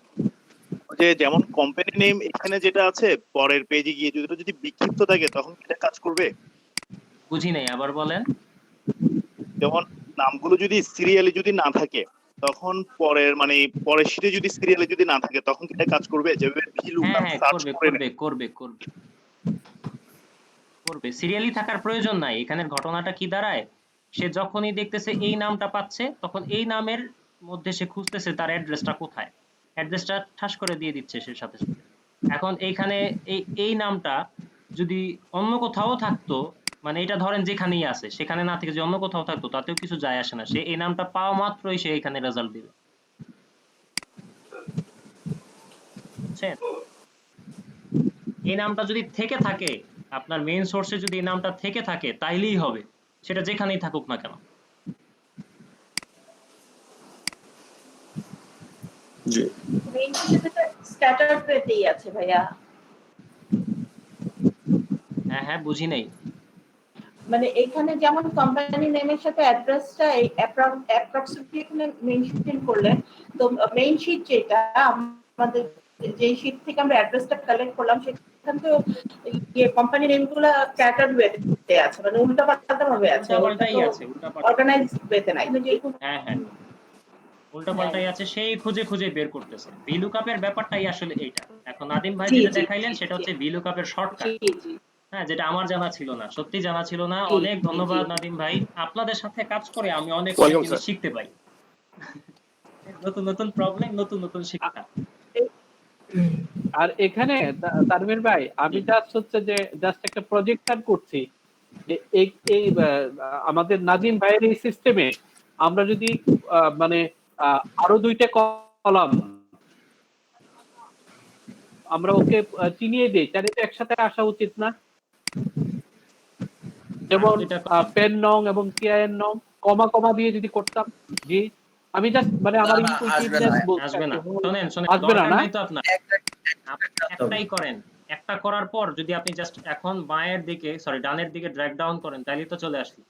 যে যেমন কোম্পানি নেম এখানে যেটা আছে পরের পেজে গিয়ে যদি বিক্ষিপ্ত থাকে তখন এটা কাজ করবে? বুঝি নাই, আবার বলেন। যেমন নামগুলো যদি সিরিয়ালি যদি না থাকে তখন পরের শীটে যদি সিরিয়ালি যদি না থাকে তখন কি এটা কাজ করবে? যেভাবে হ্যাঁ ভিলুকআপ হ্যাঁ সার্চ করবে করে করবে করবে করবে করবে। সিরিয়ালি থাকার প্রয়োজন নাই। এখানের ঘটনাটা কি দাঁড়ায়? সে যখনই দেখতেছে এই নামটা পাচ্ছে, তখন এই নামের মধ্যে সে খুঁজতেছে তার অ্যাড্রেসটা কোথায়, অ্যাড্রেসটা ঠাস করে দিয়ে দিচ্ছে সে সাথে সাথে। এখন এইখানে এই নামটা যদি অন্য কোথাও থাকতো, মানে এটা ধরেন যেখানেই আছে সেখানে না থেকে যে অন্য কোথাও থাকতো, তাতেও কিছু যায় আসে না। সে এই নামটা পাওয়া মাত্রই সে এখানে রেজাল্ট দিবে। বুঝছেন? এই নামটা যদি থেকে থাকে, আপনার মেইন সোর্সে যদি এই নামটা থেকে থাকে তাইলেই হবে, সেটা যেখানেই থাকুক না কেন। জি মেইন যেটা স্ক্যাটার পেতেই আছে ভাইয়া। হ্যাঁ হ্যাঁ, বুঝি নাই। মানে এখানে যেমন কোম্পানি নেমের সাথে অ্যাড্রেসটা এই অ্যাপ্রক্সিমেটলি এখানে মেনশন করলেন, তো মেইন শীট যেটা আমাদের, যে শীট থেকে আমরা অ্যাড্রেসটা কালেক্ট করলাম, সেখানে তো কোম্পানি নেমগুলো স্ক্যাটার্ড ওয়েতে আছে, মানে উল্টাপাল্টা ভাবে আছে, ওটা উল্টাপাল্টাই তো আছে, উল্টাপাল্টা। অর্গানাইজ ওয়েতে নাই। হ্যাঁ হ্যাঁ, উল্টাপাল্টাই আছে, সেই খুঁজে খুঁজে বের করতেছে। ভিলুকাপের ব্যাপারটাই আসলে এইটা। এখন নাদিম ভাই জি যেটা জি দেখাইলেন জি সেটা জি হচ্ছে ভিলুকাপের জি শর্টকাট। জি হ্যাঁ, যেটা আমার জানা ছিল না, সত্যি জানা ছিল না। জি অনেক জি ধন্যবাদ জি। নাদিম ভাই, আপনাদের সাথে কাজ করে আমি অনেক অনেক ওয়েলকাম জিনিস স্যার। শিখতে পাই। নতুন নতুন প্রবলেম, নতুন নতুন শিক্ষা। আর এখানে তানভীর ভাই, আমি জাস্ট একটা প্রজেকশন করছি যে এই আমাদের নাজিম ভাইয়ের এই সিস্টেমে আমরা যদি মানে আরো 2টা কলাম আমরা ওকে চিনিয়ে দিই, তাহলে তো একসাথে আসা উচিত না? যেমন দুইটা পেন নং এবং টিআইএন নং কমা কমা দিয়ে যদি করতাম। জি, আমি জাস্ট মানে না আমার না, আসবে না, ইনটুইটিভনেস বলছে আসবে আর না। কি। শোনেন শোনেন, আসবে না দরকার না? নাই তো আপনার। একটাই করেন, একটা করার পর যদি আপনি জাস্ট এখন বাঁয়ের দিকে, সরি ডানের দিকে ড্র্যাগ ডাউন করেন, তাহলেই তো চলে আসলো।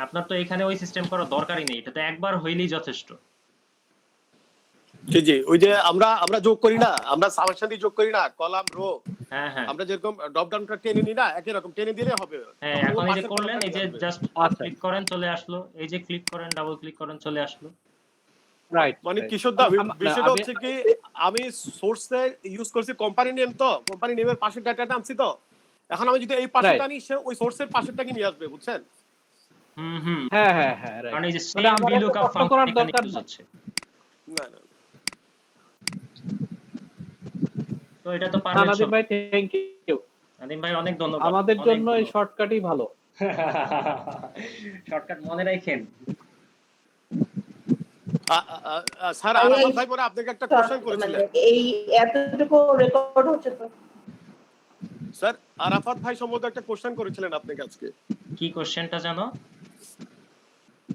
আপনার তো এখানে ওই সিস্টেম করার দরকারই নেই, এটা তো একবার হইলেই যথেষ্ট। জি জি, ওই যে আমরা আমরা যোগ করি না, আমরা সামেশন দিয়ে যোগ করি না, কলাম রো, হ্যাঁ হ্যাঁ আমরা যেরকম ড্রপ ডাউনটা টেনে নিই না, একই রকম টেনে দিলে হবে। হ্যাঁ, তখন ও এখন এই যে পাশের করলেন, কলামটা এই নিয়ে যে আসবে। জাস্ট আচ্ছা, ক্লিক করেন, চলে আসলো। এই যে ক্লিক করেন, ডাবল ক্লিক করেন, চলে আসলো। রাইট। মানে কিশোর দা, বিষয়টা আমি হচ্ছে কি, আমি সোর্সে ইউজ করছি কোম্পানি নেম, তো কোম্পানি নেমের পাশের ডাটাটা আনছি, তো এখন আমি যদি এই পাশেরটা রাইট। আনি, সে ওই সোর্সের পাশেরটাকে নিয়ে আসবে, বুঝছেন? হুম হুম, হ্যাঁ হ্যাঁ হ্যাঁ, কারণ রাইট। এই যে মানে সেম আমার এত ভিলুকআপ কষ্ট ফাংশন করার এখানে দরকার ইউজ না। হচ্ছে। না না, তো এটা তো না, পারবেন নাদিম সব। ভাই থ্যাংক ইউ। নাদিম ভাই অনেক ধন্যবাদ, আমাদের অনেক জন্য এই ধন্যবাদ। শর্টকাটই ভালো। শর্টকাট মনে রাখেন। স্যার এই আরাফাত ভাই পরে আপনাকে একটা কোশ্চেন মানে করেছিলেন। এই এতটুকু রেকর্ড হচ্ছে তো। স্যার আরাফাত ভাই সম্বন্ধে একটা কোশ্চেন করেছিলেন আপনাকে আজকে। কি কোশ্চেনটা জানো?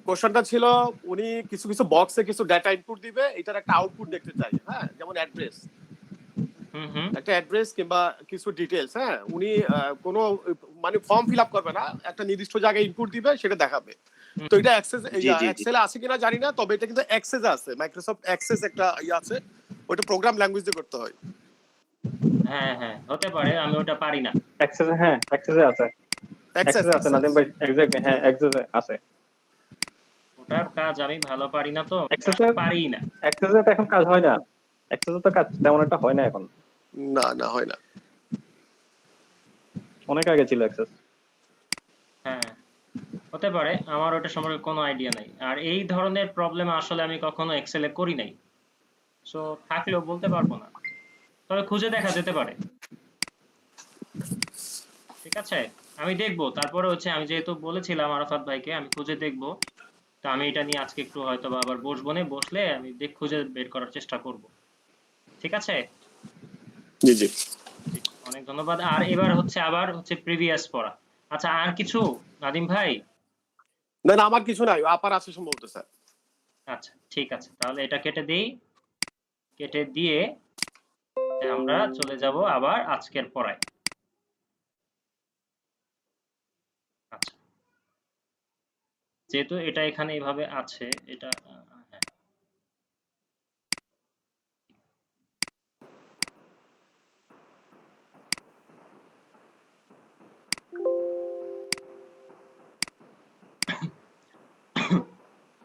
কোশ্চেনটা ছিল, উনি কিছু কিছু বক্সে কিছু ডেটা ইনপুট দিবে, এটার একটা আউটপুট দেখতে চাই, হ্যাঁ, যেমন অ্যাড্রেস, হুম হুম একটা অ্যাড্রেস কিংবা কিছু ডিটেলস, হ্যাঁ, উনি কোনো মানে ফর্ম ফিল আপ করবে না, একটা নির্দিষ্ট জায়গায় ইনপুট দিবে, সেটা দেখাবে। তো এটা অ্যাক্সেস জি জি জি। এক্সেলে আছে কিনা জানি না, তবে এটা কিন্তু অ্যাক্সেসে আছে, মাইক্রোসফট অ্যাক্সেস একটা আছে, ওটা প্রোগ্রাম ল্যাঙ্গুয়েজ দিয়ে করতে হয়। হ্যাঁ হ্যাঁ, হতে পারে, আমি ওটা পারি না। অ্যাক্সেস, হ্যাঁ অ্যাক্সেসে আছে, অ্যাক্সেস অ্যাক্সেসে আছে নাদিম ভাই, এক্স্যাক্টলি, হ্যাঁ অ্যাক্সেসে আছে। ওটার কাজ আমি ভালো পারি না, তো অ্যাক্সেসে, পারি না। অ্যাক্সেসে তো এখন কাজ হয় না, অ্যাক্সেসে তো কাজ তেমন একটা হয় না এখন, না না, হয় না। অনেক আগে ছিল অ্যাক্সেস। হ্যাঁ, হতে পারে, আমার ওটা সম্পর্কে কোনো আইডিয়া নাই। আর এই ধরনের প্রবলেম আসলে আমি কখনো এক্সেলে করি নাই, সো থাকলেও বলতে পারবো না, তবে খুঁজে দেখা যেতে পারে। ঠিক আছে, আমি দেখবো। তারপরে হচ্ছে আমি যেহেতু বলেছিলাম আরাফাত ভাইকে, আমি খুঁজে দেখবো। তো আমি এটা নিয়ে আজকে একটু হয়তো বা আবার বসবো, বসলে আমি খুঁজে বের করার চেষ্টা করব। ঠিক আছে, জি জি। অনেক ধন্যবাদ। আর এবার হচ্ছে আবার হচ্ছে প্রিভিয়াস পড়া। আচ্ছা, আর কিছু নাদিম ভাই? না না, আমার কিছু নাই, আপার আছে সম্ভবত স্যার। আচ্ছা ঠিক আছে, তাহলে এটা কেটে দেই। কেটে দিয়ে আমরা চলে যাব আবার আজকের পড়ায়। আচ্ছা, যেহেতু এটা এখানে এইভাবে আছে, এটা হ্যাঁ।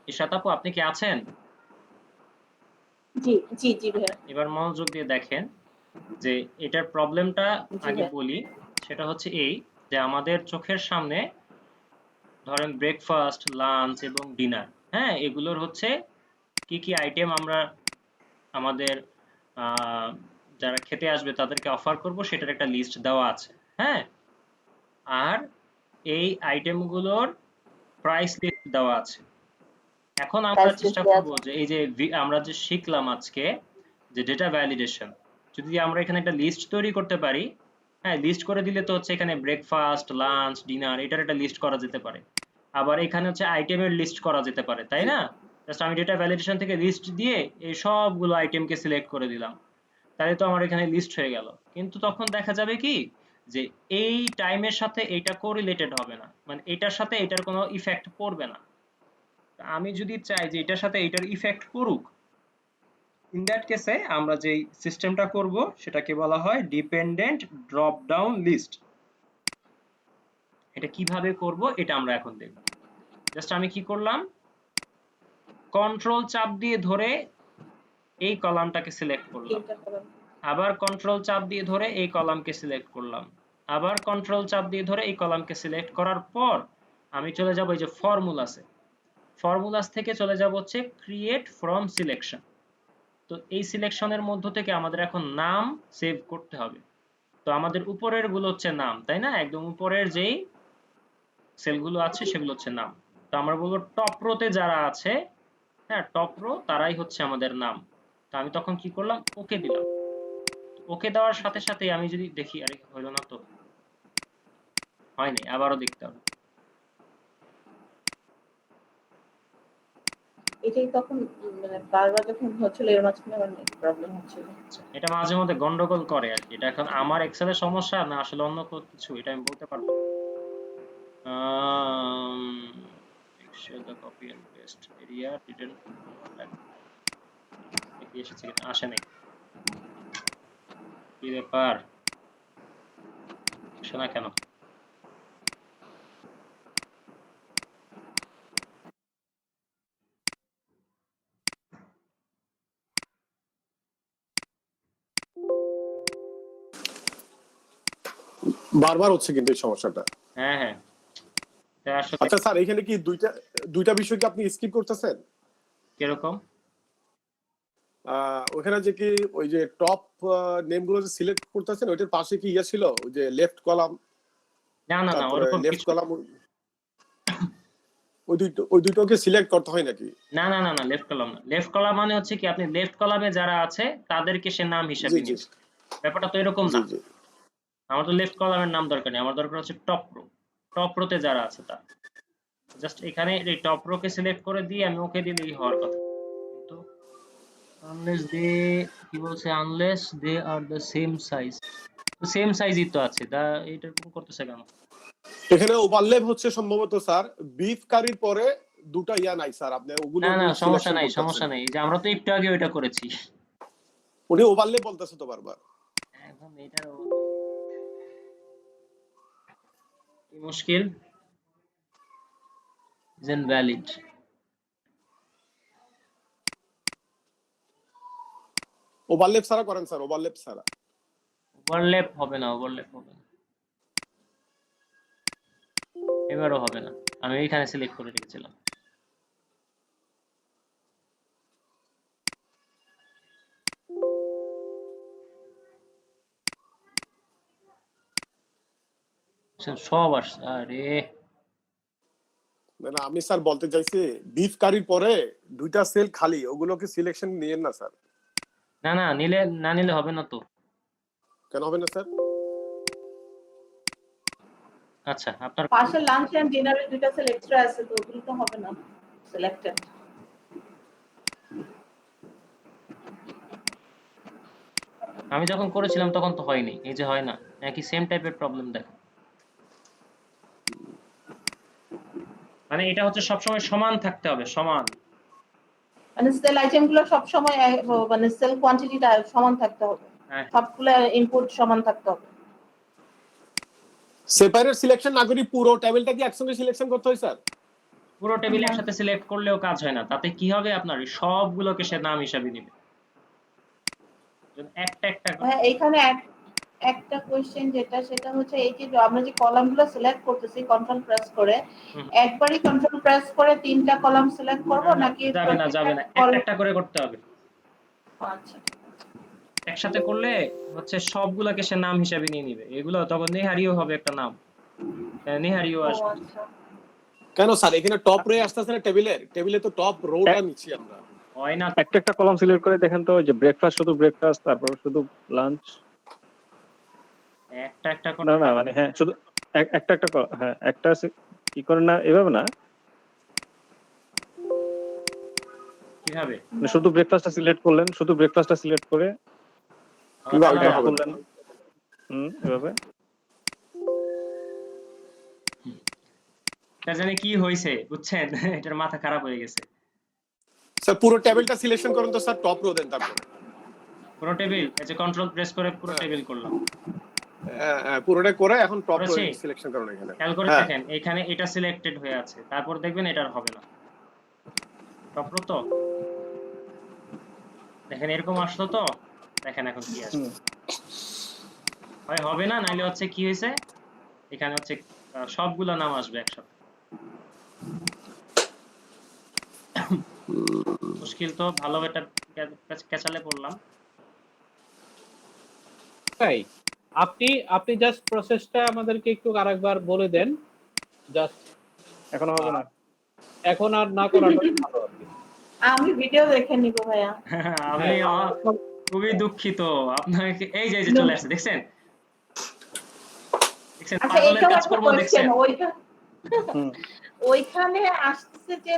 ইশরাত আপু, আপনি কি আছেন? জি জি জি ভাইয়া। এবার মনোযোগ দিয়ে দেখেন যে এটার প্রবলেমটা জি আগে ভাইয়া। বলি। সেটা হচ্ছে এই যে আমাদের চোখের সামনে ধরেন ব্রেকফাস্ট, লাঞ্চ এবং ডিনার, হ্যাঁ, এগুলোর হচ্ছে কি কি আইটেম আমরা আমাদের যারা খেতে আসবে তাদেরকে অফার করব, সেটার একটা লিস্ট দেওয়া আছে। হ্যাঁ, আর এই আইটেমগুলোর প্রাইস লিস্ট দেওয়া আছে। এখন আমরা প্রাইস লিস্ট চেষ্টা দেওয়া করব আছে। যে এই যে আমরা যে শিখলাম আজকে যে ডেটা ভ্যালিডেশন, যদি আমরা এখানে একটা লিস্ট তৈরি করতে পারি, হ্যাঁ, লিস্ট করে দিলে তো হচ্ছে এখানে ব্রেকফাস্ট, লাঞ্চ, ডিনার এটার একটা লিস্ট করা যেতে পারে। আবার এখানে হচ্ছে আইটেমের লিস্ট করা যেতে পারে, তাই না? জাস্ট আমি ডেটা ভ্যালিডেশন থেকে লিস্ট দিয়ে এই সবগুলো আইটেমকে সিলেক্ট করে দিলাম। তাহলে তো আমার এখানে লিস্ট হয়ে গেল। কিন্তু তখন দেখা যাবে কি যে এই টাইমের সাথে এটা কোরিলেটেড হবে না, মানে এটার সাথে এটার কোনো ইফেক্ট পড়বে না। আমি যদি চাই যে এটার সাথে এটার ইফেক্ট পড়ুক, ইন দ্যাট কেসে আমরা যেই সিস্টেমটা করব সেটাকে বলা হয় ডিপেন্ডেন্ট ড্রপ ডাউন লিস্ট। এটা কিভাবে করব এটা আমরা এখন দেখব। জাস্ট আমি কি করলাম, কন্ট্রোল চাপ দিয়ে ধরে এই কলামটাকে সিলেক্ট করলাম, তিনটা কলাম। আবার কন্ট্রোল চাপ দিয়ে ধরে এই কলামকে সিলেক্ট করলাম, আবার কন্ট্রোল চাপ দিয়ে ধরে এই কলামকে সিলেক্ট করার পর আমি চলে যাব এই যে ফর্মুলাসে, ফর্মুলাস থেকে চলে যাব হচ্ছে ক্রিয়েট ফ্রম সিলেকশন। তো এই সিলেকশনের মধ্য থেকে আমাদের এখন নাম সেভ করতে হবে। তো আমাদের উপরের গুলো হচ্ছে নাম, তাই না? একদম উপরের যেই সেলগুলো আছে সেগুলো হচ্ছে নাম। তো আমরা বলবো টপ রোতে যারা আছে, হ্যাঁ টপ রো তারাই হচ্ছে আমাদের নাম। তো আমি তখন কি করলাম, ওকে দিলাম। ওকে দেওয়ার সাথে সাথে আমি যদি দেখি, আরে হলো না তো, হয় নাই, আবারও দেখতে হবে। এটাই তখন মানে বারবার যখন হচ্ছিল এর মাঝখানে আমার প্রবলেম হচ্ছিল। এটা মাঝে মধ্যে গন্ডগোল করে আর কি। এটা এখন আমার এক্সেলের সমস্যা না আসলে অন্য কিছু, এটা আমি বলতে পারবো না। make sure the copy and paste area didn't overlap। কি এসেছে কিনা, আসে নাই, কি ব্যাপার, শোনা কেন? বারবার হচ্ছে কিন্তু এই সমস্যাটা। হ্যাঁ হ্যাঁ, এটা আসলে আচ্ছা স্যার, এখানে কি দুইটা বিষয় কি আপনি স্কিপ করতেছেন? কিরকম? ওখানে যে কি ওই যে টপ নেম গুলো যে সিলেক্ট করতেছেন ওইটার পাশে কি ইয়ে ছিল, ওই যে লেফট কলাম, না না না, তারপরে ওরকম লেফট কিছু কলাম, ওই দুটোকে সিলেক্ট করতে হয় নাকি? না না না না, লেফট কলাম না। লেফট কলাম মানে হচ্ছে কি আপনি লেফট কলামে যারা আছে তাদেরকে সে নাম হিসাবে জি জি নিবে, ব্যাপারটা তো এরকম জি না। জি। আমার তো লেফট কলামের নাম দরকার নেই, আমার দরকার হচ্ছে টপ রো। টপ রোতে যারা আছে তার, জাস্ট এখানে এই টপ রো কে সিলেক্ট করে দিয়ে আমি ওকে দিলেই হওয়ার কথা। কিন্তু আনলেস দে, কি বলছে, unless they are the same size, তো সেম সাইজই তো আছে, তা এটা কোন করতেছে কেন? এখানে ওভারল্যাপ হচ্ছে সম্ভবত স্যার, বিফ কারির পরে দুটা ইয়া নাই স্যার, আপনি ওগুলো না না, সমস্যা সিলেকশন নাই করতেছেন। সমস্যা নাই, এই যে আমরা তো একটু আগে ওইটা করেছি। উনি ওভারল্যাপ বলতেছে তো বারবার। এখন এটার কি মুশকিল, ইজ ইনভ্যালিড। ওভারল্যাপ ছাড়া করেন স্যার, ওভারল্যাপ ছাড়া। ওভারল্যাপ হবে না, ওভারল্যাপ হবে না, এবারও হবে না। আমি এইখানে সিলেক্ট করে রেখেছিলাম। সব আসছে, আরে না আমি স্যার বলতে চাইছি বিফ কারির পরে দুইটা সেল খালি, ওগুলোকে সিলেকশন নিয়েন না স্যার। না না, না নিলে হবে না তো। কেন হবে না স্যার? আচ্ছা, আপনার পাশে লাঞ্চ এন্ড ডিনারের দুইটা সেল এক্সট্রা আছে, তো ওগুলো তো হবে না সিলেক্টেড। আমি যখন করেছিলাম তখন তো হয়নি, এই যে হয় না, একই সেম টাইপের প্রবলেম দেখা। মানে এটা হচ্ছে সবসময় সমান থাকতে হবে, সমান। মানে সেল আইটেম গুলো সব সময় মানে সেল কোয়ান্টিটিটা সমান থাকতে হবে, হ্যাঁ, সবগুলো ইনপুট সমান থাকতে হবে। সেপারেট সিলেকশন না করি পুরো টেবিলটা কি একসঙ্গে সিলেকশন করতে হয় স্যার? পুরো টেবিল একসাথে সিলেক্ট করলেও কাজ হয় না। তাতে কি হবে, আপনার সবগুলোকে সে নাম হিসাবে নিবে। একটা একটা হ্যাঁ, এইখানে একটা কোশ্চেন যেটা, সেটা হচ্ছে এই যে আমরা যে কলামগুলো সিলেক্ট করতেছি কন্ট্রোল প্রেস করে, একবারই কন্ট্রোল প্রেস করে তিনটা কলাম সিলেক্ট করব নাকি যাবে না, যাবে না, একটা একটা করে করতে হবে। আচ্ছা, একসাথে করলে হচ্ছে সবগুলোকে সে নাম হিসাবে নিয়ে নিবে, এগুলো তখন নেহারিও হবে একটা নাম, নেহারিও ও আসবে। আচ্ছা। কেন স্যার এখানে টপ রে আসতেছে না টেবিলে তো টপ রোটা নিচ্ছি আমরা। হয় না, একটা একটা কলাম সিলেক্ট করে দেখেন তো, যে ব্রেকফাস্ট শুধু ব্রেকফাস্ট, তারপর শুধু লাঞ্চ। একটা একটা করে না না, মানে হ্যাঁ শুধু একটা একটা হ্যাঁ একটা কি করে না, এভাবে না, কিভাবে? মানে শুধু ব্রেকফাস্টটা সিলেক্ট করলেন, শুধু ব্রেকফাস্টটা সিলেক্ট করে না, আলাদা ওইটা আলাদা। হবে না। খুললেন এভাবে এটা জানি কি হয়েছে বুঝছেন, এটার মাথা খারাপ হয়ে গেছে। স্যার পুরো টেবিলটা সিলেকশন করুন তো স্যার, টপ রো দেন তারপরে। পুরো টেবিল, এই যে কন্ট্রোল প্রেস করে পুরো হ্যাঁ। টেবিল করলাম। পুরোটা করে এখন টপ রো করেছি? সিলেকশন করুন এখানে। খেয়াল করে হ্যাঁ দেখেন এখানে এটা সিলেক্টেড হয়ে আছে, তারপর দেখবেন এটার হবে না। টপ রো তো দেখেন এরকম আসলো তো, দেখেন এখন কি আসবে, হয় হবে না, নাইলে হচ্ছে কি হয়েছে এখানে হচ্ছে সবগুলো নাম আসবে একসাথে। মুশকিল তো, ভালো একটা ক্যাচালে পড়লাম। তাই আপনি জাস্ট প্রসেসটা আমাদেরকে একটু আরেকবার বলে দেন, জাস্ট এখনো হবে না। এখন আর না করাটা ভালো আর কি। আমি ভিডিও দেখে নিব ভাইয়া। আমি খুবই দুঃখিত আপনাকে, এই যে চলে আসছে দেখছেন, দেখছেন আচ্ছা পাগলের এটাও একটা কাজকর্ম কোয়েশ্চেন, দেখছেন। ওইখানে আসতেছে যে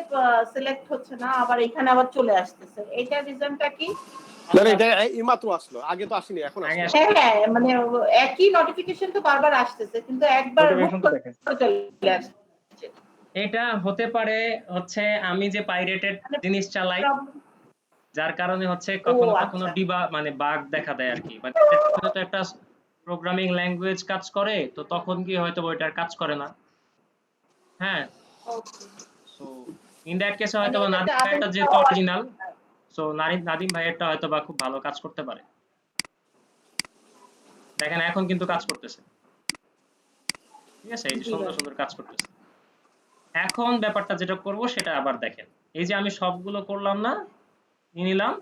সিলেক্ট হচ্ছে না, আবার এখানে আবার চলে আসতেছে, এটা রিজনটা কি? না না, এটা এইমাত্র আসলো, আগে তো আসেনি, এখন আগে আসলো। হ্যাঁ মানে একই নোটিফিকেশন তো বারবার আসতেছে, কিন্তু একবার Notification তো দেখেন। চলে আসছে। এটা হতে পারে হচ্ছে আমি যে পাইরেটেড জিনিস চালাই, যার কারণে হচ্ছে কখনো কখনো আচ্ছা। ডিবা মানে বাগ দেখা দেয় আর কি, মানে এটা তো একটা প্রোগ্রামিং ল্যাঙ্গুয়েজ কাজ করে, তো তখন কি হয়তো ওইটার কাজ করে না। হ্যাঁ, সো ইন দ্যাট কেসে হয়তো মানে নাদিম এটা ভাইয়েরটা যেহেতু অরিজিনাল, সো নাদিম ভাইয়েরটা হয়তো বা খুব ভালো কাজ করতে পারে। দেখেন এখন কিন্তু কাজ করতেছে, ঠিক আছে, এই যে সুন্দর সুন্দর কাজ করতেছে। এখন ব্যাপারটা যেটা করব সেটা আবার দেখেন, এই যে আমি সবগুলো করলাম না, নিয়ে নিলাম।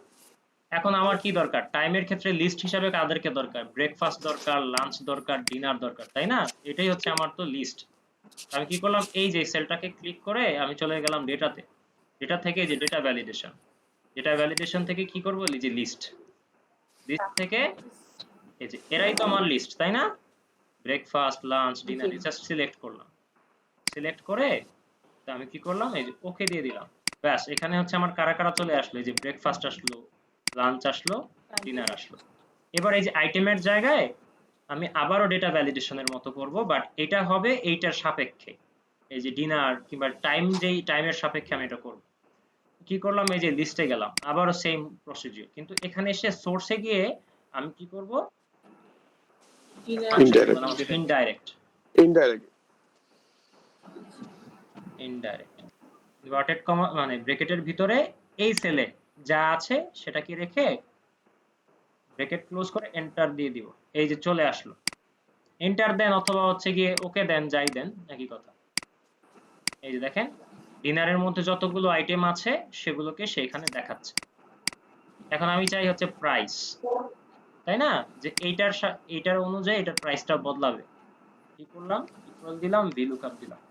এখন আমার কি দরকার, টাইমের ক্ষেত্রে লিস্ট হিসাবে কাদেরকে দরকার, ব্রেকফাস্ট দরকার, লাঞ্চ দরকার, ডিনার দরকার, তাই না? এটাই হচ্ছে আমার তো লিস্ট। আমি কি করলাম, এই যে সেলটাকে ক্লিক করে আমি চলে গেলাম ডেটাতে, ডেটা থেকে যে ডেটা ভ্যালিডেশন থেকে কি করব, এই যে লিস্ট থেকে এই যে এরাই তো আমার লিস্ট, তাই না? Breakfast, lunch, dinner, just select করলাম, সিলেক্ট করে তো আমি কি করলাম, এই যে ওকে দিয়ে দিলাম। ব্যাস, এখানে হচ্ছে আমার কারা কারা চলে আসলো, এই যে ব্রেকফাস্ট আসলো, লাঞ্চ আসলো, ডিনার আসলো। এবার এই যে আইটেমের জায়গায় আমি আবারও ডেটা ভ্যালিডেশনের মতো করব, বাট এটা হবে এইটার সাপেক্ষে, এই যে ডিনার কিংবা টাইম, যেই টাইমের সাপেক্ষে আমি এটা করব। কি করলাম, এই যে লিস্টে গেলাম, আবারও সেম প্রসিডিউর, কিন্তু এখানে এসে সোর্সে গিয়ে আমি কি করব, ইনডাইরেক্ট ইনভার্টেড কমা মানে ব্র্যাকেটের ভিতরে এই সেলে যা আছে সেটাকে রেখে ব্র্যাকেট ক্লোজ করে এন্টার দিয়ে দিব, এই যে চলে আসলো। এন্টার দেন অথবা হচ্ছে গিয়ে ওকে দেন, যাই দেন একই কথা। এই যে দেখেন ডিনারের মধ্যে যতগুলো আইটেম আছে সেগুলোকে সেখানে দেখাচ্ছে। এখন আমি চাই হচ্ছে প্রাইস, তাই না, যে এইটার অনুযায়ী এটার প্রাইসটা বদলাবে। কি করলাম, ইকুয়াল দিলাম, ভিলুকআপ দিলাম,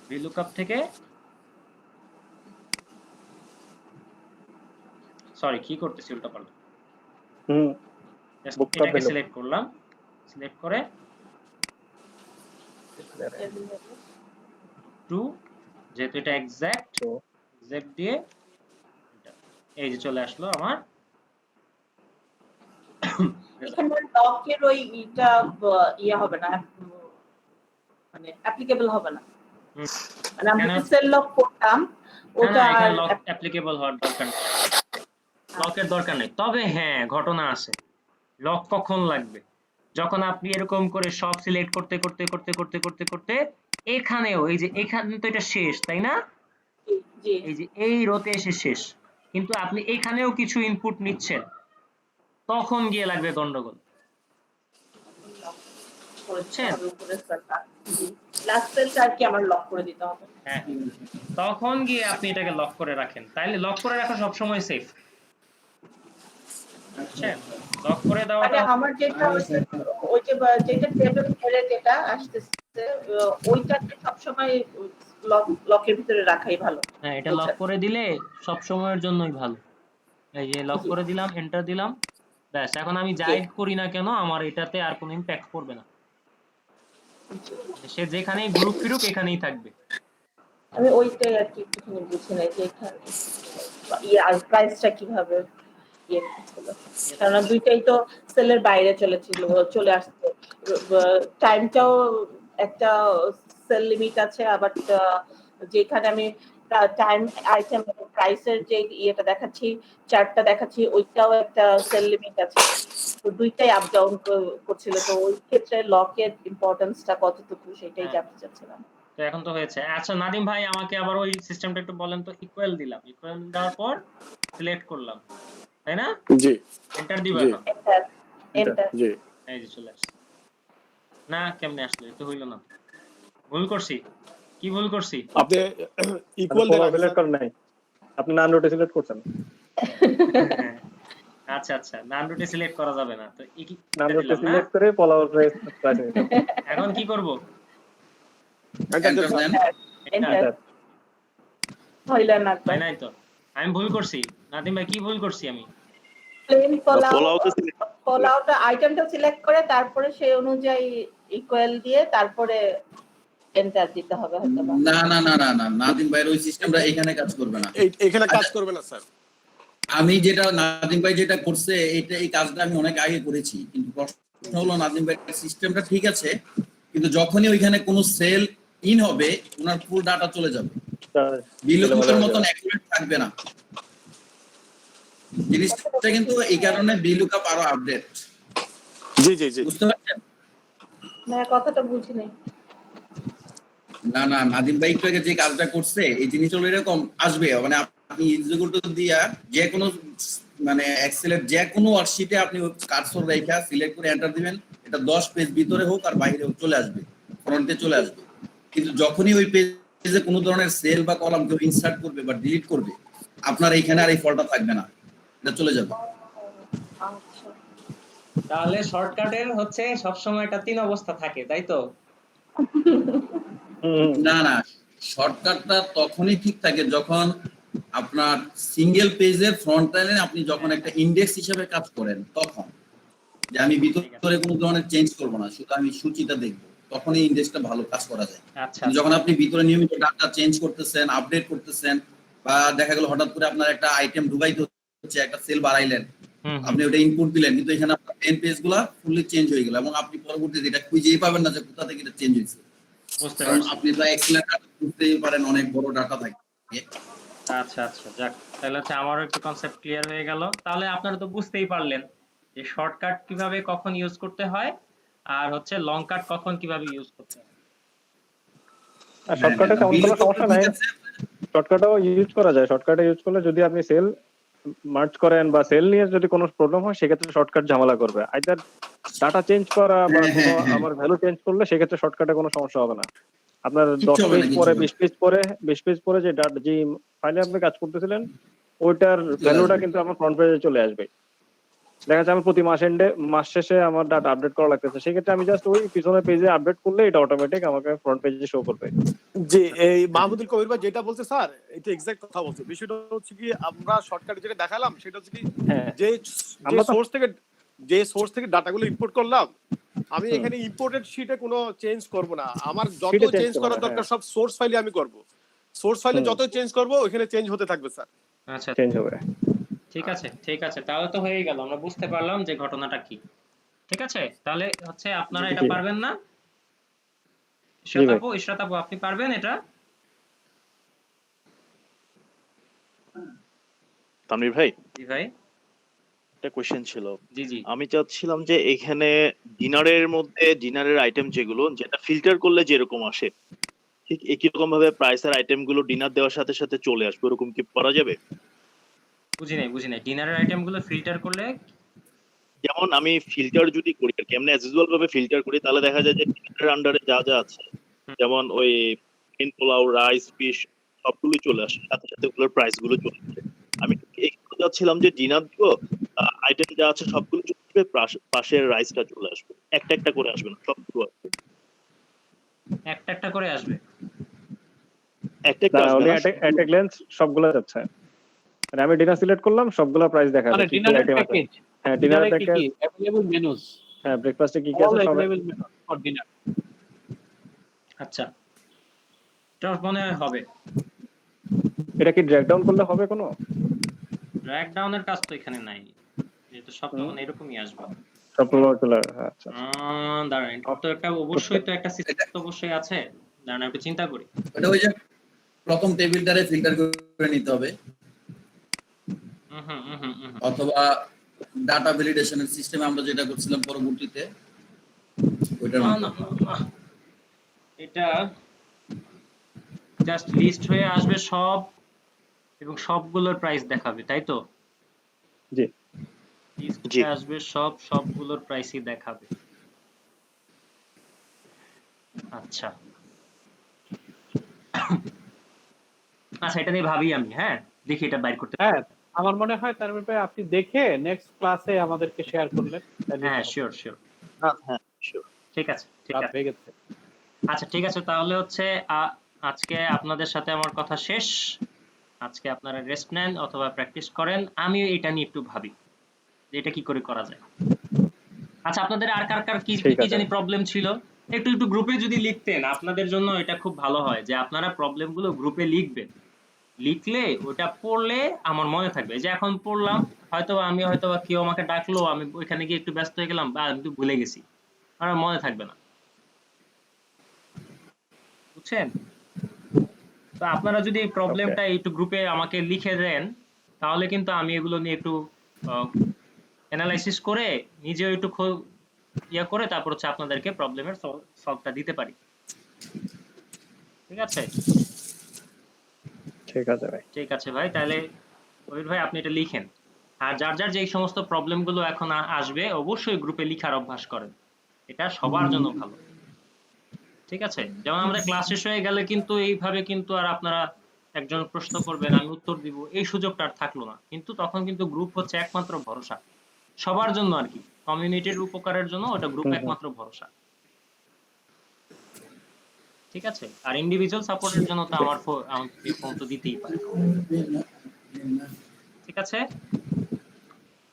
ভিলুকআপ থেকে সরি কি করতেছি উল্টাপাল্টা, জাস্ট এটাকে সিলেক্ট করলাম, সিলেক্ট করে ট্রু, যেহেতু এটা এক্সাক্ট দিয়ে এই যে চলে আসলো আমার। এখানে লকের ওই এটা ইয়ে হবে না, মানে অ্যাপ্লিকেবল হবে না, মানে আমি সেল লক করতাম ওটা এখানে লক অ্যাপ্লিকেবল হওয়ার দরকার নেই, লকের দরকার নেই। তবে হ্যাঁ ঘটনা আছে, লক কখন লাগবে, যখন আপনি এরকম করে সব সিলেক্ট করতে করতে করতে করতে করতে করতে এখানেও এই যে এখানে তো এটা শেষ, তাই না, এই যে এই রোতে এসে শেষ, কিন্তু আপনি এখানেও কিছু ইনপুট নিচ্ছেন, তখন গিয়ে লাগবে গন্ডগোল, বুঝছেন? লাস্ট সেলটা আর কি আমার লক করে দিতে হবে। হ্যাঁ, তখন গিয়ে আপনি এটাকে লক করে রাখেন, তাইলে লক করে রাখা সব সময় সেফ। আচ্ছা, লক করে দেওয়াটা আমার যেটা ওই যে যেটা টেবিল ধরে যেটা আসতেছে ওইটাকে সবসময় লকের ভিতরে রাখাই ভালো। হ্যাঁ, এটা লক করে দিলে সব সময়ের জন্যই ভালো। এই যে লক করে দিলাম, এন্টার দিলাম, ব্যাস, এখন আমি যাই করি না কেন আমার এটাতে আর কোনো ইমপ্যাক্ট পড়বে না, সে যেখানেই গ্রুপ ফিরুক এখানেই থাকবে। আমি ওইটাই আর কি একটুখানি বুঝি না যে এখানে প্রাইসটা কিভাবে ইয়ে ছিল, কেননা দুইটাই তো সেলের বাইরে চলে আসছে। টাইমটাও একটা সেল লিমিট আছে, আবার যেখানে আমি টাইম আইটেম প্রাইসের যে ইয়েটা দেখাচ্ছি, চার্টটা দেখাচ্ছি, ওইটাও একটা সেল লিমিট আছে। তো দুইটাই আপ ডাউন করছিল, তো ওই ক্ষেত্রে লকের ইম্পর্টেন্সটা কতটুকু সেটাই হ্যাঁ। জানতে চাচ্ছিলাম। তো এখন তো হয়েছে। আচ্ছা নাদিম ভাই, আমাকে আবার ওই সিস্টেমটা একটু বলেন তো। ইকুয়াল দিলাম, ইকুয়াল দেওয়ার পর সিলেক্ট করলাম, তাই না? জি এন্টার দিবা জি এখন। এন্টার এটা এন্টার জি এই যে চলে আসছে। না কেমনে আসলো? এটা হইলো না। ভুল করছি। কি ভুল করছি? আপনি ইকুয়াল দেন আগে সিলেক্ট স্যার। করেন নাই, আপনি নান রুটে সিলেক্ট করছেন। আচ্ছা আচ্ছা, নান রুটে সিলেক্ট করা যাবে না, তো নান এটা রুটে দিলাম না। সিলেক্ট করে পোলাও প্রাইস নিতে হবে। এখন কি করব? এন্টার দেন এন্টার স্যার। দেন। এন্টার এটা হইল না তো। হয় নাই তো। আমি ভুল করছি। নাদিম ভাই, কি ভুল করছি আমি? প্লেন পোলাওতে সিলেক্ট পোলাওটা আইটেমটা সিলেক্ট করে তারপরে সেই অনুযায়ী ইকুয়াল দিয়ে তারপরে এন্টার দিতে হবে হয়তো বা। না না না না না, নাদিম ভাইয়ের ওই সিস্টেমটা এখানে কাজ করবে না। এখানে কাজ করবে না স্যার। আমি যেটা নাদিম ভাই যেটা করছে, এই কাজটা আমি অনেক আগে করেছি, কিন্তু প্রশ্ন হলো নাদিম ভাইয়ের সিস্টেমটা ঠিক আছে, কিন্তু যখনই ওইখানে কোনো সেল ইন হবে ওনার ফুল ডাটা চলে যাবে, বিলুকুপের মতন অ্যাকুরেট থাকবে না জিনিসটা। কিন্তু এই কারণে বিলুকআপ আরো আপডেট। জি জি জি বুঝতে পারছেন? না, কথাটা বুঝি নাই। না না, নাদিম ভাই একটু আগে যে কাজটা করছে এই জিনিস হলো এরকম আসবে, মানে আপনি এক্সিকিউটিভ দিয়া যে কোনো মানে এক্সেলের যে কোনো ওয়ার্কশিটে আপনি কার্সর রেখা সিলেক্ট করে এন্টার দিবেন, এটা 10 পেজ ভিতরে হোক আর বাইরে হোক চলে আসবে, ফ্রন্টে চলে আসবে। কিন্তু যখনই ওই পেজে কোনো ধরনের সেল বা কলাম কেউ ইনসার্ট করবে বা ডিলিট করবে, আপনার এইখানে আর এই ফলটা থাকবে না, এটা চলে যাবে। আচ্ছা, তাহলে শর্টকাটের হচ্ছে সবসময় একটা 3 অবস্থা থাকে, তাই তো? না না, শর্টকাটটা তখনই ঠিক থাকে যখন আপনার সিঙ্গেল পেজের ফ্রন্ট লাইনে আপনি যখন একটা ইন্ডেক্স হিসেবে কাজ করেন, তখন যে আমি ভিতরে কোনো ধরনের চেঞ্জ করব না, শুধু আমি সূচিটা দেখব, তখন এই ইন্ডেক্সটা ভালো কাজ করা যায়। আচ্ছা কিন্তু যখন আপনি ভিতরে নিয়মিত ডাটা চেঞ্জ করতেছেন, আপডেট করতেছেন, বা দেখা গেল হঠাৎ করে আপনার একটা আইটেম ঢুকাইতে হচ্ছে, একটা সেল বাড়াইলেন, হুম আপনি ওটা ইনপুট দিলেন, কিন্তু এখানে আপনার 10 পেজগুলো ফুললি চেঞ্জ হয়ে গেল, এবং আপনি পরবর্তীতে এটা খুঁজেই পাবেন না যে কোথা থেকে এটা চেঞ্জ হয়েছে। বুঝতে কারণ পারছি। আপনি তো এক্সেলের ডাটা বুঝতেই পারেন, অনেক বড় ডাটা থাকে। আচ্ছা আচ্ছা, যাক, তাহলে হচ্ছে আমারও একটু কনসেপ্ট ক্লিয়ার হয়ে গেল। তাহলে আপনারা তো বুঝতেই পারলেন যে শর্টকাট কিভাবে কখন ইউজ করতে হয়, আর হচ্ছে লং কাট কখন কিভাবে ইউজ করতে হয়। শর্টকাটে তেমন কোনো সমস্যা নাই, শর্টকাটও ইউজ করা যায়। শর্টকাটে ইউজ করলে যদি আপনি সেল মার্জ করেন বা সেল নিয়ে যদি কোনো প্রবলেম হয় সেক্ষেত্রে শর্টকাট ঝামেলা করবে। আইদার ডাটা চেঞ্জ করা বা কোনো আমার ভ্যালু চেঞ্জ করলে সেক্ষেত্রে শর্টকাটে কোনো সমস্যা হবে না। আপনার 10 পেজ পরে 20 পেজ পরে 20 পেজ পরে যে যে ফাইলে আপনি কাজ করতেছিলেন ওইটার ভ্যালুটা কিন্তু আমার ফ্রন্ট পেজে চলে আসবে। দেখা যাচ্ছে আমি প্রতি মাস শেষে আমার ডাটা আপডেট করা লাগতেছে, সেক্ষেত্রে আমি জাস্ট ওই পিছনের পেজে আপডেট করলে এটা অটোমেটিক আমাকে ফ্রন্ট পেজে শো করবে। জি, এই মাহমুদুল কবির ভাই যেটা বলছে স্যার, এটা এক্সাক্ট কথা বলছে। বিষয়টা হচ্ছে কি, আমরা শর্টকাটে যেটা দেখালাম সেটা হচ্ছে কি, হ্যাঁ, যে আমরা তো সোর্স থেকে ডাটাগুলো ইম্পোর্ট করলাম, আমি এখানে ইম্পোর্টেড শীটে কোনো চেঞ্জ করব না। আমার যত Sheet এ change চেঞ্জ করবো করার না, দরকার হ্যাঁ। সব সোর্স ফাইলে আমি করব। সোর্স ফাইলে যত চেঞ্জ করব ওখানে চেঞ্জ হতে থাকবে স্যার। আচ্ছা চেঞ্জ হবে। ঠিক আছে ঠিক আছে, তাহলে তো হয়েই গেল, আমরা বুঝতে পারলাম যে ঘটনাটা কি। ঠিক আছে, তাহলে হচ্ছে আপনারা এটা জি। পারবেন না? জি ভাই। ইশরাত আপু, আপনি পারবেন এটা? তানভীর ভাই, জি ভাই। একটা কোশ্চেন ছিল। জি জি। আমি চাচ্ছিলাম যে এখানে ডিনারের আইটেম যেগুলো, যেটা ফিল্টার করলে যেরকম আসে, ঠিক একই রকম ভাবে প্রাইসের আইটেম গুলো ডিনার দেওয়ার সাথে সাথে চলে আসবে, এরকম কি করা যাবে? বুঝি নাই, ডিনারের আইটেম গুলো ফিল্টার করলে? যেমন আমি ফিল্টার যদি করি আর কি, এমনি অ্যাজ ইউজুয়াল ভাবে ফিল্টার করি, তাহলে দেখা যায় যে ডিনারের আন্ডারে যা যা আছে, যেমন ওই চিকেন পোলাও, রাইস, ফিশ সবগুলোই চলে আসে, সাথে সাথে ওগুলোর প্রাইস গুলো চলে আসে। আমি একটু চাচ্ছিলাম যে ডিনার দিব, আইটেম যা আছে সবগুলো চলে আসবে, পাশের রাইসটা চলে আসবে, একটা একটা করে আসবে না, সবগুলো আসবে। একটা একটা করে আসবে? একটা একটা না, আসবে উনি না, অ্যাট এ গ্ল্যান্স সবগুলো যাচ্ছে। মানে আমি ডিনার সিলেক্ট করলাম, সবগুলো প্রাইস দেখাবে। মানে কি কি ডিনারের আইটেম আছে। প্যাকেজ, হ্যাঁ, ডিনারের ডিনারে কি প্যাকেজ, কি অ্যাভেলেবল মেনুস, হ্যাঁ, ব্রেকফাস্টে কি কি অল আছে সব। Available menus for dinner. আচ্ছা, এটা মনে হয় হবে। এটা কি ড্র্যাগ ডাউন করলে হবে কোনো? ড্র্যাগ ডাউনের কাজ তো এখানে নাই, যেহেতু সব তখন এরকমই আসবে। সবগুলো চলে আচ্ছা দাঁড়ান, এটা তো একটা অবশ্যই তো একটা সিস্টেম তো অবশ্যই আছে। দাঁড়ান একটু চিন্তা করি। এটা ওই যে প্রথম টেবিলটারে ফিল্টার করে নিতে হবে, অথবা ডাটা ভ্যালিডেশনের সিস্টেমে আমরা যেটা করছিলাম পরবর্তীতে ওইটার না মতো। না না, এটা জাস্ট লিস্ট হয়ে আসবে সব, এবং সবগুলোর প্রাইস দেখাবে, তাই তো? জি লিস্ট জি। হয়ে আসবে সবগুলোর প্রাইসই দেখাবে। আচ্ছা আচ্ছা, এটা নিয়ে ভাবি আমি, হ্যাঁ দেখি এটা বাইর করতে। হ্যাঁ, আমার মনে হয় তার ব্যাপারে আপনি দেখে নেক্সট ক্লাসে আমাদেরকে শেয়ার করলেন। হ্যাঁ শিওর শিওর, হ্যাঁ শিওর। ঠিক আছে ঠিক রাত আছে। হয়ে গেছে। আচ্ছা ঠিক আছে, তাহলে হচ্ছে আজকে আপনাদের সাথে আমার কথা শেষ। আজকে আপনারা রেস্ট নেন অথবা প্র্যাকটিস করেন, আমি এটা নিয়ে একটু ভাবি যে এটা কি করে করা যায়। আচ্ছা, আপনাদের আর কার কার কি ঠিক কি আছে। জানি প্রবলেম ছিল একটু একটু গ্রুপে যদি লিখতেন, আপনাদের জন্য এটা খুব ভালো হয় যে আপনারা প্রবলেমগুলো গ্রুপে লিখবেন। লিখলে ওটা পড়লে আমার মনে থাকবে, যে এখন পড়লাম হয়তো আমি হয়তো বা কেউ আমাকে ডাকলো, আমি ওইখানে গিয়ে একটু ব্যস্ত হয়ে গেলাম বা আমি একটু ভুলে গেছি, আমার মনে থাকবে না, বুঝছেন? তো আপনারা যদি এই প্রবলেমটা একটু গ্রুপে আমাকে লিখে দেন, তাহলে কিন্তু আমি এগুলো নিয়ে একটু অ্যানালাইসিস করে নিজেও একটু ইয়া করে তারপর হচ্ছে আপনাদেরকে প্রবলেমের সলভটা দিতে পারি। ঠিক আছে ঠিক আছে ভাই। ঠিক আছে ভাই, তাহলে ওহিদ ভাই আপনি এটা লিখেন। আর যার যার যেই সমস্ত প্রবলেমগুলো এখন আসবে অবশ্যই গ্রুপে লিখার অভ্যাস করেন, এটা সবার জন্য ভালো। ঠিক আছে, যেমন আমাদের ক্লাস শেষ হয়ে গেলে কিন্তু এইভাবে কিন্তু আর আপনারা একজন প্রশ্ন করবেন আমি উত্তর দিব এই সুযোগটা আর থাকলো না, কিন্তু তখন কিন্তু গ্রুপ হচ্ছে একমাত্র ভরসা সবার জন্য আর কি, কমিউনিটির উপকারের জন্য ওটা গ্রুপ একমাত্র ভরসা। ঠিক আছে, আর ইন্ডিভিজুয়াল সাপোর্টের জন্য তো আমার ফোন তো দিতেই পারে। ঠিক আছে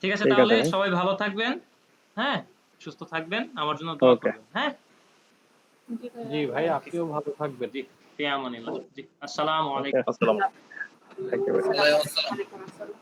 ঠিক আছে, ঠিক আছে তাহলে ভাই। সবাই ভালো থাকবেন, হ্যাঁ সুস্থ থাকবেন, আমার জন্য দোয়া ওকে। করবেন। হ্যাঁ জি ভাই, আপনিও ভালো থাকবেন। জি, ফি আমানিল্লাহ। জি, আসসালামু ওকে আলাইকুম। আসসালাম। থ্যাংক ইউ ভাই। ওয়ালাইকুম আসসালাম। ওয়ালাইকুম আসসালাম।